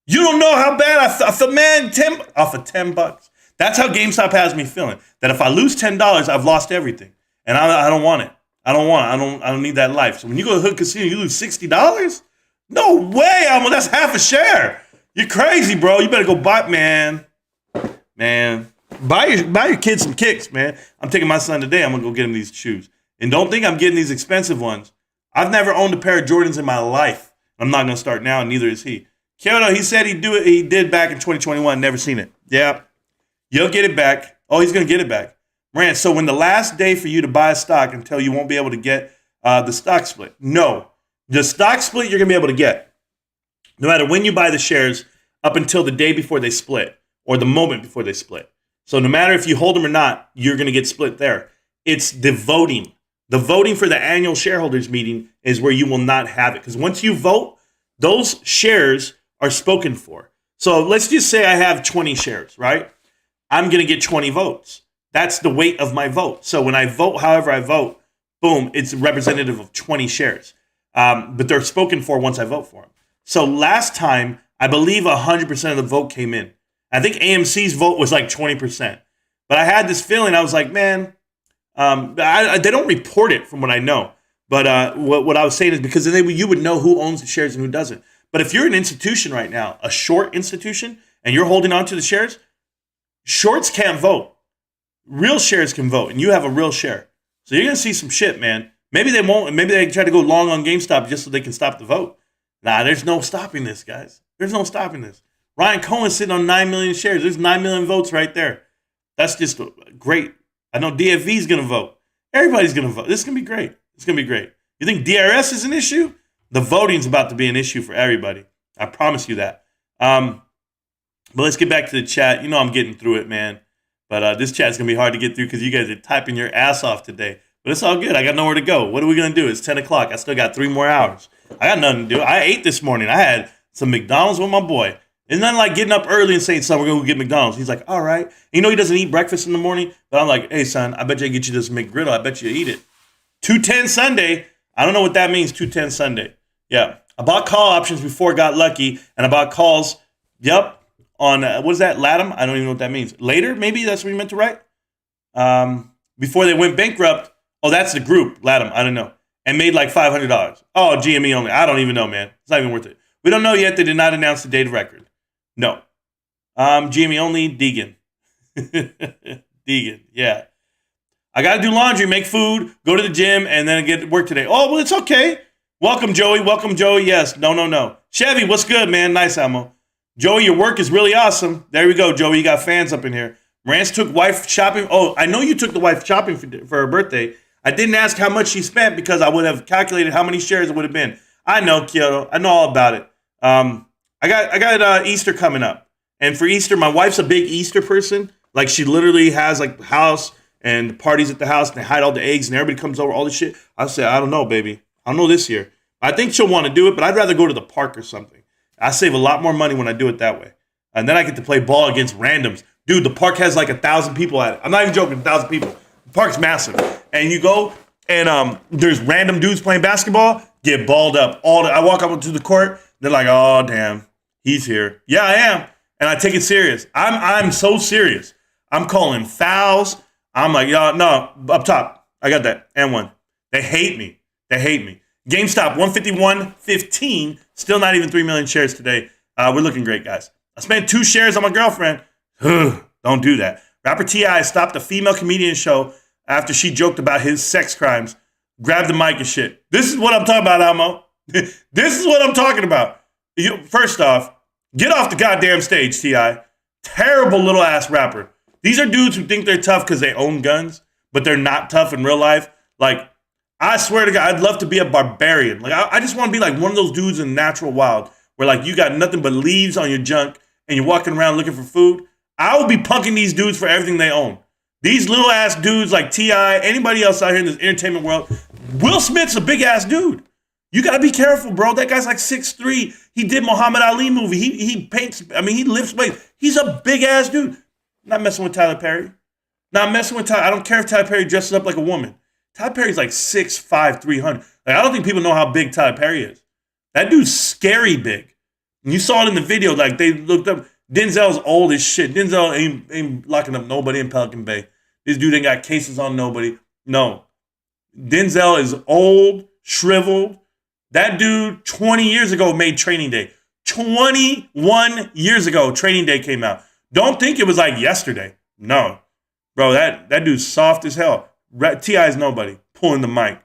You don't know how bad I feel, man. Off of $10. That's how GameStop has me feeling. That if I lose $10, I've lost everything, and I don't want it. I don't need that life. So when you go to Hood Casino, you lose $60. No way, that's half a share. You're crazy, bro. You better go buy, man. Buy your kids some kicks, man. I'm taking my son today. I'm gonna go get him these shoes, and don't think I'm getting these expensive ones. I've never owned a pair of Jordans in my life. I'm not gonna start now, and neither is he. Kyoto, he said he'd do it. He did back in 2021. Never seen it. Yeah, you'll get it back. Oh, he's gonna get it back. Rand, so when the last day for you to buy a stock until you won't be able to get the stock split? No. The stock split you're going to be able to get. No matter when you buy the shares up until the day before they split or the moment before they split. So no matter if you hold them or not, you're going to get split there. It's the voting. The voting for the annual shareholders meeting is where you will not have it. Because once you vote, those shares are spoken for. So let's just say I have 20 shares, right? I'm going to get 20 votes. That's the weight of my vote. So when I vote, however I vote, boom, it's representative of 20 shares. But they're spoken for once I vote for them. So last time, I believe 100% of the vote came in. I think AMC's vote was like 20%. But I had this feeling, I was like, man, they don't report it from what I know. But what I was saying is because then you would know who owns the shares and who doesn't. But if you're an institution right now, a short institution, and you're holding on to the shares, shorts can't vote. Real shares can vote, and you have a real share. So you're going to see some shit, man. Maybe they won't. Maybe they try to go long on GameStop just so they can stop the vote. Nah, there's no stopping this, guys. There's no stopping this. Ryan Cohen's sitting on 9 million shares. There's 9 million votes right there. That's just great. I know DFV's going to vote. Everybody's going to vote. This is going to be great. It's going to be great. You think DRS is an issue? The voting's about to be an issue for everybody. I promise you that. But let's get back to the chat. You know I'm getting through it, man. But this chat's going to be hard to get through because you guys are typing your ass off today. But it's all good. I got nowhere to go. What are we going to do? It's 10 o'clock. I still got 3 more hours. I got nothing to do. I ate this morning. I had some McDonald's with my boy. It's nothing like getting up early and saying, son, we're going to go get McDonald's. He's like, all right. He doesn't eat breakfast in the morning. But I'm like, hey, son, I bet you I get you this McGriddle. I bet you eat it. 210 Sunday. I don't know what that means, 210 Sunday. Yeah. I bought call options before I got lucky. And I bought calls, yep, on, what is that, Latham? I don't even know what that means. Later, maybe that's what you meant to write? Before they went bankrupt. Oh, that's the group, Latham. I don't know. And made like $500. Oh, GME only. I don't even know, man. It's not even worth it. We don't know yet. They did not announce the date of record. No. GME only, Deegan. Deegan, yeah. I got to do laundry, make food, go to the gym, and then get to work today. Oh, well, it's okay. Welcome, Joey. Welcome, Joey. Yes. No. Chevy, what's good, man? Nice, Amo. Joey, your work is really awesome. There we go, Joey. You got fans up in here. Rance took wife shopping. Oh, I know you took the wife shopping for her birthday. I didn't ask how much she spent because I would have calculated how many shares it would have been. I know, Kyoto. I know all about it. I got Easter coming up. And for Easter, my wife's a big Easter person. Like, she literally has, like, house and parties at the house, and they hide all the eggs, and everybody comes over, all this shit. I say, I don't know, baby. I don't know this year. I think she'll want to do it, but I'd rather go to the park or something. I save a lot more money when I do it that way. And then I get to play ball against randoms. Dude, the park has like 1,000 people at it. I'm not even joking, 1,000 people. The park's massive. And you go, and there's random dudes playing basketball, get balled up. I walk up to the court, they're like, oh, damn, he's here. Yeah, I am. And I take it serious. I'm so serious. I'm calling fouls. I'm like, yo, no, up top. I got that. And one. They hate me. GameStop, 151.15. Still not even 3 million shares today. We're looking great, guys. I spent 2 shares on my girlfriend. Don't do that. Rapper T.I. stopped a female comedian show after she joked about his sex crimes. Grabbed the mic and shit. This is what I'm talking about, Almo. This is what I'm talking about. First off, get off the goddamn stage, T.I. Terrible little ass rapper. These are dudes who think they're tough because they own guns, but they're not tough in real life. Like, I swear to God, I'd love to be a barbarian. Like, I just want to be like one of those dudes in natural wild where, like, you got nothing but leaves on your junk and you're walking around looking for food. I would be punking these dudes for everything they own. These little ass dudes like T.I., anybody else out here in this entertainment world. Will Smith's a big ass dude. You got to be careful, bro. That guy's like 6'3". He did Muhammad Ali movie. He paints, he lifts weights. He's a big ass dude. I'm not messing with Tyler Perry. Not messing with Tyler. I don't care if Tyler Perry dresses up like a woman. Tyler Perry's like 6'5", 300. Like, I don't think people know how big Tyler Perry is. That dude's scary big. And you saw it in the video. Like, they looked up. Denzel's old as shit. Denzel ain't locking up nobody in Pelican Bay. This dude ain't got cases on nobody. No. Denzel is old, shriveled. That dude 20 years ago made Training Day. 21 years ago, Training Day came out. Don't think it was like yesterday. No. Bro, that dude's soft as hell. T.I. is nobody. Pulling the mic.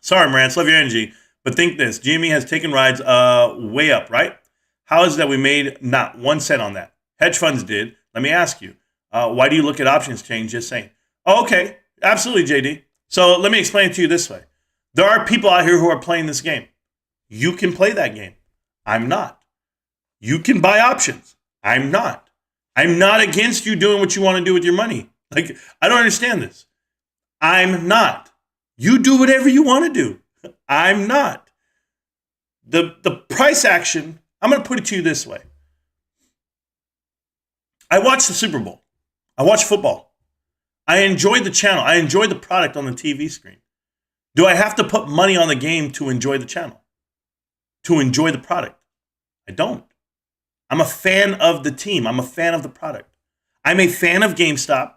Sorry, Marantz. Love your energy. But think this. GME has taken rides way up, right? How is it that we made not 1 cent on that? Hedge funds did. Let me ask you. Why do you look at options change? Just saying. Oh, okay. Absolutely, JD. So let me explain it to you this way. There are people out here who are playing this game. You can play that game. I'm not. You can buy options. I'm not. I'm not against you doing what you want to do with your money. Like, I don't understand this. I'm not. You do whatever you want to do. I'm not. The price action, I'm going to put it to you this way. I watch the Super Bowl. I watch football. I enjoy the channel. I enjoy the product on the TV screen. Do I have to put money on the game to enjoy the channel? To enjoy the product? I don't. I'm a fan of the team. I'm a fan of the product. I'm a fan of GameStop.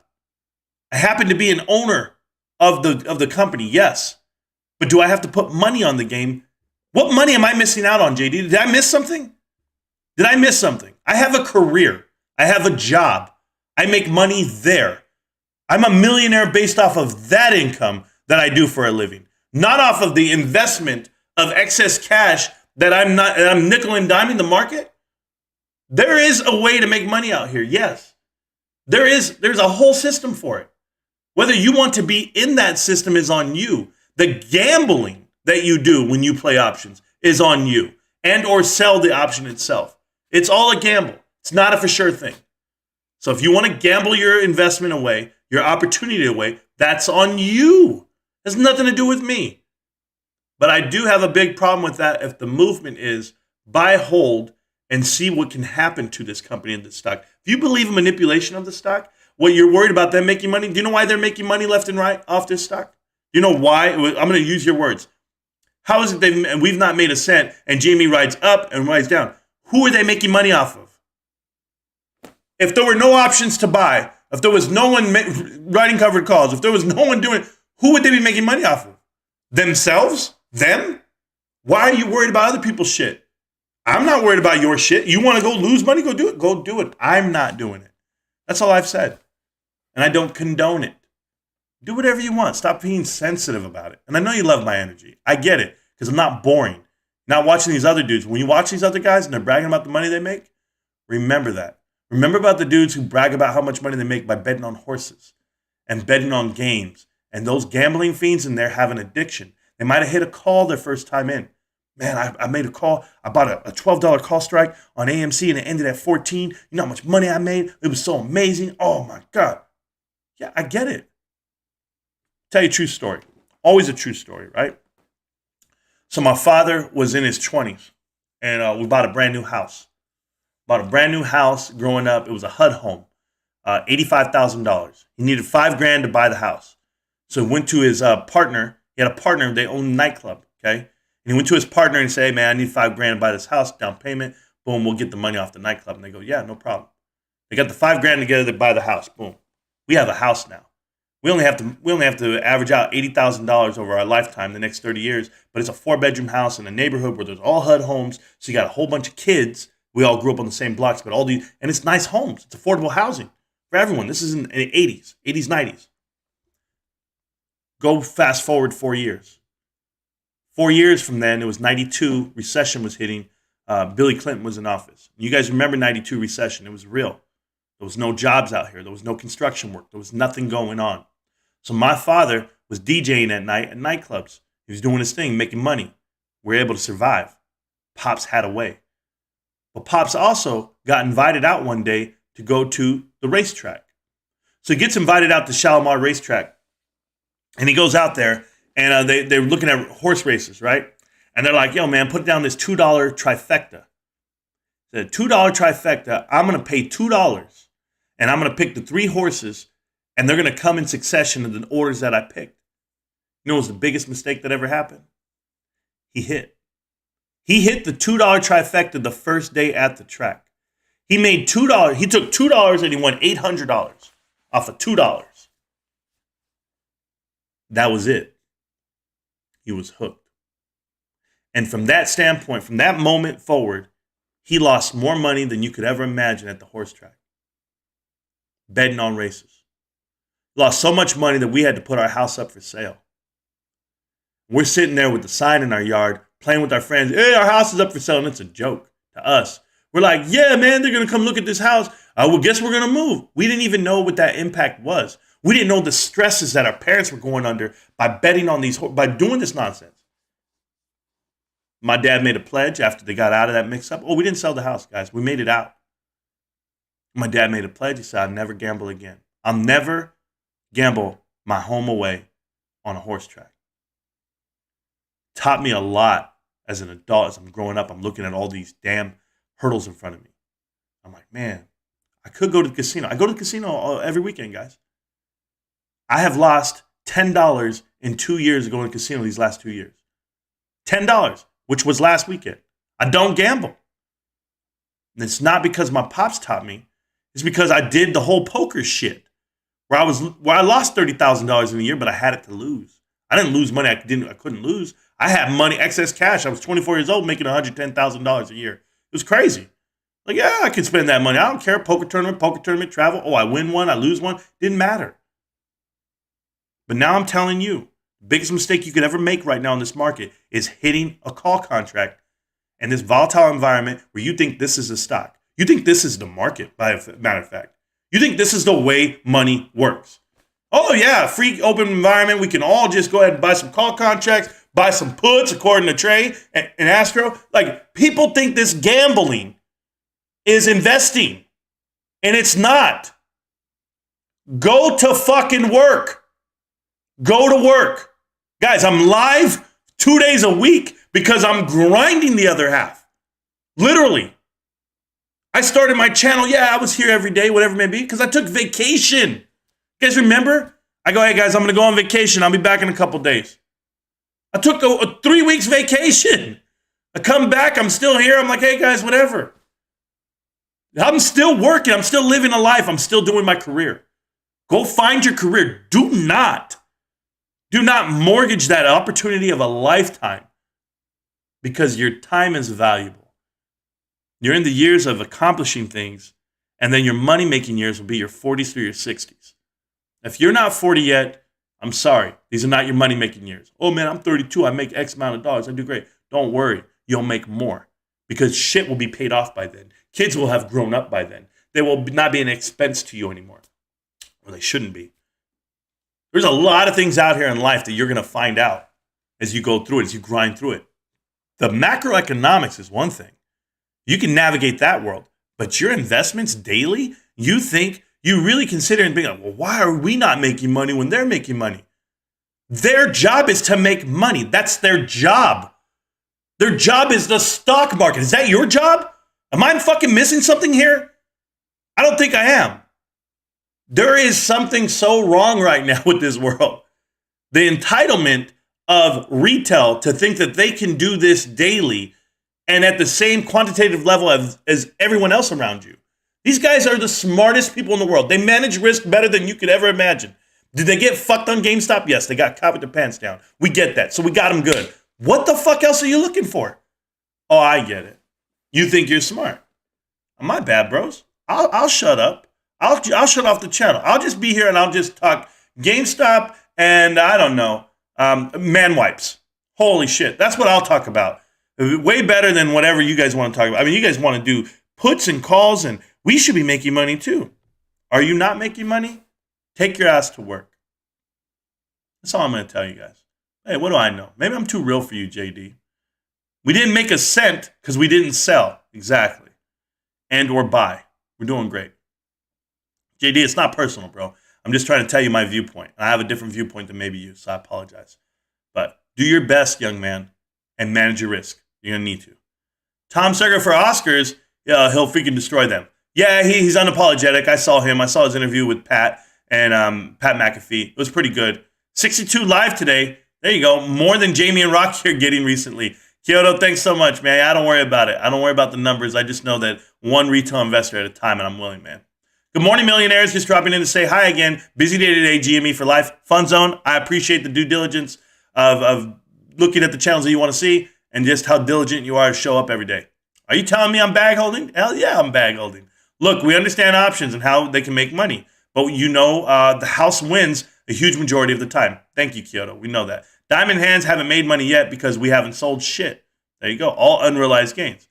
I happen to be an owner of the company, yes. But do I have to put money on the game? What money am I missing out on, JD? Did I miss something? Did I miss something? I have a career. I have a job. I make money there. I'm a millionaire based off of that income that I do for a living, not off of the investment of excess cash that I'm nickel and diming the market. There is a way to make money out here. Yes. There's a whole system for it. Whether you want to be in that system is on you. The gambling that you do when you play options is on you, and or sell the option itself. It's all a gamble. It's not a for sure thing. So if you want to gamble your investment away, your opportunity away, that's on you. It has nothing to do with me. But I do have a big problem with that if the movement is buy, hold, and see what can happen to this company and this stock. If you believe in manipulation of the stock, what you're worried about them making money, do you know why they're making money left and right off this stock? Do you know why? I'm going to use your words. How is it we've not made a cent and Jamie rides up and rides down? Who are they making money off of? If there were no options to buy, if there was no one writing covered calls, if there was no one doing it, who would they be making money off of? Themselves? Them? Why are you worried about other people's shit? I'm not worried about your shit. You want to go lose money? Go do it. Go do it. I'm not doing it. That's all I've said. And I don't condone it. Do whatever you want. Stop being sensitive about it. And I know you love my energy. I get it because I'm not boring. Not watching these other dudes. When you watch these other guys and they're bragging about the money they make, remember that. Remember about the dudes who brag about how much money they make by betting on horses and betting on games. And those gambling fiends in there have an addiction. They might have hit a call their first time in. Man, I made a call. I bought a $12 call strike on AMC and it ended at 14. You know how much money I made? It was so amazing. Oh my God. Yeah, I get it. Tell you a true story. Always a true story, right? So my father was in his 20s and we bought a brand new house. Bought a brand new house growing up. It was a HUD home, $85,000. He needed $5,000 to buy the house. So he went to his partner. He had a partner. They owned a nightclub, okay? And he went to his partner and said, hey, man, I need $5,000 to buy this house, down payment. Boom, we'll get the money off the nightclub. And they go, yeah, no problem. They got the $5,000 together to buy the house. Boom. We have a house now. We only have to average out $80,000 over our lifetime the next 30 years, but it's a 4-bedroom house in a neighborhood where there's all HUD homes. So you got a whole bunch of kids. We all grew up on the same blocks, but and it's nice homes. It's affordable housing for everyone. This is in the 80s, 90s. Go fast forward 4 years. 4 years from then, it was 92, recession was hitting. Billy Clinton was in office. You guys remember 92 recession. It was real. There was no jobs out here. There was no construction work. There was nothing going on. So my father was DJing at night at nightclubs. He was doing his thing, making money. We were able to survive. Pops had a way. But Pops also got invited out one day to go to the racetrack. So he gets invited out to Shalimar racetrack. And he goes out there and they're looking at horse races, right? And they're like, yo, man, put down this $2 trifecta. The $2 trifecta, I'm going to pay $2 and I'm going to pick the 3 horses And they're going to come in succession in the orders that I picked. You know what was the biggest mistake that ever happened? He hit. He hit the $2 trifecta the first day at the track. He made $2. He took $2 and he won $800 off of $2. That was it. He was hooked. And from that standpoint, from that moment forward, he lost more money than you could ever imagine at the horse track. Betting on races. Lost so much money that we had to put our house up for sale. We're sitting there with the sign in our yard, playing with our friends. Hey, our house is up for sale, and it's a joke to us. We're like, yeah, man, they're going to come look at this house. Well, guess we're going to move. We didn't even know what that impact was. We didn't know the stresses that our parents were going under by betting on these, by doing this nonsense. My dad made a pledge after they got out of that mix-up. Oh, we didn't sell the house, guys. We made it out. My dad made a pledge. He said, I'll never gamble again. I'll never gamble my home away on a horse track. Taught me a lot as an adult. As I'm growing up, I'm looking at all these damn hurdles in front of me. I'm like, man, I could go to the casino. I go to the casino every weekend, guys. I have lost $10 in 2 years going to the casino these last 2 years. $10, which was last weekend. I don't gamble. And it's not because my pops taught me. It's because I did the whole poker shit where I lost $30,000 in a year, but I had it to lose. I didn't lose money I couldn't lose. I had money, excess cash. I was 24 years old making $110,000 a year. It was crazy. Like, yeah, I could spend that money. I don't care. Poker tournament, travel. Oh, I win one, I lose one. Didn't matter. But now I'm telling you, the biggest mistake you could ever make right now in this market is hitting a call contract in this volatile environment where you think this is a stock. You think this is the market, by a matter of fact. You think this is the way money works. Oh, yeah, free open environment. We can all just go ahead and buy some call contracts, buy some puts according to Trey and Astro. Like, people think this gambling is investing, and it's not. Go to fucking work. Go to work. Guys, I'm live 2 days a week because I'm grinding the other half. Literally. I started my channel. Yeah, I was here every day, whatever it may be, because I took vacation. You guys remember? I go, hey, guys, I'm going to go on vacation. I'll be back in a couple days. I took a 3 weeks vacation. I come back. I'm still here. I'm like, hey, guys, whatever. I'm still working. I'm still living a life. I'm still doing my career. Go find your career. Do not mortgage that opportunity of a lifetime because your time is valuable. You're in the years of accomplishing things, and then your money-making years will be your 40s through your 60s. If you're not 40 yet, I'm sorry. These are not your money-making years. Oh, man, I'm 32. I make X amount of dollars. I do great. Don't worry. You'll make more because shit will be paid off by then. Kids will have grown up by then. They will not be an expense to you anymore, or they shouldn't be. There's a lot of things out here in life that you're going to find out as you go through it, as you grind through it. The macroeconomics is one thing. You can navigate that world. But your investments daily, you really consider and being like, well, why are we not making money when they're making money? Their job is to make money. That's their job. Their job is the stock market. Is that your job? Am I fucking missing something here? I don't think I am. There is something so wrong right now with this world. The entitlement of retail to think that they can do this daily and at the same quantitative level as everyone else around you. These guys are the smartest people in the world. They manage risk better than you could ever imagine. Did they get fucked on GameStop? Yes, they got caught with their pants down. We get that. So we got them good. What the fuck else are you looking for? Oh, I get it. You think you're smart. My bad, bros. I'll shut up. I'll shut off the channel. I'll just be here and I'll just talk GameStop and I don't know, man wipes. Holy shit. That's what I'll talk about. Way better than whatever you guys want to talk about. I mean, you guys want to do puts and calls and we should be making money too. Are you not making money? Take your ass to work. That's all I'm going to tell you guys. Hey, what do I know? Maybe I'm too real for you, JD. We didn't make a cent because we didn't sell. Exactly. And or buy. We're doing great. JD, it's not personal, bro. I'm just trying to tell you my viewpoint. I have a different viewpoint than maybe you, so I apologize. But do your best, young man, and manage your risk. You're going to need to. Tom Segura for Oscars, yeah, he'll freaking destroy them. Yeah, he's unapologetic. I saw him. I saw his interview with Pat, and Pat McAfee. It was pretty good. 62 live today. There you go. More than Jamie and Rocky are getting recently. Kyoto, thanks so much, man. I don't worry about it. I don't worry about the numbers. I just know that one retail investor at a time, and I'm willing, man. Good morning, millionaires. Just dropping in to say hi again. Busy day today, GME for life. Fun zone. I appreciate the due diligence of looking at the channels that you want to see and just how diligent you are to show up every day. Are you telling me I'm bag holding? Hell yeah, I'm bag holding. Look, we understand options and how they can make money, but the house wins a huge majority of the time. Thank you, Kyoto. We know that. Diamond hands haven't made money yet because we haven't sold shit. There you go. All unrealized gains.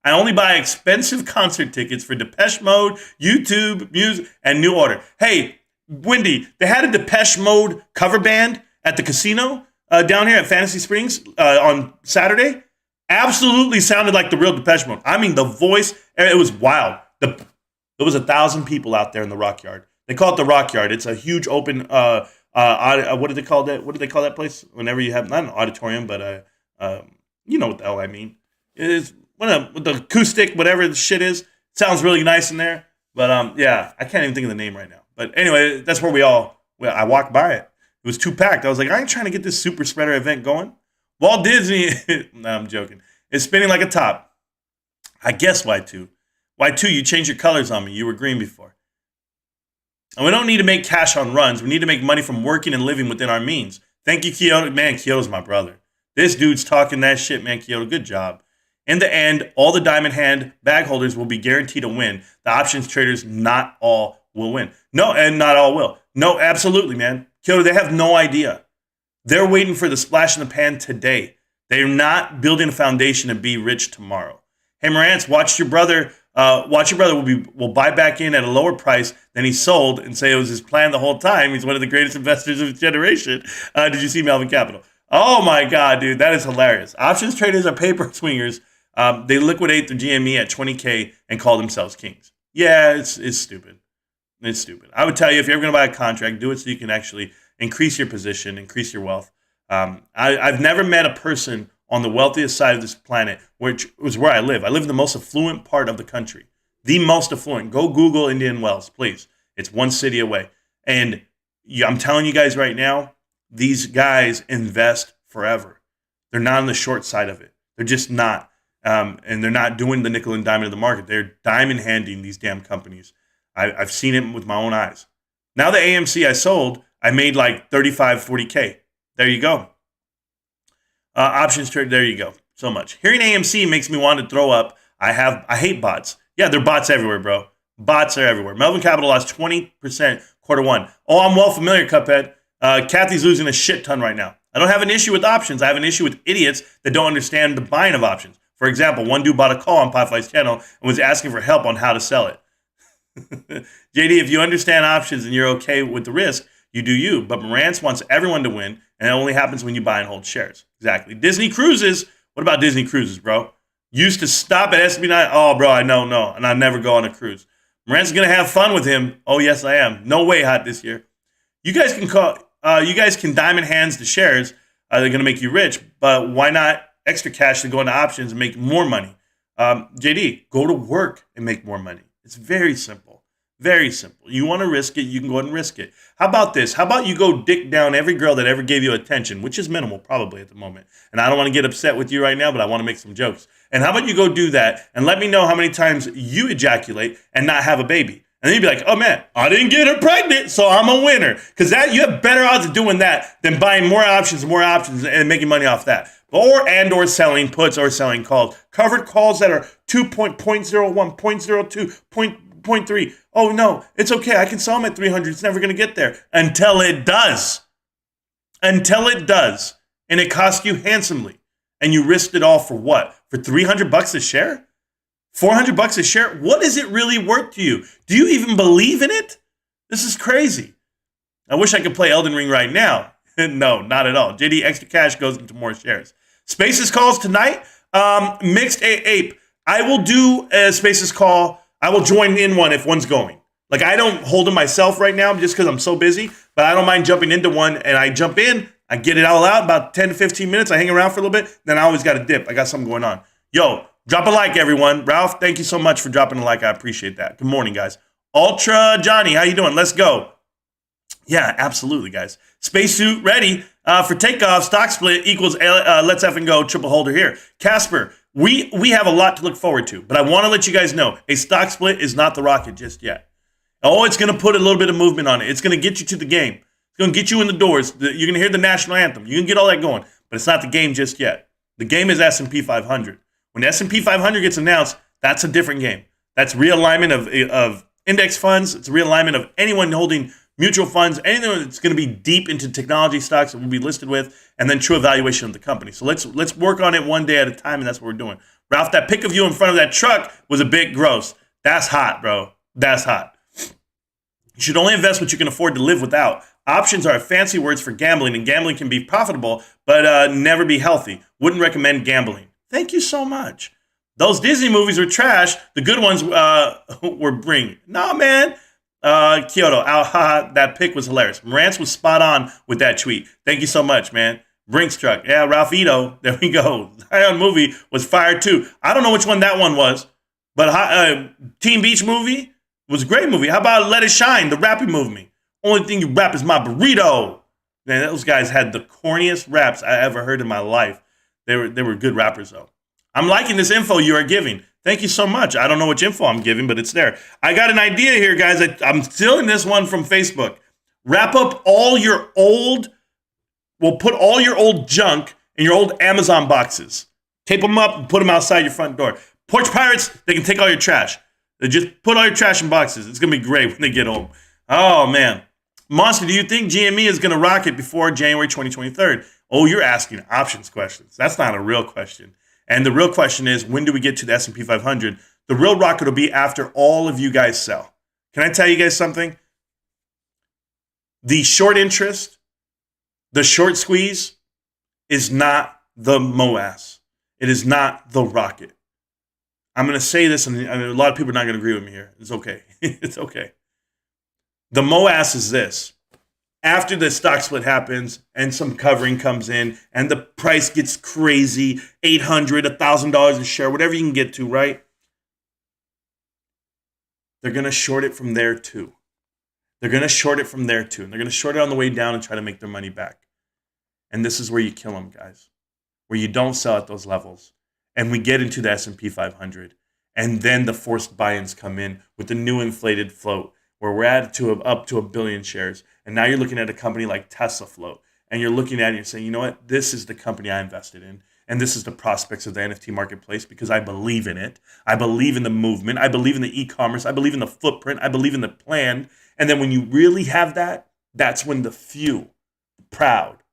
I only buy expensive concert tickets for Depeche Mode, YouTube, Muse, and New Order. Hey, Wendy, they had a Depeche Mode cover band at the casino down here at Fantasy Springs on Saturday. Absolutely sounded like the real Depeche Mode. I mean, the voice, it was wild. There was 1,000 people out there in the Rock Yard. They call it the Rock Yard. It's a huge open, what do they call that? What do they call that place? Whenever you have, not an auditorium, but you know what the hell I mean. It's with the acoustic, whatever the shit is. Sounds really nice in there. But yeah, I can't even think of the name right now. But anyway, that's where I walked by it. It was too packed. I was like, I ain't trying to get this super spreader event going. Walt Disney, no, I'm joking, is spinning like a top. I guess Y2. Y2, you changed your colors on me. You were green before. And we don't need to make cash on runs. We need to make money from working and living within our means. Thank you, Kyoto. Man, Kyoto's my brother. This dude's talking that shit, man. Kyoto, good job. In the end, all the diamond hand bag holders will be guaranteed to win. The options traders, not all will win. No, and not all will. No, absolutely, man. Kyoto, they have no idea. They're waiting for the splash in the pan today. They're not building a foundation to be rich tomorrow. Hey, Marantz, watch your brother will buy back in at a lower price than he sold and say it was his plan the whole time. He's one of the greatest investors of his generation. Did you see Melvin Capital? Oh my God, dude, that is hilarious. Options traders are paper swingers. They liquidate the GME at 20K and call themselves kings. Yeah, it's stupid. It's stupid. I would tell you, if you're ever going to buy a contract, do it so you can actually increase your position, increase your wealth. I've never met a person on the wealthiest side of this planet, which was where I live. I live in the most affluent part of the country. The most affluent. Go Google Indian Wells, please. It's one city away. And I'm telling you guys right now, these guys invest forever. They're not on the short side of it. They're just not. And they're not doing the nickel and diamond of the market. They're diamond handing these damn companies. I've seen it with my own eyes. Now the AMC I sold, I made like 35, 40K. There you go. Options trade, there you go. So much. Hearing AMC makes me want to throw up. I hate bots. Yeah, there are bots everywhere, bro. Bots are everywhere. Melvin Capital lost 20% quarter one. Oh, I'm well familiar, Cuphead. Kathy's losing a shit ton right now. I don't have an issue with options. I have an issue with idiots that don't understand the buying of options. For example, one dude bought a call on Potfly's channel and was asking for help on how to sell it. JD, if you understand options and you're okay with the risk, you do you. But Marantz wants everyone to win, and it only happens when you buy and hold shares. Exactly. Disney Cruises. What about Disney Cruises, bro? Used to stop at SB9. Oh, bro, I know, no. And I never go on a cruise. Marantz is going to have fun with him. Oh, yes, I am. No way hot this year. You guys can diamond hands the shares. They're going to make you rich. But why not extra cash to go into options and make more money? JD, go to work and make more money. It's very simple. Very simple. You want to risk it, you can go ahead and risk it. How about this? How about you go dick down every girl that ever gave you attention, which is minimal probably at the moment. And I don't want to get upset with you right now, but I want to make some jokes. And how about you go do that and let me know how many times you ejaculate and not have a baby. And then you'd be like, oh man, I didn't get her pregnant, so I'm a winner. Because that you have better odds of doing that than buying more options and making money off that. Or selling puts or selling calls. Covered calls that are 2.01, 0.02, 0.3. Oh no, it's okay. I can sell them at 300. It's never going to get there until it does. Until it does. And it costs you handsomely. And you risked it all for what? For $300 a share? $400 a share? What is it really worth to you? Do you even believe in it? This is crazy. I wish I could play Elden Ring right now. No, not at all. JD, extra cash goes into more shares. Spaces calls tonight. Mixed ape. I will do a Spaces call. I will join in one if one's going. Like, I don't hold them myself right now just because I'm so busy, but I don't mind jumping into one, and I jump in, I get it all out, about 10 to 15 minutes, I hang around for a little bit, then I always got to dip. I got something going on. Yo, drop a like, everyone. Ralph, thank you so much for dropping a like. I appreciate that. Good morning, guys. Ultra Johnny, how you doing? Let's go. Yeah, absolutely, guys. Spacesuit ready for takeoff. Stock split equals let's effing go. Triple holder here. Casper, we have a lot to look forward to, but I want to let you guys know a stock split is not the rocket just yet. Oh, it's going to put a little bit of movement on it. It's going to get you to the game. It's going to get you in the doors. You're going to hear the national anthem. You can get all that going, but it's not the game just yet. The game is S&P 500. When the S&P 500 gets announced, that's a different game. That's realignment of index funds. It's a realignment of anyone holding mutual funds, anything that's going to be deep into technology stocks that we'll be listed with, and then true evaluation of the company. So let's work on it one day at a time, and that's what we're doing. Ralph, that pic of you in front of that truck was a bit gross. That's hot, bro. That's hot. You should only invest what you can afford to live without. Options are fancy words for gambling, and gambling can be profitable, but never be healthy. Wouldn't recommend gambling. Thank you so much. Those Disney movies were trash. The good ones were bring. No, man. Kyoto, that pic was hilarious. Marantz was spot on with that tweet. Thank you so much, man. Brinks truck. Yeah, Ralphito. There we go. Zion movie was fire too. I don't know which one that one was, but Teen Beach movie was a great movie. How about Let It Shine, the rapping movie? Only thing you rap is my burrito. Man, those guys had the corniest raps I ever heard in my life. They were good rappers, though. I'm liking this info you are giving. Thank you so much. I don't know which info I'm giving, but it's there. I got an idea here, guys. I'm stealing this one from Facebook. Wrap up all your old, we'll put all your old junk in your old Amazon boxes. Tape them up and put them outside your front door. Porch Pirates, they can take all your trash. They just put all your trash in boxes. It's going to be great when they get home. Oh, man. Monster, do you think GME is going to rocket before January 2023? Oh, you're asking options questions. That's not a real question. And the real question is, when do we get to the S&P 500? The real rocket will be after all of you guys sell. Can I tell you guys something? The short interest, the short squeeze is not the MOAS. It is not the rocket. I'm going to say this, and a lot of people are not going to agree with me here. It's okay. It's okay. The MOAS is this. After the stock split happens and some covering comes in and the price gets crazy, $800, $1,000 a share, whatever you can get to, right? They're going to short it from there too. They're going to short it from there too. And they're going to short it on the way down and try to make their money back. And this is where you kill them, guys. Where you don't sell at those levels. And we get into the S&P 500. And then the forced buy-ins come in with the new inflated float, where we're at up to 1 billion shares. And now you're looking at a company like Tesla float. And you're looking at it and you're saying, you know what? This is the company I invested in. And this is the prospects of the NFT marketplace because I believe in it. I believe in the movement. I believe in the e-commerce. I believe in the footprint. I believe in the plan. And then when you really have that, that's when the few, the proud,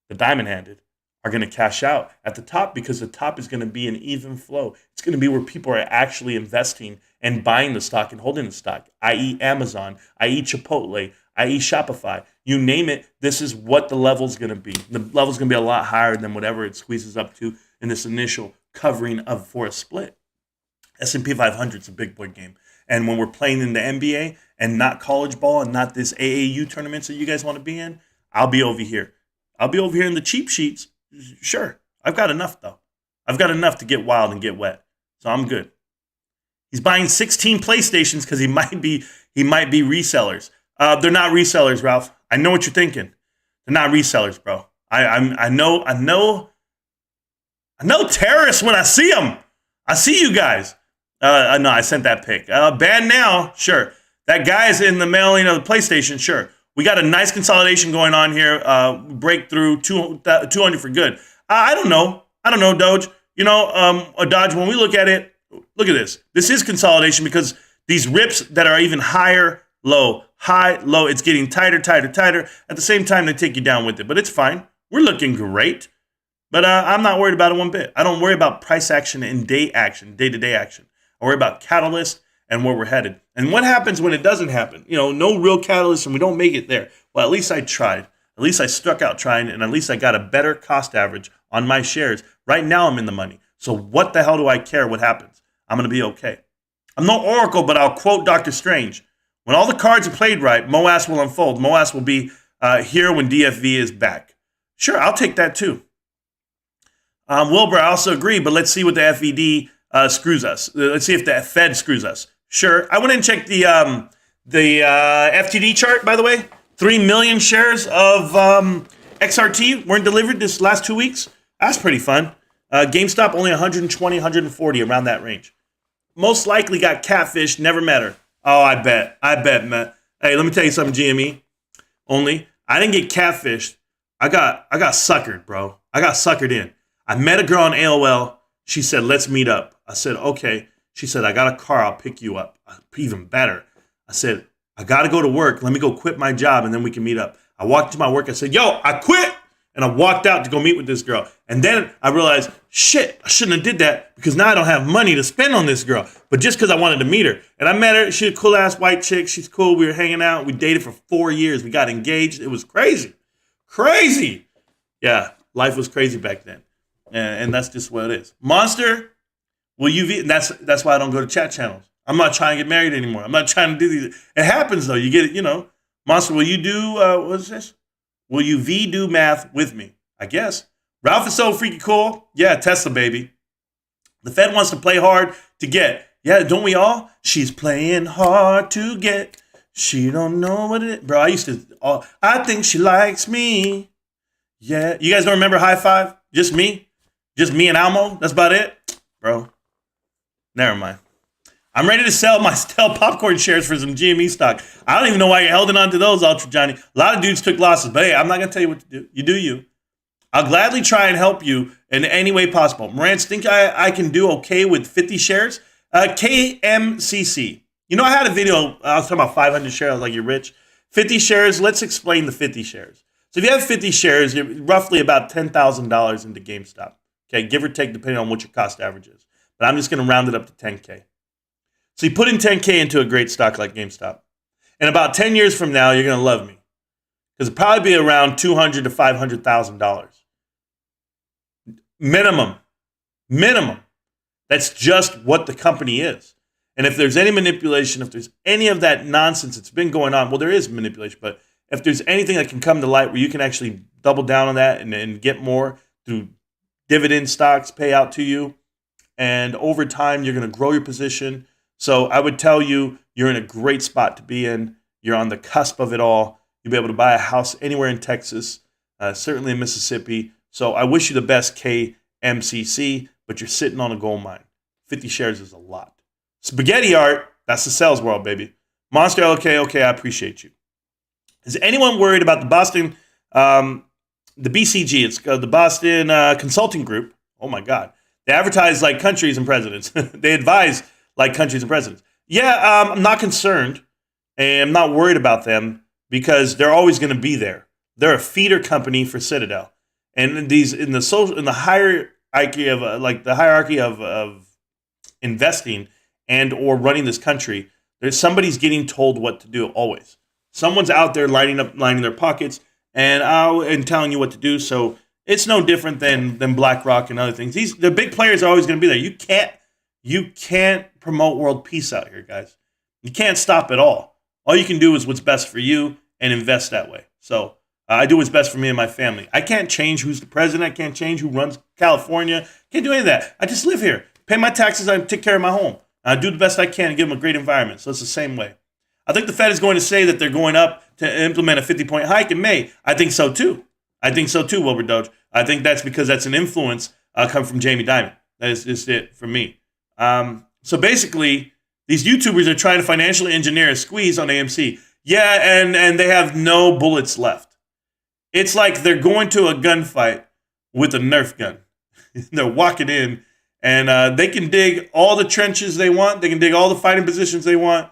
the diamond-handed, are going to cash out at the top, because the top is going to be an even flow. It's going to be where people are actually investing and buying the stock and holding the stock, i.e. Amazon, i.e. Chipotle, i.e. Shopify. You name it, this is what the level's going to be. The level's going to be a lot higher than whatever it squeezes up to in this initial covering for a split. S&P 500 is a big boy game. And when we're playing in the NBA and not college ball and not this AAU tournaments that you guys want to be in, I'll be over here. I'll be over here in the cheap sheets. Sure. I've got enough, though. I've got enough to get wild and get wet. So I'm good. He's buying 16 PlayStations because he might be resellers. They're not resellers, Ralph. I know what you're thinking. They're not resellers, bro. I know terrorists when I see them. I see you guys. No, I sent that pic. Banned now, sure. That guy is in the mailing of the PlayStation, sure. We got a nice consolidation going on here. Breakthrough 200 for good. I don't know, Doge. You know, Dodge. When we look at it, look at this. This is consolidation because these rips that are even higher, low, high, low. It's getting tighter. At the same time, they take you down with it, but it's fine. We're looking great. But I'm not worried about it one bit. I don't worry about price action and day to day action. I worry about catalyst and where we're headed. And what happens when it doesn't happen? You know, no real catalyst and we don't make it there. Well, at least I tried. At least I struck out trying, and at least I got a better cost average on my shares. Right now I'm in the money. So what the hell do I care what happens? I'm going to be okay. I'm no oracle, but I'll quote Dr. Strange. When all the cards are played right, MOAS will unfold. MOAS will be here when DFV is back. Sure, I'll take that too. Wilbur, I also agree, but let's see what the FED screws us. Let's see if the Fed screws us. Sure. I went and checked the FTD chart, by the way. 3 million shares of XRT weren't delivered this last 2 weeks. That's pretty fun. GameStop only 120, 140, around that range. Most likely got catfished, never met her. Oh, I bet, man. Hey, let me tell you something, GME. Only, I didn't get catfished. I got suckered, bro. I got suckered in. I met a girl on AOL. She said, let's meet up. I said, okay. She said, I got a car. I'll pick you up. Even better. I said, I got to go to work. Let me go quit my job, and then we can meet up. I walked to my work. I said, yo, I quit. And I walked out to go meet with this girl. And then I realized, shit, I shouldn't have did that because now I don't have money to spend on this girl. But just because I wanted to meet her. And I met her. She's a cool-ass white chick. She's cool. We were hanging out. We dated for 4 years. We got engaged. It was crazy. Crazy. Yeah, life was crazy back then. And that's just what it is. Monster, will you be? That's why I don't go to chat channels. I'm not trying to get married anymore. I'm not trying to do these. It happens, though. You get it, Monster, will you do, what is this? Will you do math with me? I guess. Ralph is so freaking cool. Yeah, Tesla, baby. The Fed wants to play hard to get. Yeah, don't we all? She's playing hard to get. She don't know what it is. Bro, I think she likes me. Yeah. You guys don't remember High Five? Just me? Just me and Almo? That's about it? Bro. Never mind. I'm ready to sell my Stell popcorn shares for some GME stock. I don't even know why you're holding on to those, Ultra Johnny. A lot of dudes took losses, but hey, I'm not going to tell you what to do. You do you. I'll gladly try and help you in any way possible. Morantz, think I can do okay with 50 shares? KMCC. I had a video, I was talking about 500 shares, I was like, you're rich. 50 shares, let's explain the 50 shares. So if you have 50 shares, you're roughly about $10,000 into GameStop. Okay, give or take depending on what your cost average is. But I'm just going to round it up to 10K. So you put in 10K into a great stock like GameStop. And about 10 years from now, you're going to love me. Because it'll probably be around $200,000 to $500,000. Minimum. That's just what the company is. And if there's any manipulation, if there's any of that nonsense that's been going on, well, there is manipulation, but if there's anything that can come to light where you can actually double down on that and get more through dividend stocks pay out to you, and over time, you're going to grow your position. So I would tell you, you're in a great spot to be in. You're on the cusp of it all. You'll be able to buy a house anywhere in Texas, certainly in Mississippi. So I wish you the best, KMCC, but you're sitting on a gold mine. 50 shares is a lot. Spaghetti art, that's the sales world, baby. Monster, okay, I appreciate you. Is anyone worried about the Boston, the BCG, it's the Boston Consulting Group? Oh my God. They advertise like countries and presidents. They advise like countries and presidents. Yeah, I'm not concerned, and I'm not worried about them because they're always going to be there. They're a feeder company for Citadel, and in the hierarchy of investing and or running this country, there's somebody's getting told what to do always. Someone's out there lining their pockets and telling you what to do. So it's no different than BlackRock and other things. The big players are always going to be there. You can't promote world peace out here, guys. You can't stop it all. All you can do is what's best for you and invest that way. So I do what's best for me and my family. I can't change who's the president. I can't change who runs California. Can't do any of that. I just live here, pay my taxes, I take care of my home. I do the best I can and give them a great environment. So it's the same way. I think the Fed is going to say that they're going up to implement a 50-point hike in May. I think so too, Wilbur Doge. I think that's because that's an influence come from Jamie Dimon. That is just it for me. So basically, these YouTubers are trying to financially engineer a squeeze on AMC. Yeah, and they have no bullets left. It's like they're going to a gunfight with a Nerf gun. They're walking in, and they can dig all the trenches they want. They can dig all the fighting positions they want.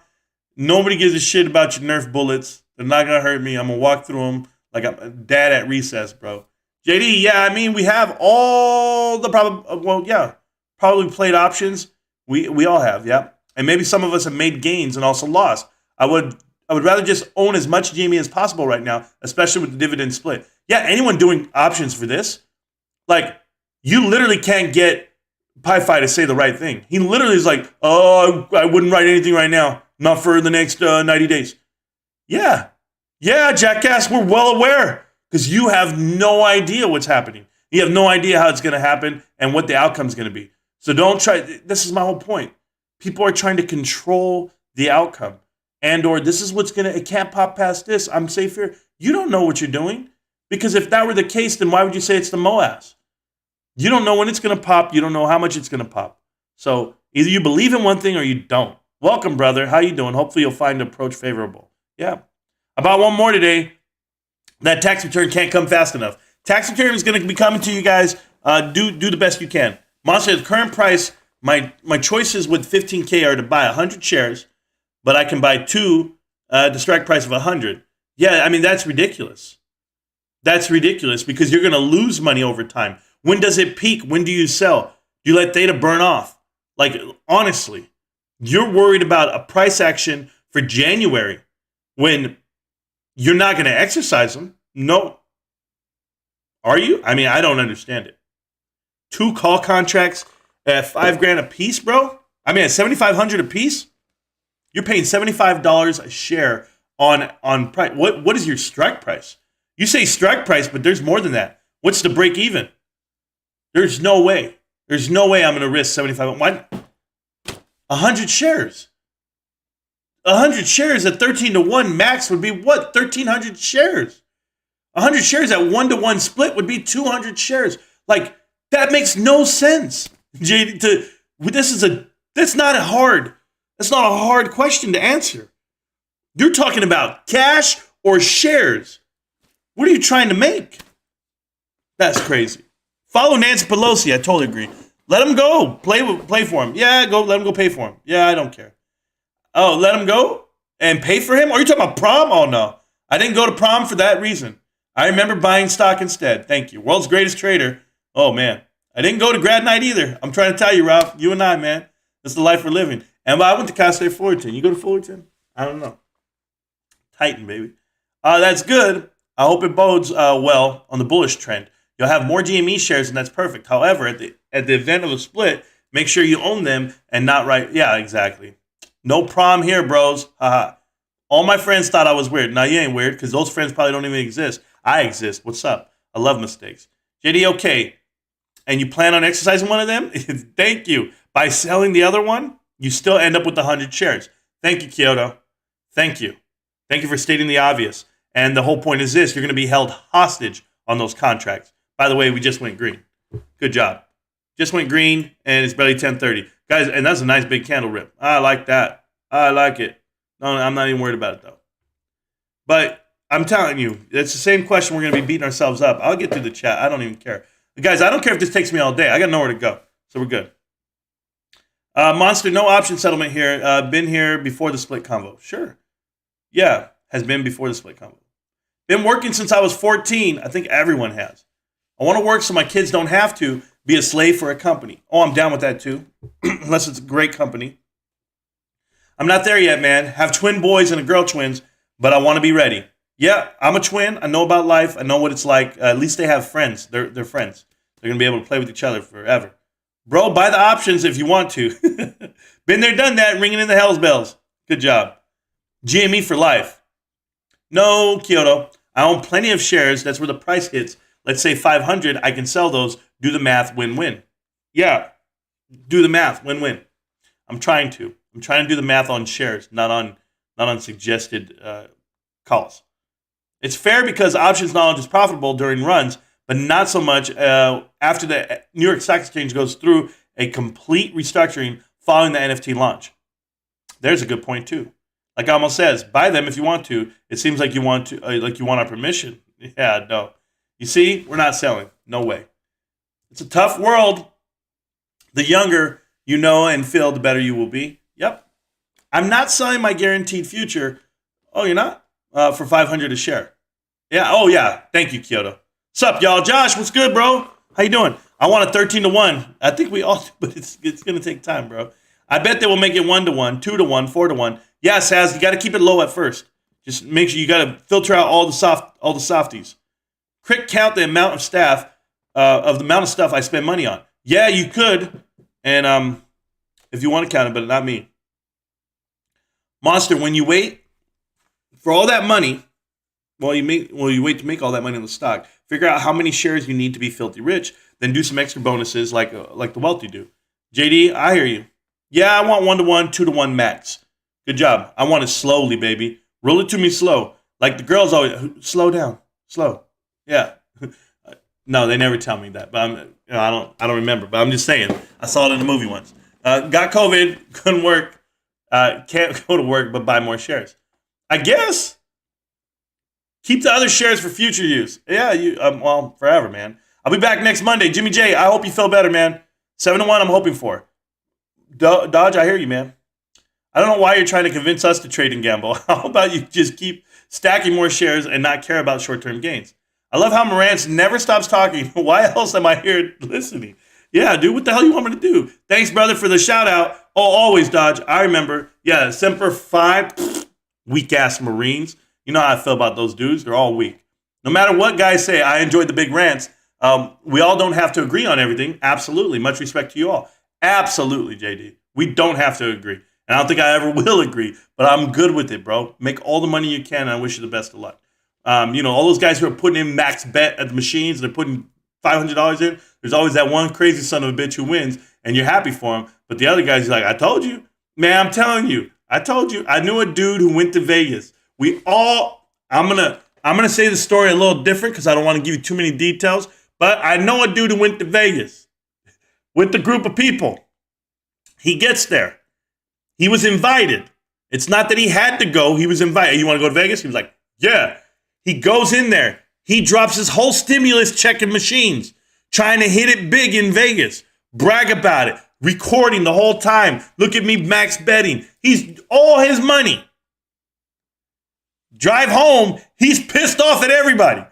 Nobody gives a shit about your Nerf bullets. They're not going to hurt me. I'm going to walk through them like I'm a dad at recess, bro. JD, yeah, I mean, we have all the probably played options. We all have, yeah. And maybe some of us have made gains and also lost. I would rather just own as much GME as possible right now, especially with the dividend split. Yeah, anyone doing options for this, like, you literally can't get Pi-Fi to say the right thing. He literally is like, oh, I wouldn't write anything right now. Not for the next 90 days. Yeah, jackass, we're well aware. Because you have no idea what's happening. You have no idea how it's going to happen and what the outcome is going to be. So don't try. This is my whole point. People are trying to control the outcome. and or this is what's gonna, it can't pop past this. I'm safe here. You don't know what you're doing, because if that were the case, then why would you say it's the MOAS? You don't know when it's gonna pop. You don't know how much it's gonna pop. So either you believe in one thing or you don't. Welcome, brother. How you doing? Hopefully you'll find the approach favorable. Yeah. About one more today. That tax return can't come fast enough. Tax return is going to be coming to you guys. Do the best you can. Monster, the current price, my choices with 15K are to buy 100 shares, but I can buy 2 the strike price of 100. Yeah, I mean, that's ridiculous. That's ridiculous because you're going to lose money over time. When does it peak? When do you sell? Do you let theta burn off? Like, honestly, you're worried about a price action for January when you're not going to exercise them. No. Are you? I mean, I don't understand it. 2 call contracts at $5,000 a piece, bro. I mean, at $7,500 a piece, you're paying $75 a share on price. What is your strike price? You say strike price, but there's more than that. What's the break even? There's no way. There's no way I'm going to risk 75. Why? 100 shares. 100 shares at 13-1 max would be what? 1,300 shares. 100 shares at 1-1 split would be 200 shares. Like, that makes no sense. That's not a hard question to answer. You're talking about cash or shares. What are you trying to make? That's crazy. Follow Nancy Pelosi. I totally agree. Let him go. Play for him. Yeah, let him go pay for him. Yeah, I don't care. Oh, let him go and pay for him? Are you talking about prom? Oh, no. I didn't go to prom for that reason. I remember buying stock instead. Thank you. World's greatest trader. Oh, man. I didn't go to grad night either. I'm trying to tell you, Ralph. You and I, man. That's the life we're living. And I went to Cal State Fullerton. You go to Fullerton? I don't know. Titan, baby. That's good. I hope it bodes well on the bullish trend. You'll have more GME shares, and that's perfect. However, at the event of a split, make sure you own them and not right. Yeah, exactly. No prom here, bros. Haha. All my friends thought I was weird. Now, you ain't weird because those friends probably don't even exist. I exist. What's up? I love mistakes. JD, okay. And you plan on exercising one of them? Thank you. By selling the other one, you still end up with 100 shares. Thank you, Kyoto. Thank you. Thank you for stating the obvious. And the whole point is this. You're going to be held hostage on those contracts. By the way, we just went green. Good job. Just went green, and it's barely 10:30. Guys, and that's a nice big candle rip. I like that. I like it. No, I'm not even worried about it, though. But I'm telling you, it's the same question. We're going to be beating ourselves up. I'll get through the chat. I don't even care. Guys, I don't care if this takes me all day. I got nowhere to go. So we're good. Monster, no option settlement here. Been here before the split convo. Sure. Yeah, has been before the split convo. Been working since I was 14. I think everyone has. I want to work so my kids don't have to be a slave for a company. Oh, I'm down with that too. Unless it's a great company. I'm not there yet, man. Have twin boys and a girl twins, but I want to be ready. Yeah, I'm a twin. I know about life. I know what it's like. At least they have friends. They're friends. They're going to be able to play with each other forever. Bro, buy the options if you want to. Been there, done that, ringing in the hell's bells. Good job. GME for life. No, Kyoto. I own plenty of shares. That's where the price hits. Let's say 500. I can sell those. Do the math. Win-win. Yeah. Do the math. Win-win. I'm trying to do the math on shares, not on suggested calls. It's fair because options knowledge is profitable during runs, but not so much after the New York Stock Exchange goes through a complete restructuring following the NFT launch. There's a good point too. Like Almo says, buy them if you want to. It seems like you want to, like you want our permission. Yeah, no. You see, we're not selling. No way. It's a tough world. The younger you know and feel, the better you will be. Yep. I'm not selling my guaranteed future. Oh, you're not? For 500 a share. Yeah. Oh, yeah. Thank you, Kyoto. Sup, y'all? Josh, what's good, bro? How you doing? I want a 13-1. I think we all do, but it's going to take time, bro. I bet they will make it 1-1, 2-1, 4-1. Yeah, Saz, you got to keep it low at first. Just make sure you got to filter out all the softies. Quick count the amount of stuff I spend money on. Yeah, you could. And if you want to count it, but not me. Monster, when you wait for all that money, you wait to make all that money in the stock, figure out how many shares you need to be filthy rich, then do some extra bonuses like the wealthy do. JD, I hear you. Yeah, I want 1-1, 2-1 max. Good job. I want it slowly, baby. Roll it to me slow. Like the girls always, slow down, slow. Yeah. No, they never tell me that, but I don't remember. But I'm just saying, I saw it in the movie once. Got COVID, couldn't work, can't go to work, but buy more shares. I guess keep the other shares for future use. Yeah, well, forever, man. I'll be back next Monday. Jimmy J, I hope you feel better, man. 7-1, I'm hoping for. Dodge, I hear you, man. I don't know why you're trying to convince us to trade and gamble. How about you just keep stacking more shares and not care about short-term gains? I love how Marantz never stops talking. Why else am I here listening? Yeah, dude, what the hell you want me to do? Thanks, brother, for the shout-out. Oh, always, Dodge. I remember. Yeah, Semper Fi, weak-ass Marines. You know how I feel about those dudes. They're all weak. No matter what guys say, I enjoyed the big rants. We all don't have to agree on everything. Absolutely. Much respect to you all. Absolutely, JD. We don't have to agree. And I don't think I ever will agree, but I'm good with it, bro. Make all the money you can, and I wish you the best of luck. All those guys who are putting in max bet at the machines, they're putting $500 in. There's always that one crazy son of a bitch who wins, and you're happy for him. But the other guys, he's like, I told you. Man, I'm telling you. I told you. I knew a dude who went to Vegas. I'm gonna say the story a little different because I don't want to give you too many details, but I know a dude who went to Vegas with the group of people. He gets there. He was invited. It's not that he had to go. He was invited. You want to go to Vegas? He was like, yeah. He goes in there. He drops his whole stimulus check in machines, trying to hit it big in Vegas. Brag about it. Recording the whole time. Look at me max betting. He's all his money. Drive home. He's pissed off at everybody.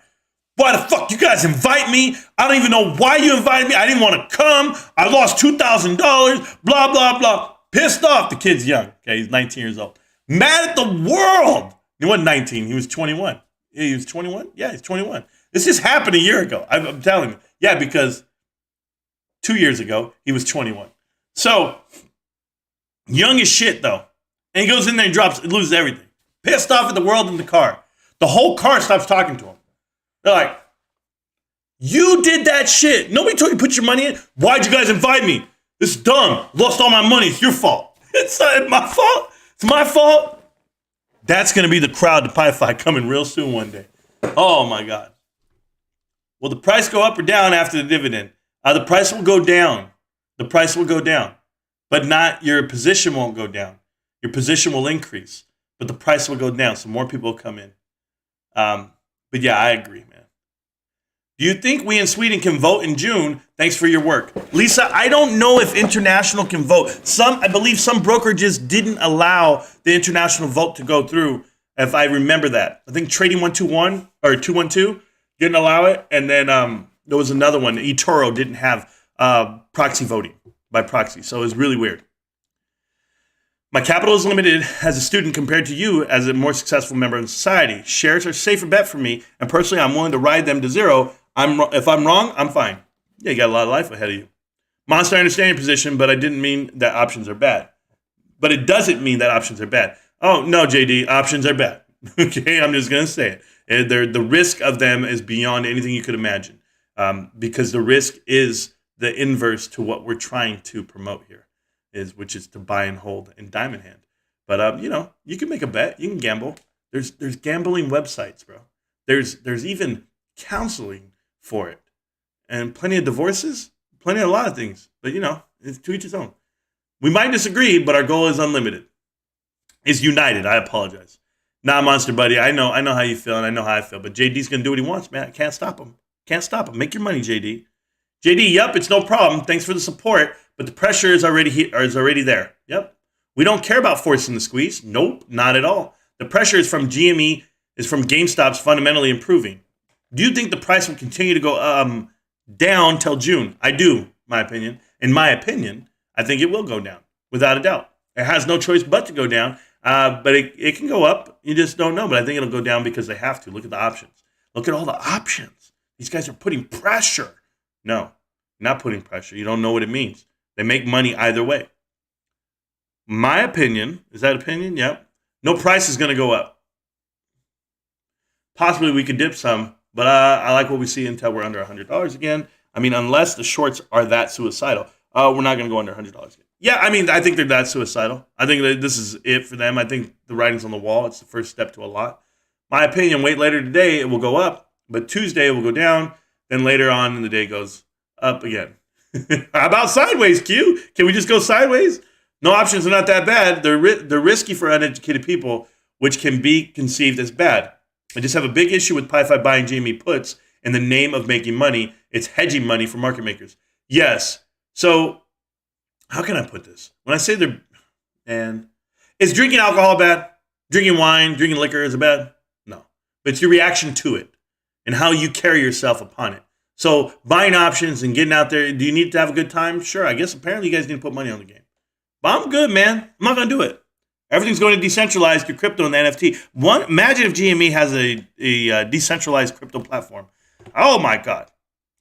Why the fuck you guys invite me? I don't even know why you invited me. I didn't want to come. I lost $2,000. Blah, blah, blah. Pissed off. The kid's young. Okay, he's 19 years old. Mad at the world. He wasn't 19. He was 21. Yeah, he was 21? Yeah, he's 21. This just happened a year ago. I'm telling you. Yeah, because 2 years ago, he was 21. So, young as shit, though. And he goes in there and loses everything. Pissed off at the world in the car. The whole car stops talking to him. They're like, you did that shit. Nobody told you to put your money in. Why'd you guys invite me? This is dumb. Lost all my money. It's your fault. It's not my fault. It's my fault. That's going to be the crowd to Pi-Fi coming real soon one day. Oh, my God. Will the price go up or down after the dividend? The price will go down. The price will go down. But not your position won't go down. Your position will increase. But the price will go down, so more people will come in. But yeah, I agree, man. Do you think we in Sweden can vote in June? Thanks for your work. Lisa, I don't know if international can vote. I believe some brokerages didn't allow the international vote to go through, if I remember that. I think Trading 121 or 212 didn't allow it. And then there was another one, eToro didn't have proxy voting by proxy. So it was really weird. My capital is limited as a student compared to you as a more successful member of society. Shares are a safer bet for me, and personally, I'm willing to ride them to zero. If I'm wrong, I'm fine. Yeah, you got a lot of life ahead of you. Monster, I understand your position, but I didn't mean that options are bad. But it doesn't mean that options are bad. Oh, no, JD, options are bad. Okay, I'm just going to say it. The risk of them is beyond anything you could imagine because the risk is the inverse to what we're trying to promote here. Which is to buy and hold in diamond hand. But you can make a bet, you can gamble. There's gambling websites, bro. There's even counseling for it. And plenty of divorces, plenty of a lot of things. But it's to each his own. We might disagree, but our goal is unlimited. Is united. I apologize. Nah, Monster Buddy, I know how you feel and I know how I feel. But JD's gonna do what he wants, man. I can't stop him. Can't stop him. Make your money, JD. JD, yep, it's no problem. Thanks for the support. But the pressure is already there. Yep. We don't care about forcing the squeeze. Nope, not at all. The pressure is from GME, is from GameStop's fundamentally improving. Do you think the price will continue to go down till June? I do, my opinion. In my opinion, I think it will go down, without a doubt. It has no choice but to go down, but it can go up. You just don't know, but I think it'll go down because they have to. Look at the options. Look at all the options. These guys are putting pressure. No, not putting pressure. You don't know what it means. They make money either way. My opinion, is that opinion? Yep. No price is going to go up. Possibly we could dip some, but I like what we see until we're under $100 again. I mean, unless the shorts are that suicidal, we're not going to go under $100 again. Yeah, I mean, I think they're that suicidal. I think that this is it for them. I think the writing's on the wall. It's the first step to a lot. My opinion, wait later today, it will go up, but Tuesday it will go down. Then later on in the day it goes up again. How about sideways, Q? Can we just go sideways? No options are not that bad. They're risky for uneducated people, which can be conceived as bad. I just have a big issue with Pi-Fi buying GME puts in the name of making money. It's hedging money for market makers. Yes. So how can I put this? When I say and is drinking alcohol bad? Drinking wine, drinking liquor is it bad? No. But it's your reaction to it and how you carry yourself upon it. So buying options and getting out there, do you need to have a good time? Sure. I guess apparently you guys need to put money on the game. But I'm good, man. I'm not going to do it. Everything's going to decentralize through crypto and the NFT. Imagine if GME has a decentralized crypto platform. Oh, my God.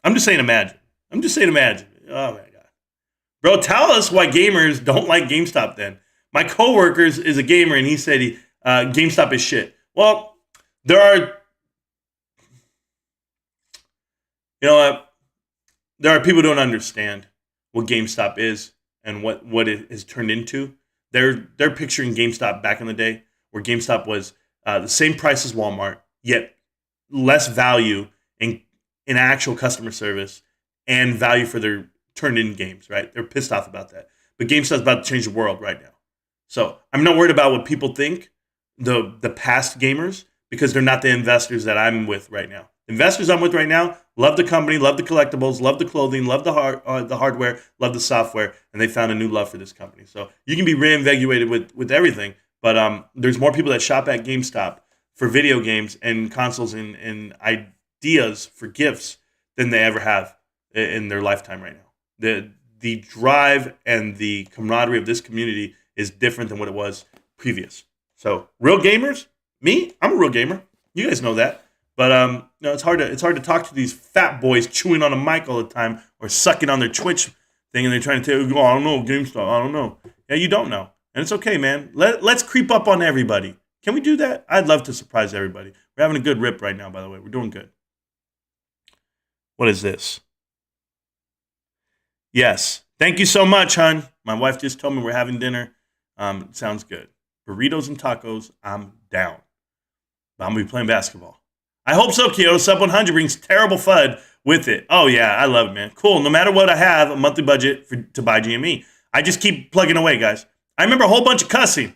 I'm just saying imagine. Oh, my God. Bro, tell us why gamers don't like GameStop then. My coworker is a gamer, and he said GameStop is shit. Well, there are people who don't understand what GameStop is and what it has turned into. They're picturing GameStop back in the day, where GameStop was the same price as Walmart, yet less value in actual customer service and value for their turned-in games, right? They're pissed off about that. But GameStop's about to change the world right now. So I'm not worried about what people think, the past gamers, because they're not the investors that I'm with right now. Investors I'm with right now love the company, love the collectibles, love the clothing, love the hardware, love the software, and they found a new love for this company. So you can be reinvigorated with everything, but there's more people that shop at GameStop for video games and consoles and ideas for gifts than they ever have in their lifetime right now. The drive and the camaraderie of this community is different than what it was previous. So real gamers, me, I'm a real gamer. You guys know that. But it's hard to talk to these fat boys chewing on a mic all the time or sucking on their Twitch thing, and they're trying to tell you, oh, I don't know, GameStop, I don't know. Yeah, you don't know. And it's okay, man. Let's creep up on everybody. Can we do that? I'd love to surprise everybody. We're having a good rip right now, by the way. We're doing good. What is this? Yes. Thank you so much, hon. My wife just told me we're having dinner. Sounds good. Burritos and tacos, I'm down. But I'm going to be playing basketball. I hope so, Kyoto. Sub 100 brings terrible FUD with it. Oh, yeah, I love it, man. Cool. No matter what I have, a monthly budget to buy GME. I just keep plugging away, guys. I remember a whole bunch of cussing.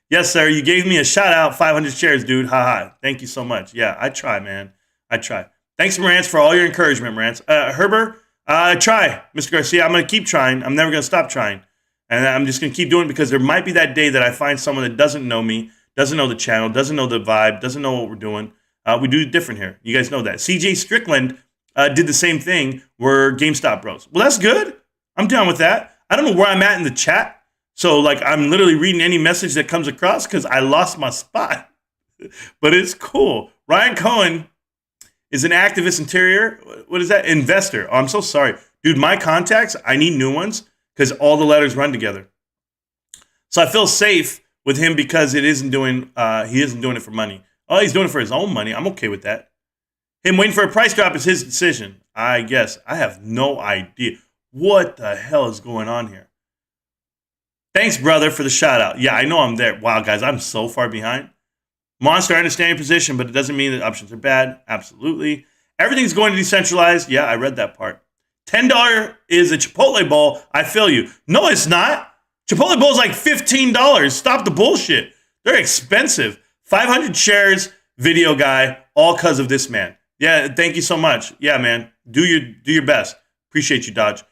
Yes, sir. You gave me a shout out, 500 shares, dude. Ha ha. Thank you so much. Yeah, I try, man. I try. Thanks, Marantz, for all your encouragement, Marantz. Herbert, try, Mr. Garcia. I'm going to keep trying. I'm never going to stop trying. And I'm just going to keep doing it because there might be that day that I find someone that doesn't know me, doesn't know the channel, doesn't know the vibe, doesn't know what we're doing. We do it different here. You guys know that. CJ Strickland did the same thing. We're GameStop bros. Well, that's good. I'm down with that. I don't know where I'm at in the chat. So, I'm literally reading any message that comes across because I lost my spot. But it's cool. Ryan Cohen is an activist interior. What is that? Investor. Oh, I'm so sorry. Dude, my contacts, I need new ones because all the letters run together. So I feel safe with him because he isn't doing it for money. Oh, he's doing it for his own money. I'm okay with that. Him waiting for a price drop is his decision, I guess. I have no idea. What the hell is going on here? Thanks, brother, for the shout out. Yeah, I know I'm there. Wow, guys, I'm so far behind. Monster, I understand your position, but it doesn't mean that options are bad. Absolutely. Everything's going to decentralized. Yeah, I read that part. $10 is a Chipotle bowl. I feel you. No, it's not. Chipotle bowl is like $15. Stop the bullshit. They're expensive. 500 shares, video guy, all because of this man. Yeah, thank you so much. Yeah, man, do your best. Appreciate you, Dodge.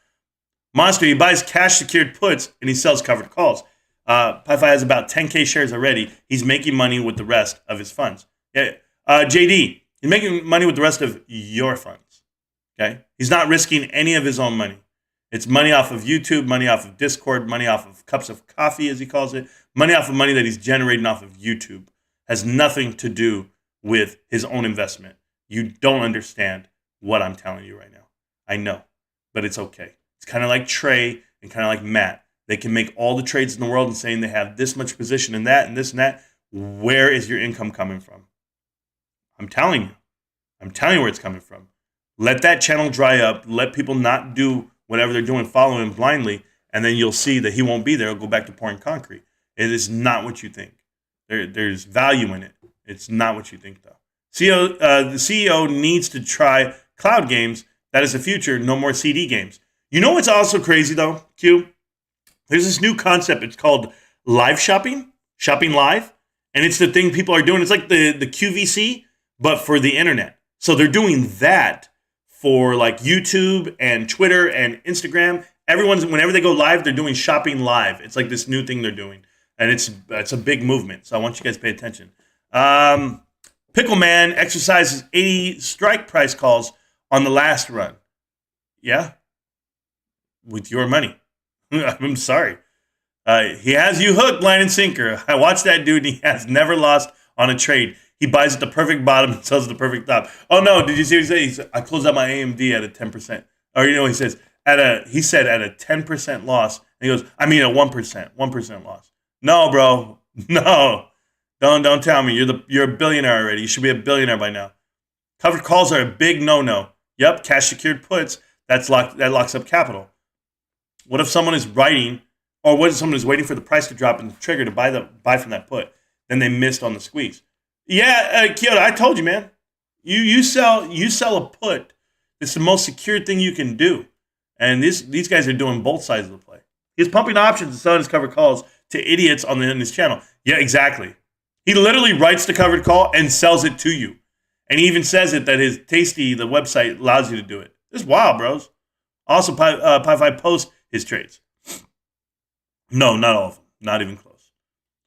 Monster, he buys cash secured puts and he sells covered calls. Pi-Fi has about 10K shares already. He's making money with the rest of his funds. Yeah, JD, he's making money with the rest of your funds. Okay, he's not risking any of his own money. It's money off of YouTube, money off of Discord, money off of cups of coffee, as he calls it, money off of money that he's generating off of YouTube. Has nothing to do with his own investment. You don't understand what I'm telling you right now. I know, but it's okay. It's kind of like Trey and kind of like Matt. They can make all the trades in the world and saying they have this much position in that and this and that. Where is your income coming from? I'm telling you. I'm telling you where it's coming from. Let that channel dry up. Let people not do whatever they're doing, following blindly, and then you'll see that he won't be there. He'll go back to pouring concrete. It is not what you think. There's value in it. It's not what you think, though. The CEO needs to try cloud games. That is the future. No more CD games. You know what's also crazy, though, Q? There's this new concept. It's called live shopping, shopping live. And it's the thing people are doing. It's like the QVC, but for the internet. So they're doing that for like YouTube and Twitter and Instagram. Whenever they go live, they're doing shopping live. It's like this new thing they're doing. And it's a big movement. So I want you guys to pay attention. Pickleman exercises 80 strike price calls on the last run. Yeah? With your money. I'm sorry. He has you hooked, line and sinker. I watched that dude, and he has never lost on a trade. He buys at the perfect bottom and sells at the perfect top. Oh, no, did you see what he said? He said, I closed out my AMD at a 10%. Or, he says, at a 10% loss. And he goes, I mean, a 1% loss. No, bro. No. Don't tell me. You're a billionaire already. You should be a billionaire by now. Covered calls are a big no-no. Yep, cash secured puts. That locks up capital. What if someone is writing, or what if someone is waiting for the price to drop and the trigger to buy from that put? Then they missed on the squeeze. Yeah, Kyoto, I told you, man. You sell a put. It's the most secure thing you can do. And these guys are doing both sides of the play. He's pumping options and selling his covered calls to idiots on his channel. Yeah, exactly. He literally writes the covered call and sells it to you. And he even says it that his Tasty, the website, allows you to do it. It's wild, bros. Also, Pi5 posts his trades. No, not all of them. Not even close.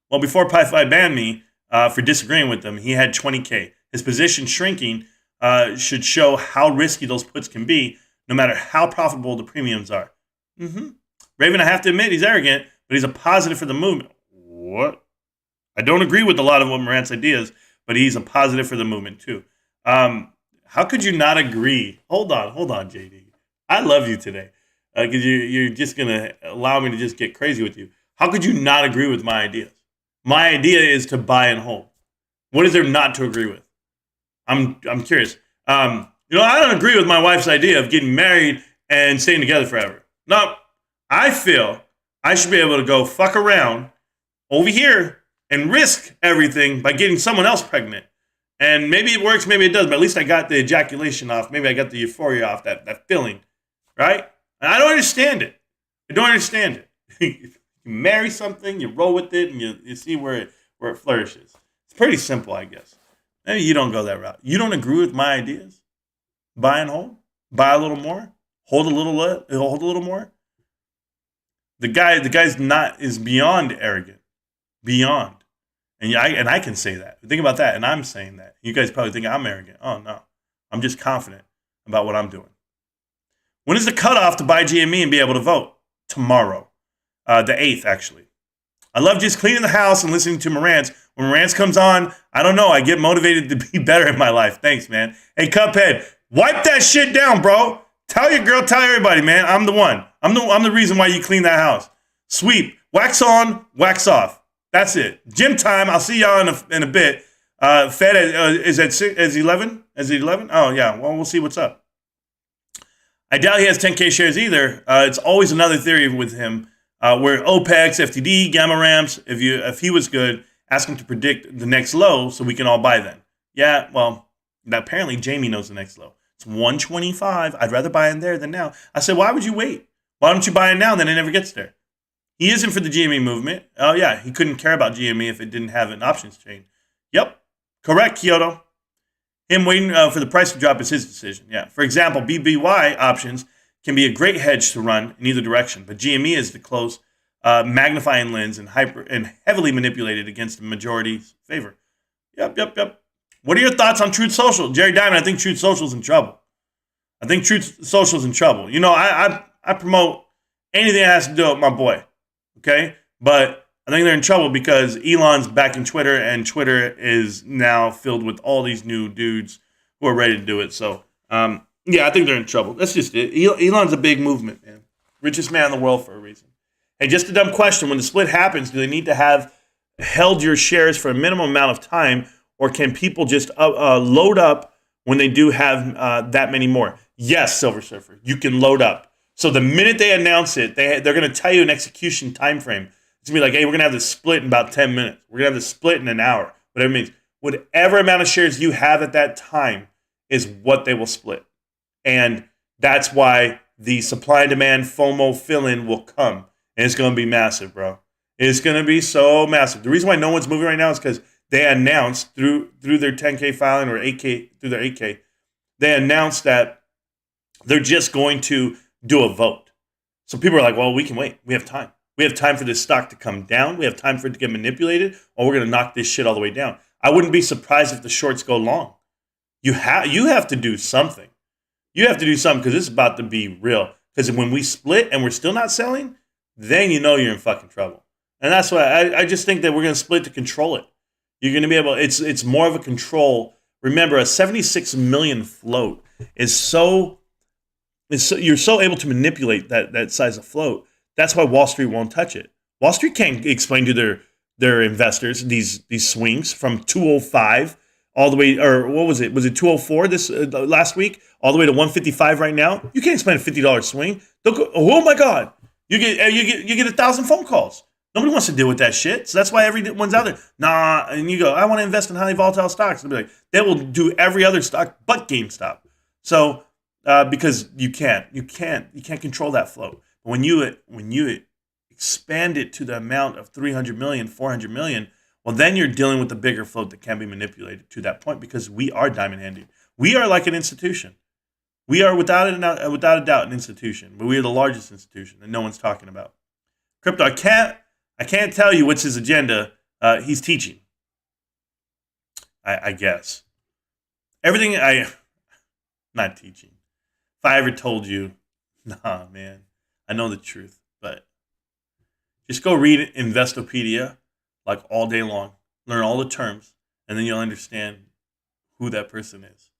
Well, before Pi5 banned me for disagreeing with them, he had 20K. His position shrinking should show how risky those puts can be, no matter how profitable the premiums are. Raven, I have to admit, he's arrogant, but he's a positive for the movement. What? I don't agree with a lot of what Morant's ideas, but he's a positive for the movement, too. How could you not agree? Hold on, JD. I love you today because you're just going to allow me to just get crazy with you. How could you not agree with my ideas? My idea is to buy and hold. What is there not to agree with? I'm curious. I don't agree with my wife's idea of getting married and staying together forever. No, I feel I should be able to go fuck around over here and risk everything by getting someone else pregnant. And maybe it works, maybe it doesn't, but at least I got the ejaculation off. Maybe I got the euphoria off, that feeling, right? And I don't understand it. You marry something, you roll with it, and you see where it flourishes. It's pretty simple, I guess. Maybe you don't go that route. You don't agree with my ideas? Buy and hold? Buy a little more? Hold a little more? The guy's is beyond arrogant. Beyond. And I can say that. Think about that, and I'm saying that. You guys probably think I'm arrogant. Oh, no. I'm just confident about what I'm doing. When is the cutoff to buy GME and be able to vote? Tomorrow. The 8th, actually. I love just cleaning the house and listening to Morant's. When Morant's comes on, I don't know. I get motivated to be better in my life. Thanks, man. Hey, Cuphead, wipe that shit down, bro. Tell your girl, tell everybody, man. I'm the one. I'm the reason why you clean that house. Sweep. Wax on, wax off. That's it. Gym time. I'll see y'all in a bit. Fed is at 11? Is it 11? Oh, yeah. Well, we'll see what's up. I doubt he has 10K shares either. It's always another theory with him where OPEX, FTD, gamma ramps, if he was good, ask him to predict the next low so we can all buy then. Yeah, well, apparently Jamie knows the next low. It's 125. I'd rather buy in there than now. I said, why would you wait? Why don't you buy it now? Then it never gets there. He isn't for the GME movement. Oh, yeah, he couldn't care about GME if it didn't have an options chain. Yep, correct, Kyoto. Him waiting for the price to drop is his decision. Yeah, for example, BBY options can be a great hedge to run in either direction, but GME is the close magnifying lens and heavily manipulated against the majority's favor. Yep. What are your thoughts on Truth Social? Jerry Diamond, I think Truth Social's in trouble. You know, I promote anything that has to do with my boy, okay? But I think they're in trouble because Elon's backing Twitter, and Twitter is now filled with all these new dudes who are ready to do it. So, yeah, I think they're in trouble. That's just it. Elon's a big movement, man. Richest man in the world for a reason. Hey, just a dumb question. When the split happens, do they need to have held your shares for a minimum amount of time, or can people just load up when they do have that many more? Yes, Silver Surfer, you can load up. So the minute they announce it, they're going to tell you an execution time frame. It's going to be like, hey, we're going to have this split in about 10 minutes. We're going to have this split in an hour, whatever it means. Whatever amount of shares you have at that time is what they will split. And that's why the supply and demand FOMO fill-in will come. And it's going to be massive, bro. It's going to be so massive. The reason why no one's moving right now is because they announced through their 10K filing or 8K, through their 8K, they announced that they're just going to do a vote. So people are like, well, we can wait. We have time. We have time for this stock to come down. We have time for it to get manipulated, or we're going to knock this shit all the way down. I wouldn't be surprised if the shorts go long. You have to do something. You have to do something because it's about to be real. Because when we split and we're still not selling, then you know you're in fucking trouble. And that's why I just think that we're going to split to control it. You're going to be able, it's more of a control. Remember, a 76 million float is so you're so able to manipulate that size of float. That's why Wall Street won't touch it. Wall Street can't explain to their investors these swings from 205 all the way, or what was it? Was it 204 this last week, all the way to 155 right now? You can't explain a $50 swing. They'll go, oh my God, you get 1,000 phone calls. Nobody wants to deal with that shit. So that's why everyone's out there. Nah, and you go, I want to invest in highly volatile stocks. They'll be like, they will do every other stock but GameStop. So because you can't control that float. But when you expand it to the amount of 300 million, 400 million, well, then you're dealing with the bigger float that can be manipulated to that point because we are diamond handed. We are like an institution. We are without a doubt an institution, but we are the largest institution that no one's talking about. Crypto, I can't tell you what's his agenda. He's teaching. I guess. Not teaching. If I ever told you, nah, man, I know the truth, but just go read Investopedia like all day long, learn all the terms, and then you'll understand who that person is.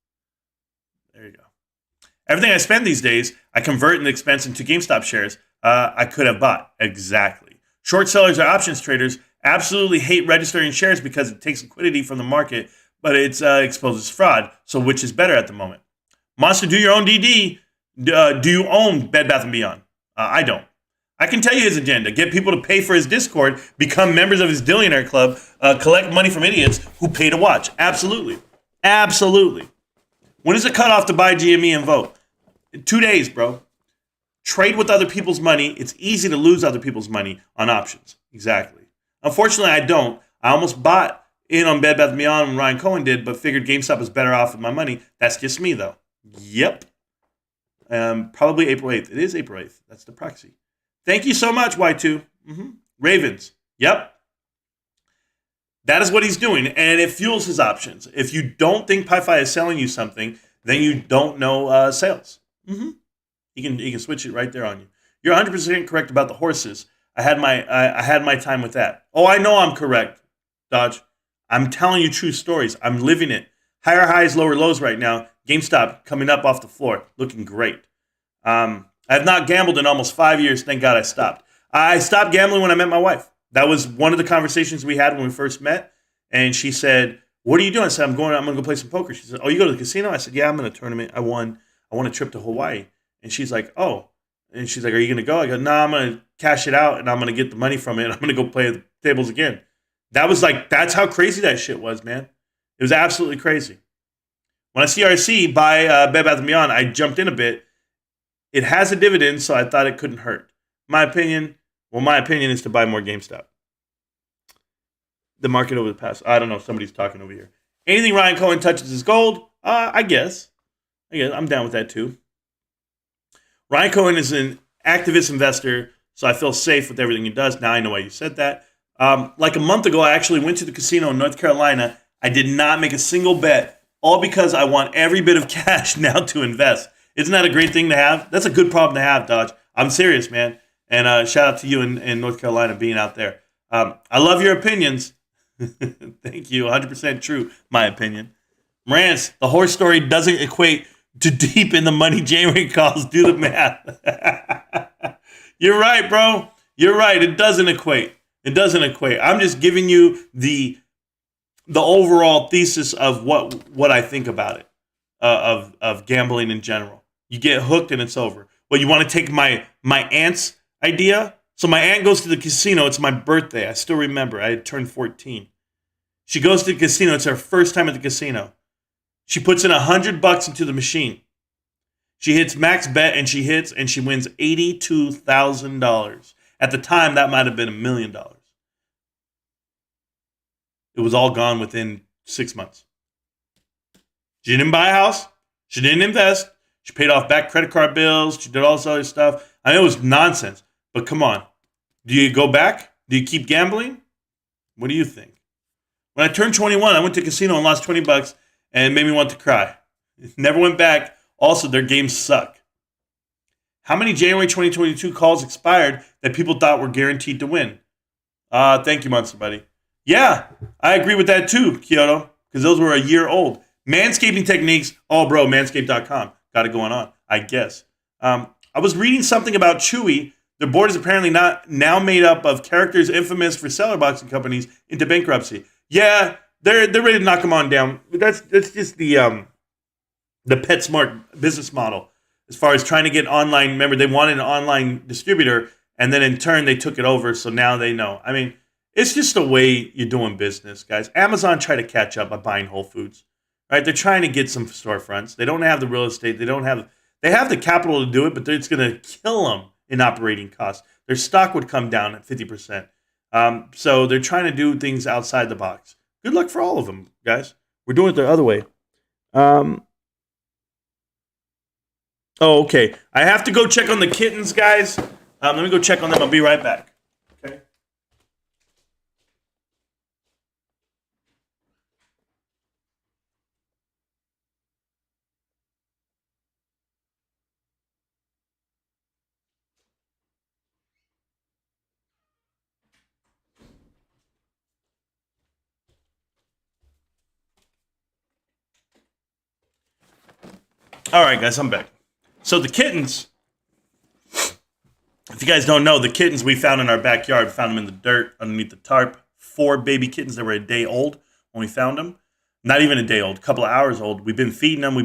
There you go. Everything I spend these days, I convert an expense into GameStop shares I could have bought. Exactly. Short sellers or options traders absolutely hate registering shares because it takes liquidity from the market, but it exposes fraud. So which is better at the moment? Monster, do your own DD. Do you own Bed Bath & Beyond? I don't. I can tell you his agenda. Get people to pay for his Discord, become members of his Billionaire Club, collect money from idiots who pay to watch. Absolutely. Absolutely. When is the cutoff to buy GME and vote? In 2 days, bro. Trade with other people's money. It's easy to lose other people's money on options. Exactly. Unfortunately, I don't. I almost bought in on Bed Bath & Beyond when Ryan Cohen did, but figured GameStop was better off with my money. That's just me, though. Yep. Probably April 8th. It is April 8th. That's the proxy. Thank you so much, Y2. Ravens. Yep. That is what he's doing, and it fuels his options. If you don't think PiFi is selling you something, then you don't know sales. He can switch it right there on you. You're 100% correct about the horses. I had my time with that. Oh, I know I'm correct, Dodge. I'm telling you true stories. I'm living it. Higher highs, lower lows right now. GameStop coming up off the floor, looking great. I have not gambled in almost 5 years. Thank God I stopped. I stopped gambling when I met my wife. That was one of the conversations we had when we first met. And she said, "What are you doing?" I said, I'm going to go play some poker. She said, "Oh, you go to the casino?" I said, "Yeah, I'm in a tournament. I won a trip to Hawaii." And she's like, "Oh." And she's like, "Are you going to go?" I go, "No, I'm going to cash it out and I'm going to get the money from it. I'm going to go play the tables again." That's how crazy that shit was, man. It was absolutely crazy. When I CRC buy Bed Bath & Beyond, I jumped in a bit. It has a dividend, so I thought it couldn't hurt. My opinion is to buy more GameStop. The market over the past, I don't know, somebody's talking over here. Anything Ryan Cohen touches is gold. I guess I'm down with that too. Ryan Cohen is an activist investor, so I feel safe with everything he does. Now I know why you said that. Like a month ago, I actually went to the casino in North Carolina. I did not make a single bet, all because I want every bit of cash now to invest. Isn't that a great thing to have? That's a good problem to have, Dodge. I'm serious, man. And shout out to you in North Carolina being out there. I love your opinions. Thank you. 100% true, my opinion. Marantz, the horse story doesn't equate to deep in the money January calls. Do the math. You're right, bro. You're right. It doesn't equate. I'm just giving you the overall thesis of what I think about it, of gambling in general. You get hooked and it's over. But you want to take my aunt's idea? So my aunt goes to the casino. It's my birthday. I still remember. I had turned 14. She goes to the casino. It's her first time at the casino. She puts in $100 into the machine. She hits max bet and she wins $82,000. At the time, that might have been $1 million. It was all gone within 6 months. She didn't buy a house. She didn't invest. She paid off back credit card bills. She did all this other stuff. I know it was nonsense, but come on. Do you go back? Do you keep gambling? What do you think? When I turned 21, I went to a casino and lost $20 and it made me want to cry. Never went back. Also, their games suck. How many January 2022 calls expired that people thought were guaranteed to win? Thank you, Monster Buddy. Yeah, I agree with that too, Kyoto, because those were a year old. Manscaping techniques. Oh, bro, manscaped.com. Got it going on, I guess. I was reading something about Chewy. Their board is apparently not now made up of characters infamous for seller boxing companies into bankruptcy. Yeah, they're ready to knock them on down. That's just the PetSmart business model. As far as trying to get online, remember they wanted an online distributor, and then in turn they took it over, so now they know. I mean, it's just the way you're doing business, guys. Amazon tried to catch up by buying Whole Foods, right? They're trying to get some storefronts. They don't have the real estate. They have the capital to do it, but it's going to kill them in operating costs. Their stock would come down at 50%. So they're trying to do things outside the box. Good luck for all of them, guys. We're doing it the other way. Oh, okay. I have to go check on the kittens, guys. Let me go check on them. I'll be right back. Okay. All right, guys, I'm back. So the kittens, if you guys don't know, the kittens we found in our backyard, found them in the dirt underneath the tarp. 4 baby kittens that were a day old when we found them. Not even a day old, a couple of hours old. We've been feeding them.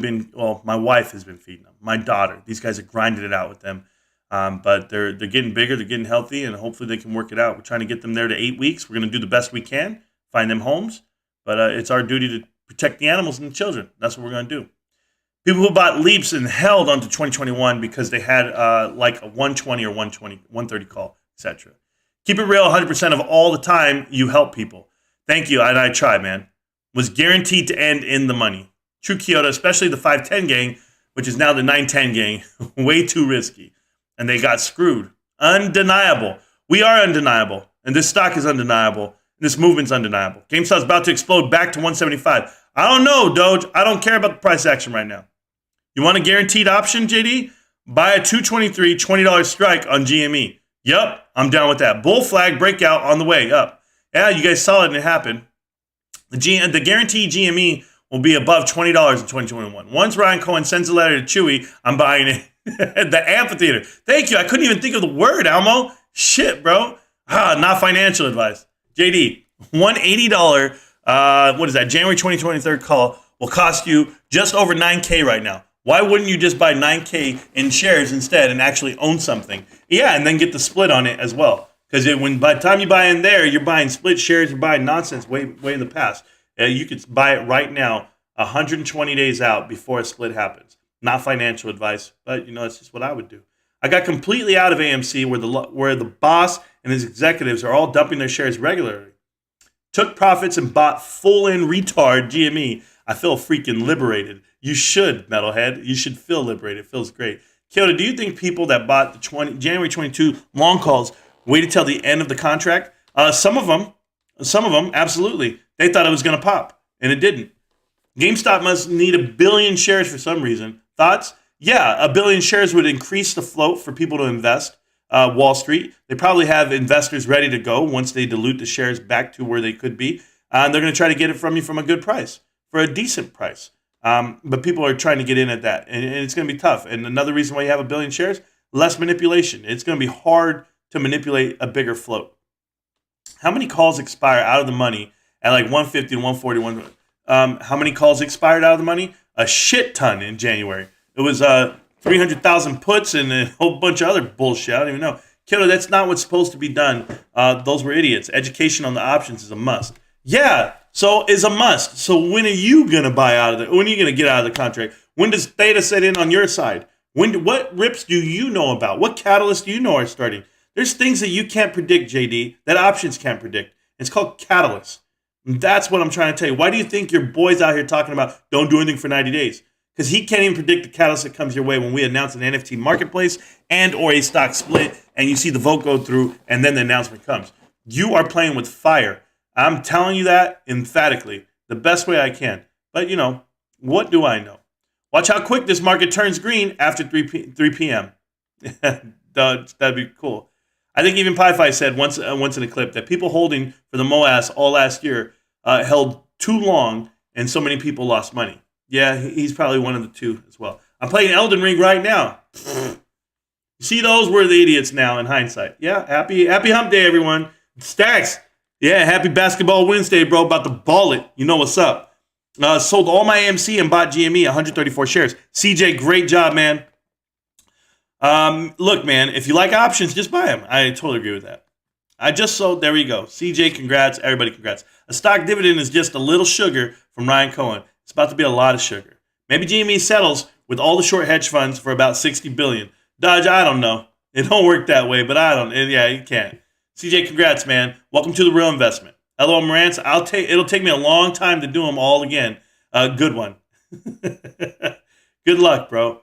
My wife has been feeding them. My daughter. These guys have grinded it out with them. But they're getting bigger, they're getting healthy, and hopefully they can work it out. We're trying to get them there to 8 weeks. We're going to do the best we can, find them homes. But it's our duty to protect the animals and the children. That's what we're going to do. People who bought leaps and held onto 2021 because they had like a 120 or 130 call, etc. Keep it real 100% of all the time you help people. Thank you, and I try, man. Was guaranteed to end in the money. True Kyoto, especially the 510 gang, which is now the 910 gang, way too risky. And they got screwed. Undeniable. We are undeniable. And this stock is undeniable. And this movement's undeniable. GameStop's about to explode back to 175. I don't know, Doge. I don't care about the price action right now. You want a guaranteed option, JD? Buy a 223 $20 strike on GME. Yup, I'm down with that. Bull flag breakout on the way up. Yeah, you guys saw it and it happened. The guaranteed GME will be above $20 in 2021. Once Ryan Cohen sends a letter to Chewy, I'm buying it. The amphitheater. Thank you. I couldn't even think of the word, Almo. Shit, bro. Not financial advice. JD, $180, what is that, January 2023 call will cost you just over $9K right now. Why wouldn't you just buy $9K in shares instead and actually own something? Yeah, and then get the split on it as well. Because by the time you buy in there, you're buying split shares, you're buying nonsense way in the past. You could buy it right now, 120 days out before a split happens. Not financial advice, but it's just what I would do. I got completely out of AMC where the boss and his executives are all dumping their shares regularly. Took profits and bought full-in retard GME. I feel freaking liberated. You should, metalhead. You should feel liberated. It feels great. Kyoto, do you think people that bought the January 22 long calls waited till the end of the contract? Some of them, absolutely. They thought it was going to pop, and it didn't. GameStop must need 1 billion shares for some reason. Thoughts? Yeah, 1 billion shares would increase the float for people to invest. Wall Street, they probably have investors ready to go once they dilute the shares back to where they could be. They're going to try to get it from you from a good price, for a decent price. But people are trying to get in at that, and it's going to be tough. And another reason why you have 1 billion shares, less manipulation. It's going to be hard to manipulate a bigger float. How many calls expire out of the money at like 150 to 140? How many calls expired out of the money? A shit ton in January. It was 300,000 puts and a whole bunch of other bullshit. I don't even know. Kiddo, that's not what's supposed to be done. Those were idiots. Education on the options is a must. Yeah, so is a must. So when are you going to buy out of it? When are you going to get out of the contract? When does theta set in on your side? What rips do you know about? What catalysts do you know are starting? There's things that you can't predict, JD, that options can't predict. It's called catalysts. And that's what I'm trying to tell you. Why do you think your boy's out here talking about don't do anything for 90 days? Because he can't even predict the catalyst that comes your way when we announce an NFT marketplace and or a stock split and you see the vote go through and then the announcement comes. You are playing with fire. I'm telling you that emphatically, the best way I can. But, what do I know? Watch how quick this market turns green after 3 p.m. That'd be cool. I think even PieFi said once in a clip that people holding for the MOAS all last year held too long and so many people lost money. Yeah, he's probably one of the two as well. I'm playing Elden Ring right now. You see, those were the idiots now in hindsight. Yeah, happy hump day, everyone. Stacks. Yeah, happy basketball Wednesday, bro. About to ball it. You know what's up. Sold all my AMC and bought GME, 134 shares. CJ, great job, man. Look, man, if you like options, just buy them. I totally agree with that. I just sold. There we go. CJ, congrats. Everybody, congrats. A stock dividend is just a little sugar from Ryan Cohen. It's about to be a lot of sugar. Maybe GME settles with all the short hedge funds for about $60 billion. Dodge, I don't know. It don't work that way, but yeah, you can't. CJ, congrats, man. Welcome to the real investment. Hello, Marantz. It'll take me a long time to do them all again. Good one. Good luck, bro.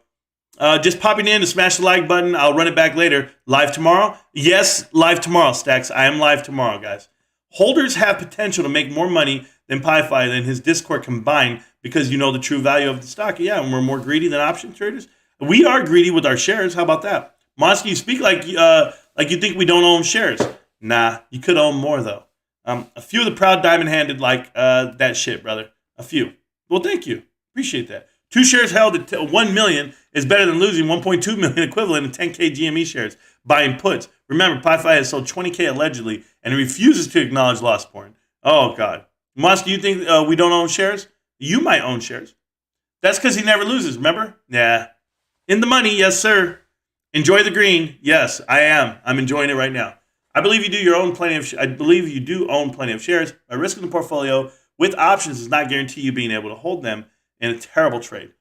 Just popping in to smash the like button. I'll run it back later. Live tomorrow? Yes, live tomorrow, Stacks. I am live tomorrow, guys. Holders have potential to make more money than PieFi and his Discord combined because you know the true value of the stock. Yeah, and we're more greedy than option traders. We are greedy with our shares. How about that? Monster, you speak like you think we don't own shares. Nah, you could own more, though. A few of the proud diamond-handed like that shit, brother. A few. Well, thank you. Appreciate that. 2 shares held at 1 million is better than losing 1.2 million equivalent in 10K GME shares buying puts. Remember, PieFi has sold 20K allegedly and he refuses to acknowledge loss porn. Oh, God. Moss, do you think we don't own shares? You might own shares. That's because he never loses, remember? Yeah. In the money, yes, sir. Enjoy the green. Yes, I am. I'm enjoying it right now. I believe you do own plenty of shares. By risking the portfolio with options does not guarantee you being able to hold them in a terrible trade.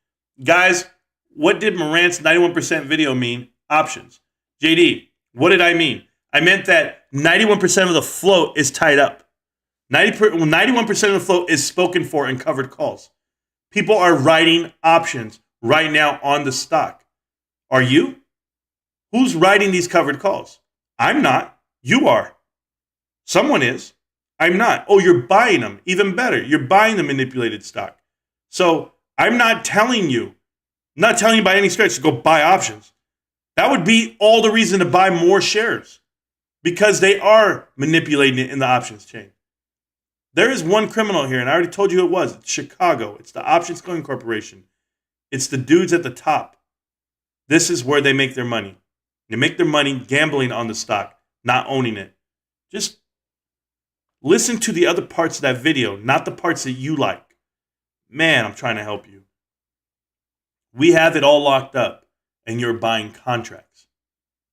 Guys, what did Morant's 91% video mean? Options. JD, what did I mean? I meant that 91% of the float is tied up. 91% of the float is spoken for in covered calls. People are writing options right now on the stock. Are you? Who's writing these covered calls? I'm not. You are. Someone is. I'm not. Oh, you're buying them. Even better. You're buying the manipulated stock. So I'm not telling you by any stretch to go buy options. That would be all the reason to buy more shares because they are manipulating it in the options chain. There is one criminal here, and I already told you who it was. It's Chicago. It's the Options Coin Corporation. It's the dudes at the top. This is where they make their money. They make their money gambling on the stock, not owning it. Just listen to the other parts of that video, not the parts that you like. Man, I'm trying to help you. We have it all locked up, and you're buying contracts.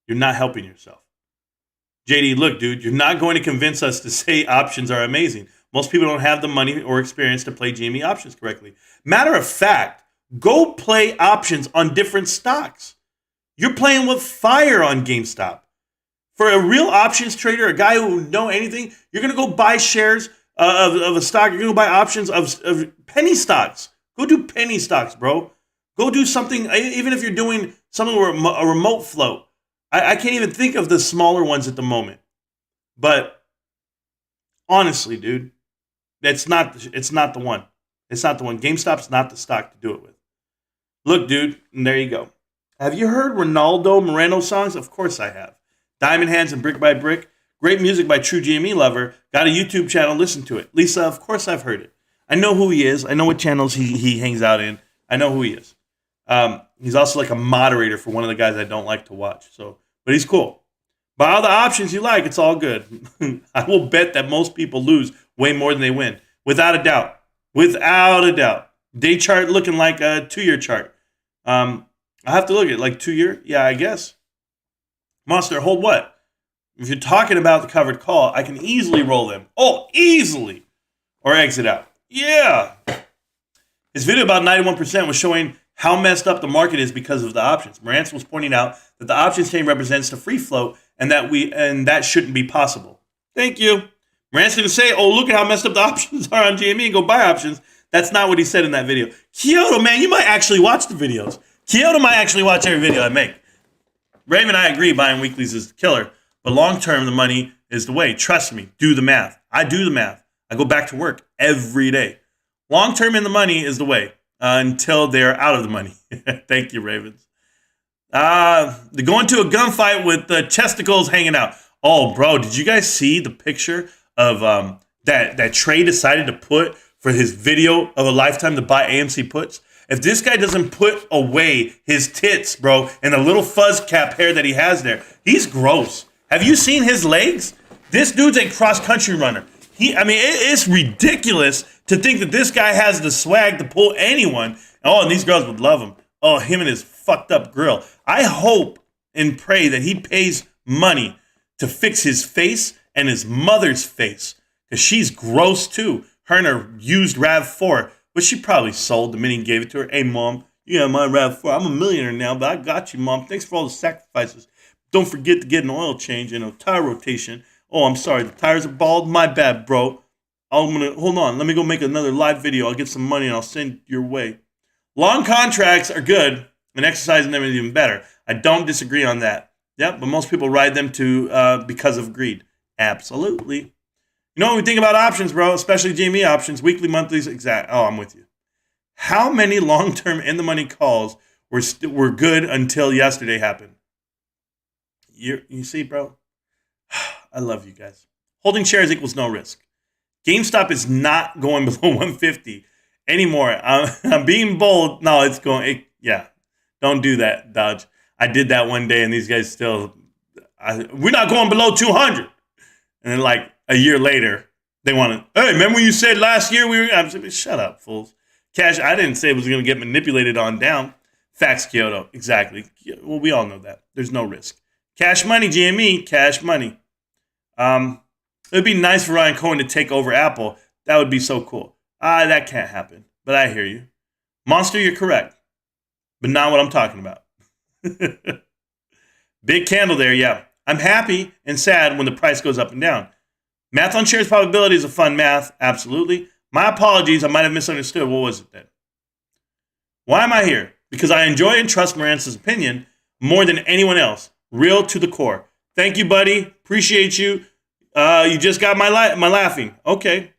You're not helping yourself. JD, look, dude, you're not going to convince us to say options are amazing. Most people don't have the money or experience to play GME options correctly. Matter of fact, go play options on different stocks. You're playing with fire on GameStop. For a real options trader, a guy who know anything, you're going to go buy shares of a stock. You're going to buy options of penny stocks. Go do penny stocks, bro. Go do something, even if you're doing something where a remote float. I can't even think of the smaller ones at the moment. But honestly, dude, it's not the one. It's not the one. GameStop's not the stock to do it with. Look, dude, and there you go. Have you heard Ronaldo Moreno songs? Of course I have. Diamond Hands and Brick by Brick. Great music by True GME Lover. Got a YouTube channel. Listen to it. Lisa, of course I've heard it. I know who he is. I know what channels he hangs out in. I know who he is. He's also like a moderator for one of the guys I don't like to watch. But he's cool. Buy all the options you like. It's all good. I will bet that most people lose way more than they win. Without a doubt. Without a doubt. Day chart looking like a 2-year chart. I have to look at it, like 2 year. Yeah, I guess. Monster, hold what? If you're talking about the covered call, I can easily roll them. Oh, easily. Or exit out. Yeah. His video about 91% was showing how messed up the market is because of the options. Marantz was pointing out that the options chain represents the free float and that shouldn't be possible. Thank you. Marantz didn't say, oh, look at how messed up the options are on GME and go buy options. That's not what he said in that video. Kyoto, man, you might actually watch the videos. Kyoto might actually watch every video I make. Raven and I agree buying weeklies is the killer, but long term, the money is the way. Trust me, do the math. I do the math. I go back to work every day. Long term in the money is the way until they're out of the money. Thank you, Ravens. They're going to a gunfight with the testicles hanging out. Oh, bro, did you guys see the picture of that Trey decided to put for his video of a lifetime to buy AMC puts? If this guy doesn't put away his tits, bro, and the little fuzz cap hair that he has there, he's gross. Have you seen his legs? This dude's a cross-country runner. It's ridiculous to think that this guy has the swag to pull anyone. Oh, and these girls would love him. Oh, him and his fucked up grill. I hope and pray that he pays money to fix his face and his mother's face, because she's gross too. Her and her used RAV4, which she probably sold the minute he gave it to her. Hey, Mom, you got my RAV4. I'm a millionaire now, but I got you, Mom. Thanks for all the sacrifices. Don't forget to get an oil change and a tire rotation. Oh, I'm sorry. The tires are bald. My bad, bro. Hold on. Let me go make another live video. I'll get some money and I'll send your way. Long contracts are good, and exercising them is even better. I don't disagree on that. Yep, but most people ride them because of greed. Absolutely. You know what we think about options, bro, especially GME options, weekly, monthlies, exact. Oh, I'm with you. How many long-term in-the-money calls were good until yesterday happened? You see, bro? I love you guys. Holding shares equals no risk. GameStop is not going below 150 anymore. I'm being bold. No, it's going. Yeah, don't do that, Dodge. I did that one day, and these guys still. We're not going below 200. And then, like a year later, they want to. Hey, remember when you said last year we were? I'm saying, shut up, fools. Cash. I didn't say it was going to get manipulated on down. Facts, Kyoto. Exactly. Well, we all know that. There's no risk. Cash money, GME. Cash money. It would be nice for Ryan Cohen to take over Apple. That would be so cool. That can't happen. But I hear you. Monster, you're correct. But not what I'm talking about. Big candle there, yeah. I'm happy and sad when the price goes up and down. Math on shares probability is a fun math. Absolutely. My apologies. I might have misunderstood. What was it then? Why am I here? Because I enjoy and trust Marantz's opinion more than anyone else. Real to the core. Thank you, buddy. Appreciate you. You just got my laughing. Okay.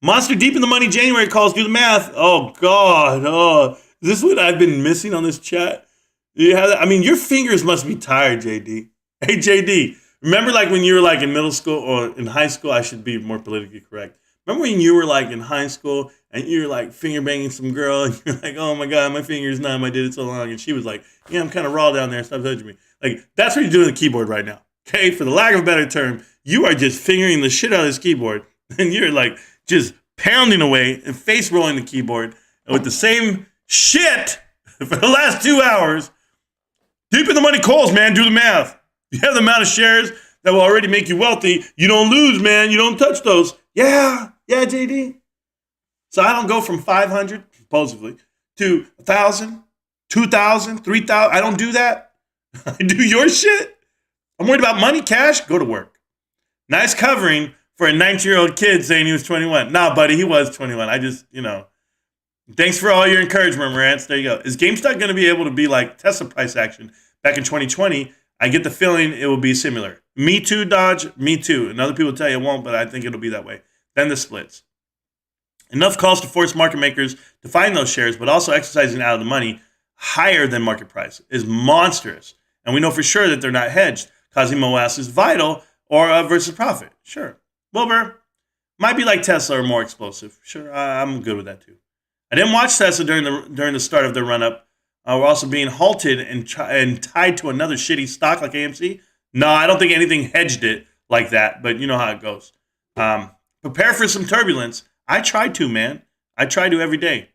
Monster Deep in the Money January calls. Do the math. Oh, God. Oh, is this what I've been missing on this chat? Your fingers must be tired, JD. Hey, JD. Remember like when you were like in middle school or in high school? I should be more politically correct. Remember when you were like in high school and you were like finger banging some girl and you're like, oh my God, my finger's numb. I did it so long. And she was like, yeah, I'm kind of raw down there. Stop touching me. Like, that's what you're doing on the keyboard right now. Okay, for the lack of a better term, you are just fingering the shit out of this keyboard, and you're like just pounding away and face rolling the keyboard with the same shit for the last 2 hours. Deep in the money calls, man. Do the math. You have the amount of shares that will already make you wealthy. You don't lose, man. You don't touch those. Yeah, JD. So I don't go from 500 supposedly to 1,000, 2,000, 3,000. I don't do that. I do your shit. I'm worried about money, cash, go to work. Nice covering for a 19-year-old kid saying he was 21. Nah, buddy, he was 21. I just, thanks for all your encouragement, Marantz. There you go. Is GameStop going to be able to be like Tesla price action back in 2020? I get the feeling it will be similar. Me too, Dodge. Me too. And other people tell you it won't, but I think it'll be that way. Then the splits. Enough calls to force market makers to find those shares, but also exercising out of the money higher than market price is monstrous. And we know for sure that they're not hedged, causing MOAS is vital or versus profit. Sure. Wilbur, might be like Tesla or more explosive. Sure, I'm good with that too. I didn't watch Tesla during the start of their run-up. We're also being halted and tied to another shitty stock like AMC. No, I don't think anything hedged it like that, but you know how it goes. Prepare for some turbulence. I try to, man. I try to every day.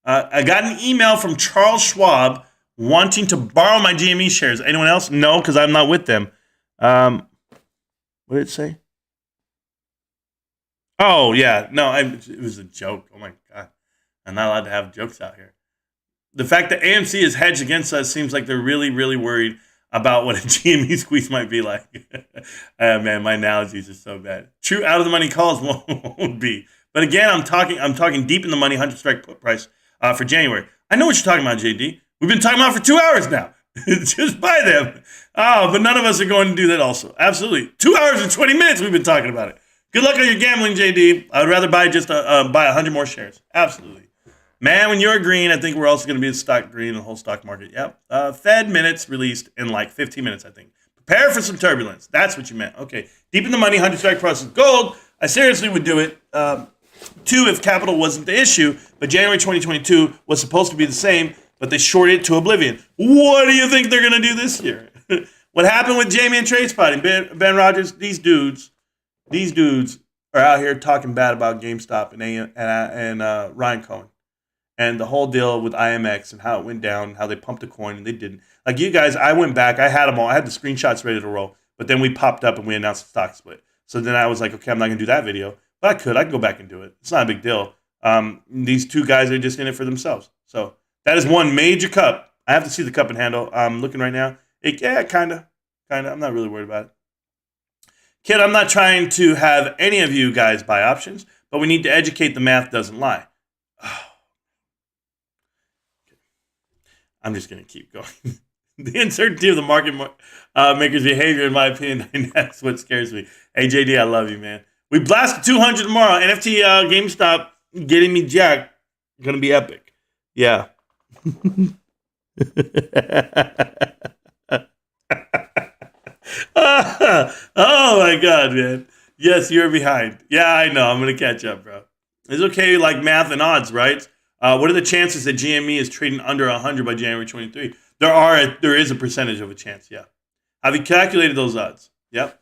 I got an email from Charles Schwab wanting to borrow my GME shares. Anyone else? No, because I'm not with them. What did it say? Oh, yeah. No, it was a joke. Oh, my God. I'm not allowed to have jokes out here. The fact that AMC is hedged against us seems like they're really, really worried about what a GME squeeze might be like. Man, my analogies are so bad. True out of the money calls won't be. But again, I'm talking deep in the money 100 strike put price for January. I know what you're talking about, JD. We've been talking about it for 2 hours now. Just buy them. Oh, but none of us are going to do that also. Absolutely. 2 hours and 20 minutes we've been talking about it. Good luck on your gambling, JD. I would rather buy buy 100 more shares. Absolutely. Man, when you're green, I think we're also going to be a stock green in the whole stock market. Yep. Fed minutes released in like 15 minutes, I think. Prepare for some turbulence. That's what you meant. Okay. Deep in the money, 100 strike price of gold. I seriously would do it. 2, if capital wasn't the issue, but January 2022 was supposed to be the same, but they shorted it to oblivion. What do you think they're going to do this year? What happened with Jamie and Trade Spotting? Ben Rogers, these dudes are out here talking bad about GameStop and Ryan Cohen. And the whole deal with IMX and how it went down, how they pumped a coin and they didn't. Like you guys, I went back. I had them all. I had the screenshots ready to roll. But then we popped up and we announced the stock split. So then I was like, okay, I'm not going to do that video. But I can go back and do it. It's not a big deal. These two guys are just in it for themselves. So that is one major cup. I have to see the cup and handle. I'm looking right now. Kind of. I'm not really worried about it. Kid, I'm not trying to have any of you guys buy options, but we need to educate the math doesn't lie. I'm just going to keep going. The uncertainty of the market makers' behavior, in my opinion, that's what scares me. Hey, JD, I love you, man. We blast 200 tomorrow. NFT GameStop getting me jacked. Going to be epic. Yeah. Oh, my God, man. Yes, you're behind. Yeah, I know. I'm going to catch up, bro. It's okay, like math and odds, right? What are the chances that GME is trading under 100 by January 23? There is a percentage of a chance, yeah. Have you calculated those odds? Yep.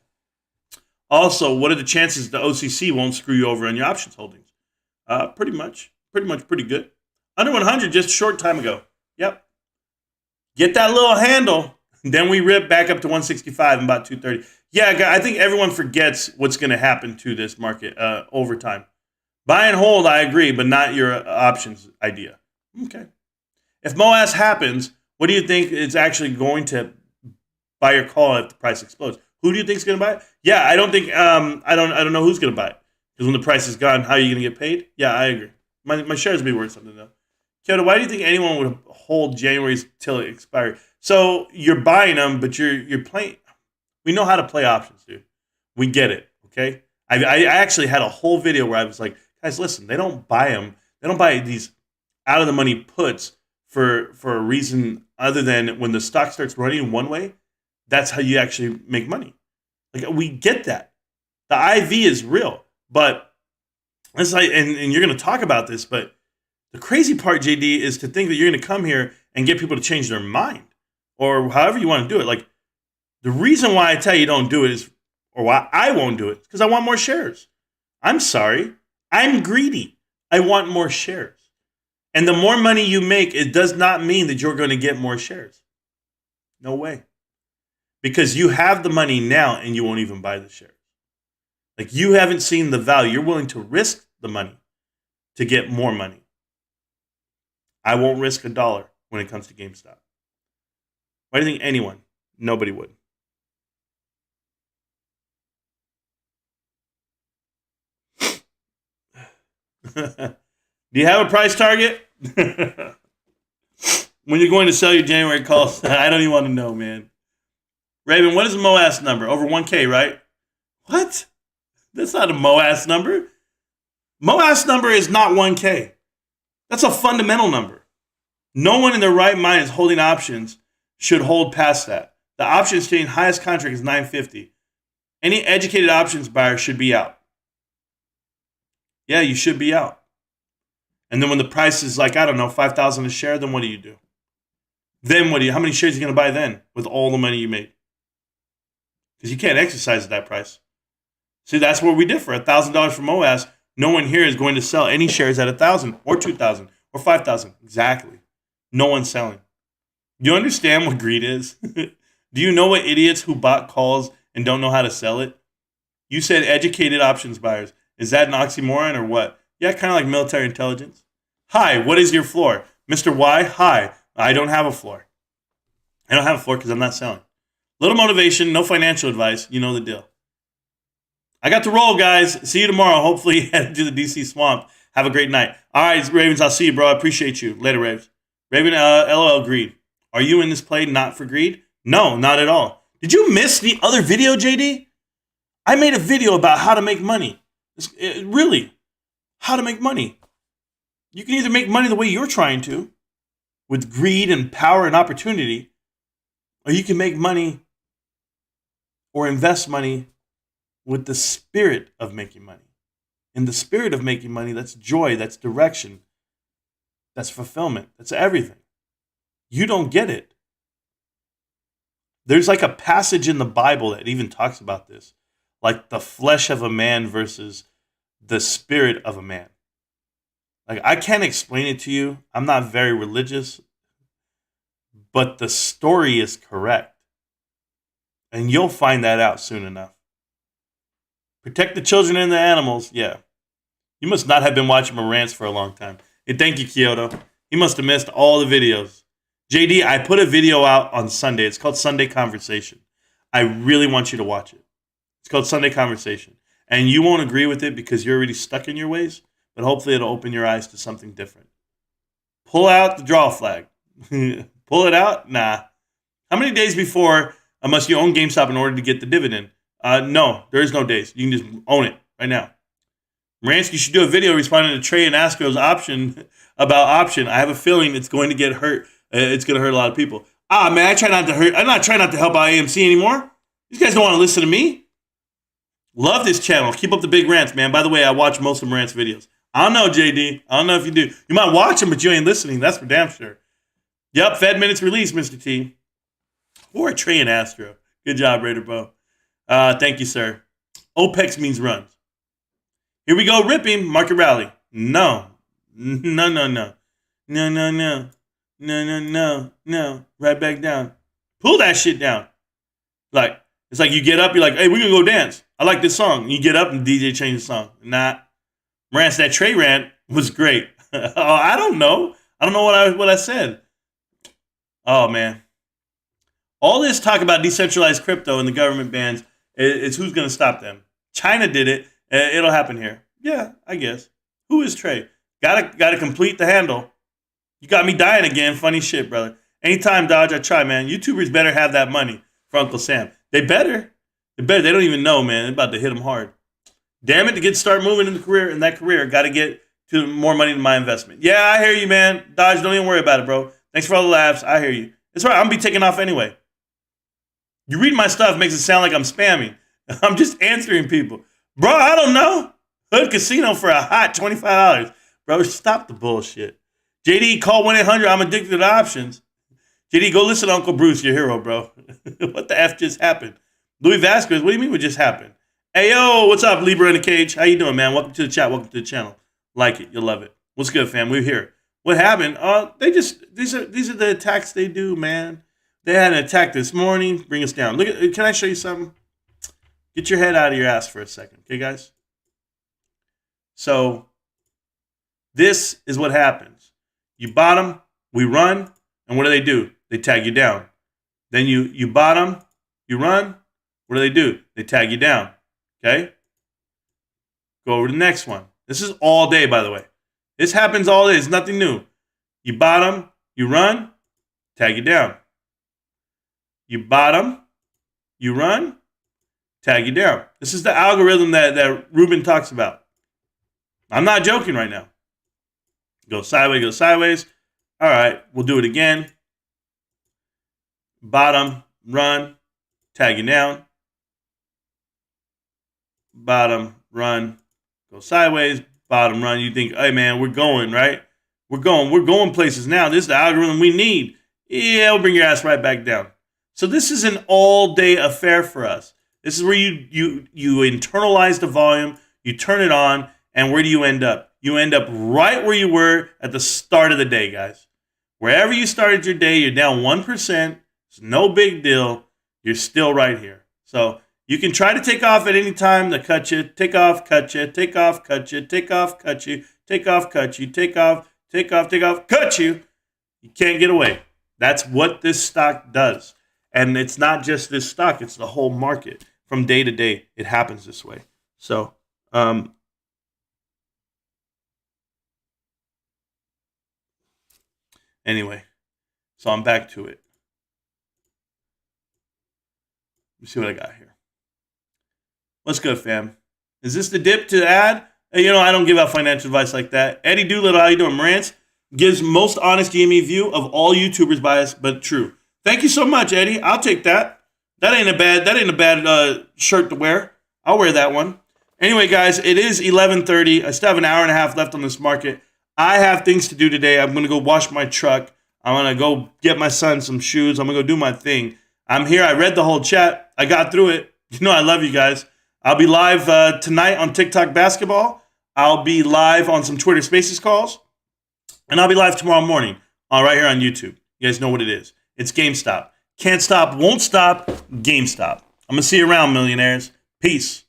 Also, what are the chances the OCC won't screw you over on your options holdings? Pretty good. Under 100 just a short time ago. Yep. Get that little handle, then we rip back up to 165 in about 230. Yeah, I think everyone forgets what's going to happen to this market over time. Buy and hold, I agree, but not your options idea. Okay. If MOAS happens, what do you think is actually going to buy your call if the price explodes? Who do you think is going to buy it? Yeah, I don't think I don't know who's going to buy it. Because when the price is gone, how are you going to get paid? Yeah, I agree. My shares will be worth something though. Kyoto, why do you think anyone would hold January's till it expires? So you're buying them, but you're playing. We know how to play options, dude. We get it. Okay. I actually had a whole video where I was like, guys, listen, they don't buy them. They don't buy these out of the money puts for a reason other than when the stock starts running one way, that's how you actually make money. Like we get that. The IV is real, but it's like, and you're going to talk about this, but the crazy part, JD, is to think that you're going to come here and get people to change their mind or however you want to do it. Like the reason why I tell you don't do it is, or why I won't do it, because I want more shares. I'm sorry. I'm greedy. I want more shares. And the more money you make, it does not mean that you're going to get more shares. No way. Because you have the money now and you won't even buy the shares. Like you haven't seen the value. You're willing to risk the money to get more money. I won't risk $1 when it comes to GameStop. Why do you think anyone? Nobody would. Do you have a price target? When you're going to sell your January calls, I don't even want to know, man. Raven, what is the MOAS number? Over 1K, right? What? That's not a MOAS number. MOAS number is not 1K. That's a fundamental number. No one in their right mind is holding options should hold past that. The option exchange highest contract is 950. Any educated options buyer should be out. Yeah, you should be out. And then when the price is like, I don't know, 5,000 a share, then what do you do? Then what do you, how many shares are you going to buy then with all the money you made? Because you can't exercise at that price. See, that's where we differ. $1,000 for MOAS, no one here is going to sell any shares at 1,000 or 2,000 or 5,000. Exactly. No one's selling. Do you understand what greed is? Do you know what idiots who bought calls and don't know how to sell it? You said educated options buyers. Is that an oxymoron or what? Yeah, kind of like military intelligence. Hi, what is your floor? Mr. Y, hi, I don't have a floor. I don't have a floor because I'm not selling. Little motivation, no financial advice. You know the deal. I got to roll, guys. See you tomorrow. Hopefully, head to the DC swamp. Have a great night. All right, Ravens, I'll see you, bro. I appreciate you. Later, Ravens. Raven, LOL, greed. Are you in this play not for greed? No, not at all. Did you miss the other video, JD? I made a video about how to make money. Really, how to make money. You can either make money the way you're trying to, with greed and power and opportunity, or you can make money or invest money with the spirit of making money. In the spirit of making money, that's joy, that's direction, that's fulfillment, that's everything. You don't get it. There's like a passage in the Bible that even talks about this, like the flesh of a man versus the spirit of a man. Like, I can't explain it to you. I'm not very religious, but the story is correct. And you'll find that out soon enough. Protect the children and the animals. Yeah. You must not have been watching my rants for a long time. And thank you, Kyoto. He must have missed all the videos. JD, I put a video out on Sunday. It's called Sunday Conversation. I really want you to watch it. It's called Sunday Conversation. And you won't agree with it because you're already stuck in your ways, but hopefully it'll open your eyes to something different. Pull out the draw flag. Pull it out? Nah. How many days before must you own GameStop in order to get the dividend? No, there is no days. You can just own it right now. Maransky should do a video responding to Trey and Astro's option about option. I have a feeling it's going to get hurt. It's going to hurt a lot of people. Man, I try not to hurt. I'm not trying not to help out AMC anymore. These guys don't want to listen to me. Love this channel. Keep up the big rants, man. By the way, I watch most of Marant's videos. I don't know, JD. I don't know if you do. You might watch them, but you ain't listening. That's for damn sure. Yep, Fed minutes released, Mr. T. Or Trey and Astro. Good job, Raider Bo. Thank you, sir. OPEX means runs. Here we go, ripping. Market rally. No. No, no, no. No, no, no. No, no, no. No. Right back down. Pull that shit down. Like, it's like you get up, you're like, hey, we're going to go dance. I like this song. And you get up and DJ change the song. Nah. Rants, that Trey rant was great. I don't know. I don't know what I said. Oh, man. All this talk about decentralized crypto and the government bans is who's going to stop them. China did it. It'll happen here. Yeah, I guess. Who is Trey? Gotta complete the handle. You got me dying again. Funny shit, brother. Anytime, Dodge, I try, man. YouTubers better have that money for Uncle Sam. They better. They don't even know, man. They're about to hit them hard. Damn it, to start moving in that career, got to get to more money in my investment. Yeah, I hear you, man. Dodge, don't even worry about it, bro. Thanks for all the laughs. I hear you. It's all right. I'm going to be taking off anyway. You read my stuff makes it sound like I'm spamming. I'm just answering people. Bro, I don't know. Hood Casino for a hot $25. Bro, stop the bullshit. JD, call 1-800. I'm addicted to options. JD, go listen to Uncle Bruce, your hero, bro. What the F just happened? Louis Vasquez, what do you mean what just happened? Hey, yo, what's up, Libra in the cage? How you doing, man? Welcome to the chat. Welcome to the channel. Like it. You'll love it. What's good, fam? We're here. What happened? These are the attacks they do, man. They had an attack this morning. Bring us down. Look at. Can I show you something? Get your head out of your ass for a second, okay, guys? So this is what happens. You bottom, we run, and what do? They tag you down. Then you bottom, you run. What do? They tag you down. Okay? Go over to the next one. This is all day, by the way. This happens all day. It's nothing new. You bottom, you run, tag you down. You bottom, you run, tag you down. This is the algorithm that Ruben talks about. I'm not joking right now. Go sideways. All right, we'll do it again. Bottom, run, tag you down. Bottom, run, go sideways. Bottom, run. You think, hey, man, we're going, right? We're going places now. This is the algorithm we need. Yeah, we'll bring your ass right back down. So this is an all-day affair for us. This is where you internalize the volume, you turn it on, and where do you end up? You end up right where you were at the start of the day, guys. Wherever you started your day, you're down 1%. It's no big deal. You're still right here. So you can try to take off at any time to cut you, take off, cut you, take off, cut you, take off, cut you, take off, cut you, take off, cut you. You can't get away. That's what this stock does. And it's not just this stock, it's the whole market. From day to day, it happens this way. So, anyway, so I'm back to it. Let me see what I got here. What's good, fam? Is this the dip to add? Hey, I don't give out financial advice like that. Eddie Doolittle, how you doing? Marantz gives most honest gaming view of all YouTubers bias, but true. Thank you so much, Eddie. I'll take that. That ain't a bad shirt to wear. I'll wear that one. Anyway, guys, it is 11:30. I still have an hour and a half left on this market. I have things to do today. I'm going to go wash my truck. I'm going to go get my son some shoes. I'm going to go do my thing. I'm here. I read the whole chat. I got through it. I love you guys. I'll be live tonight on TikTok basketball. I'll be live on some Twitter Spaces calls. And I'll be live tomorrow morning right here on YouTube. You guys know what it is. It's GameStop. Can't stop, won't stop, GameStop. I'm going to see you around, millionaires. Peace.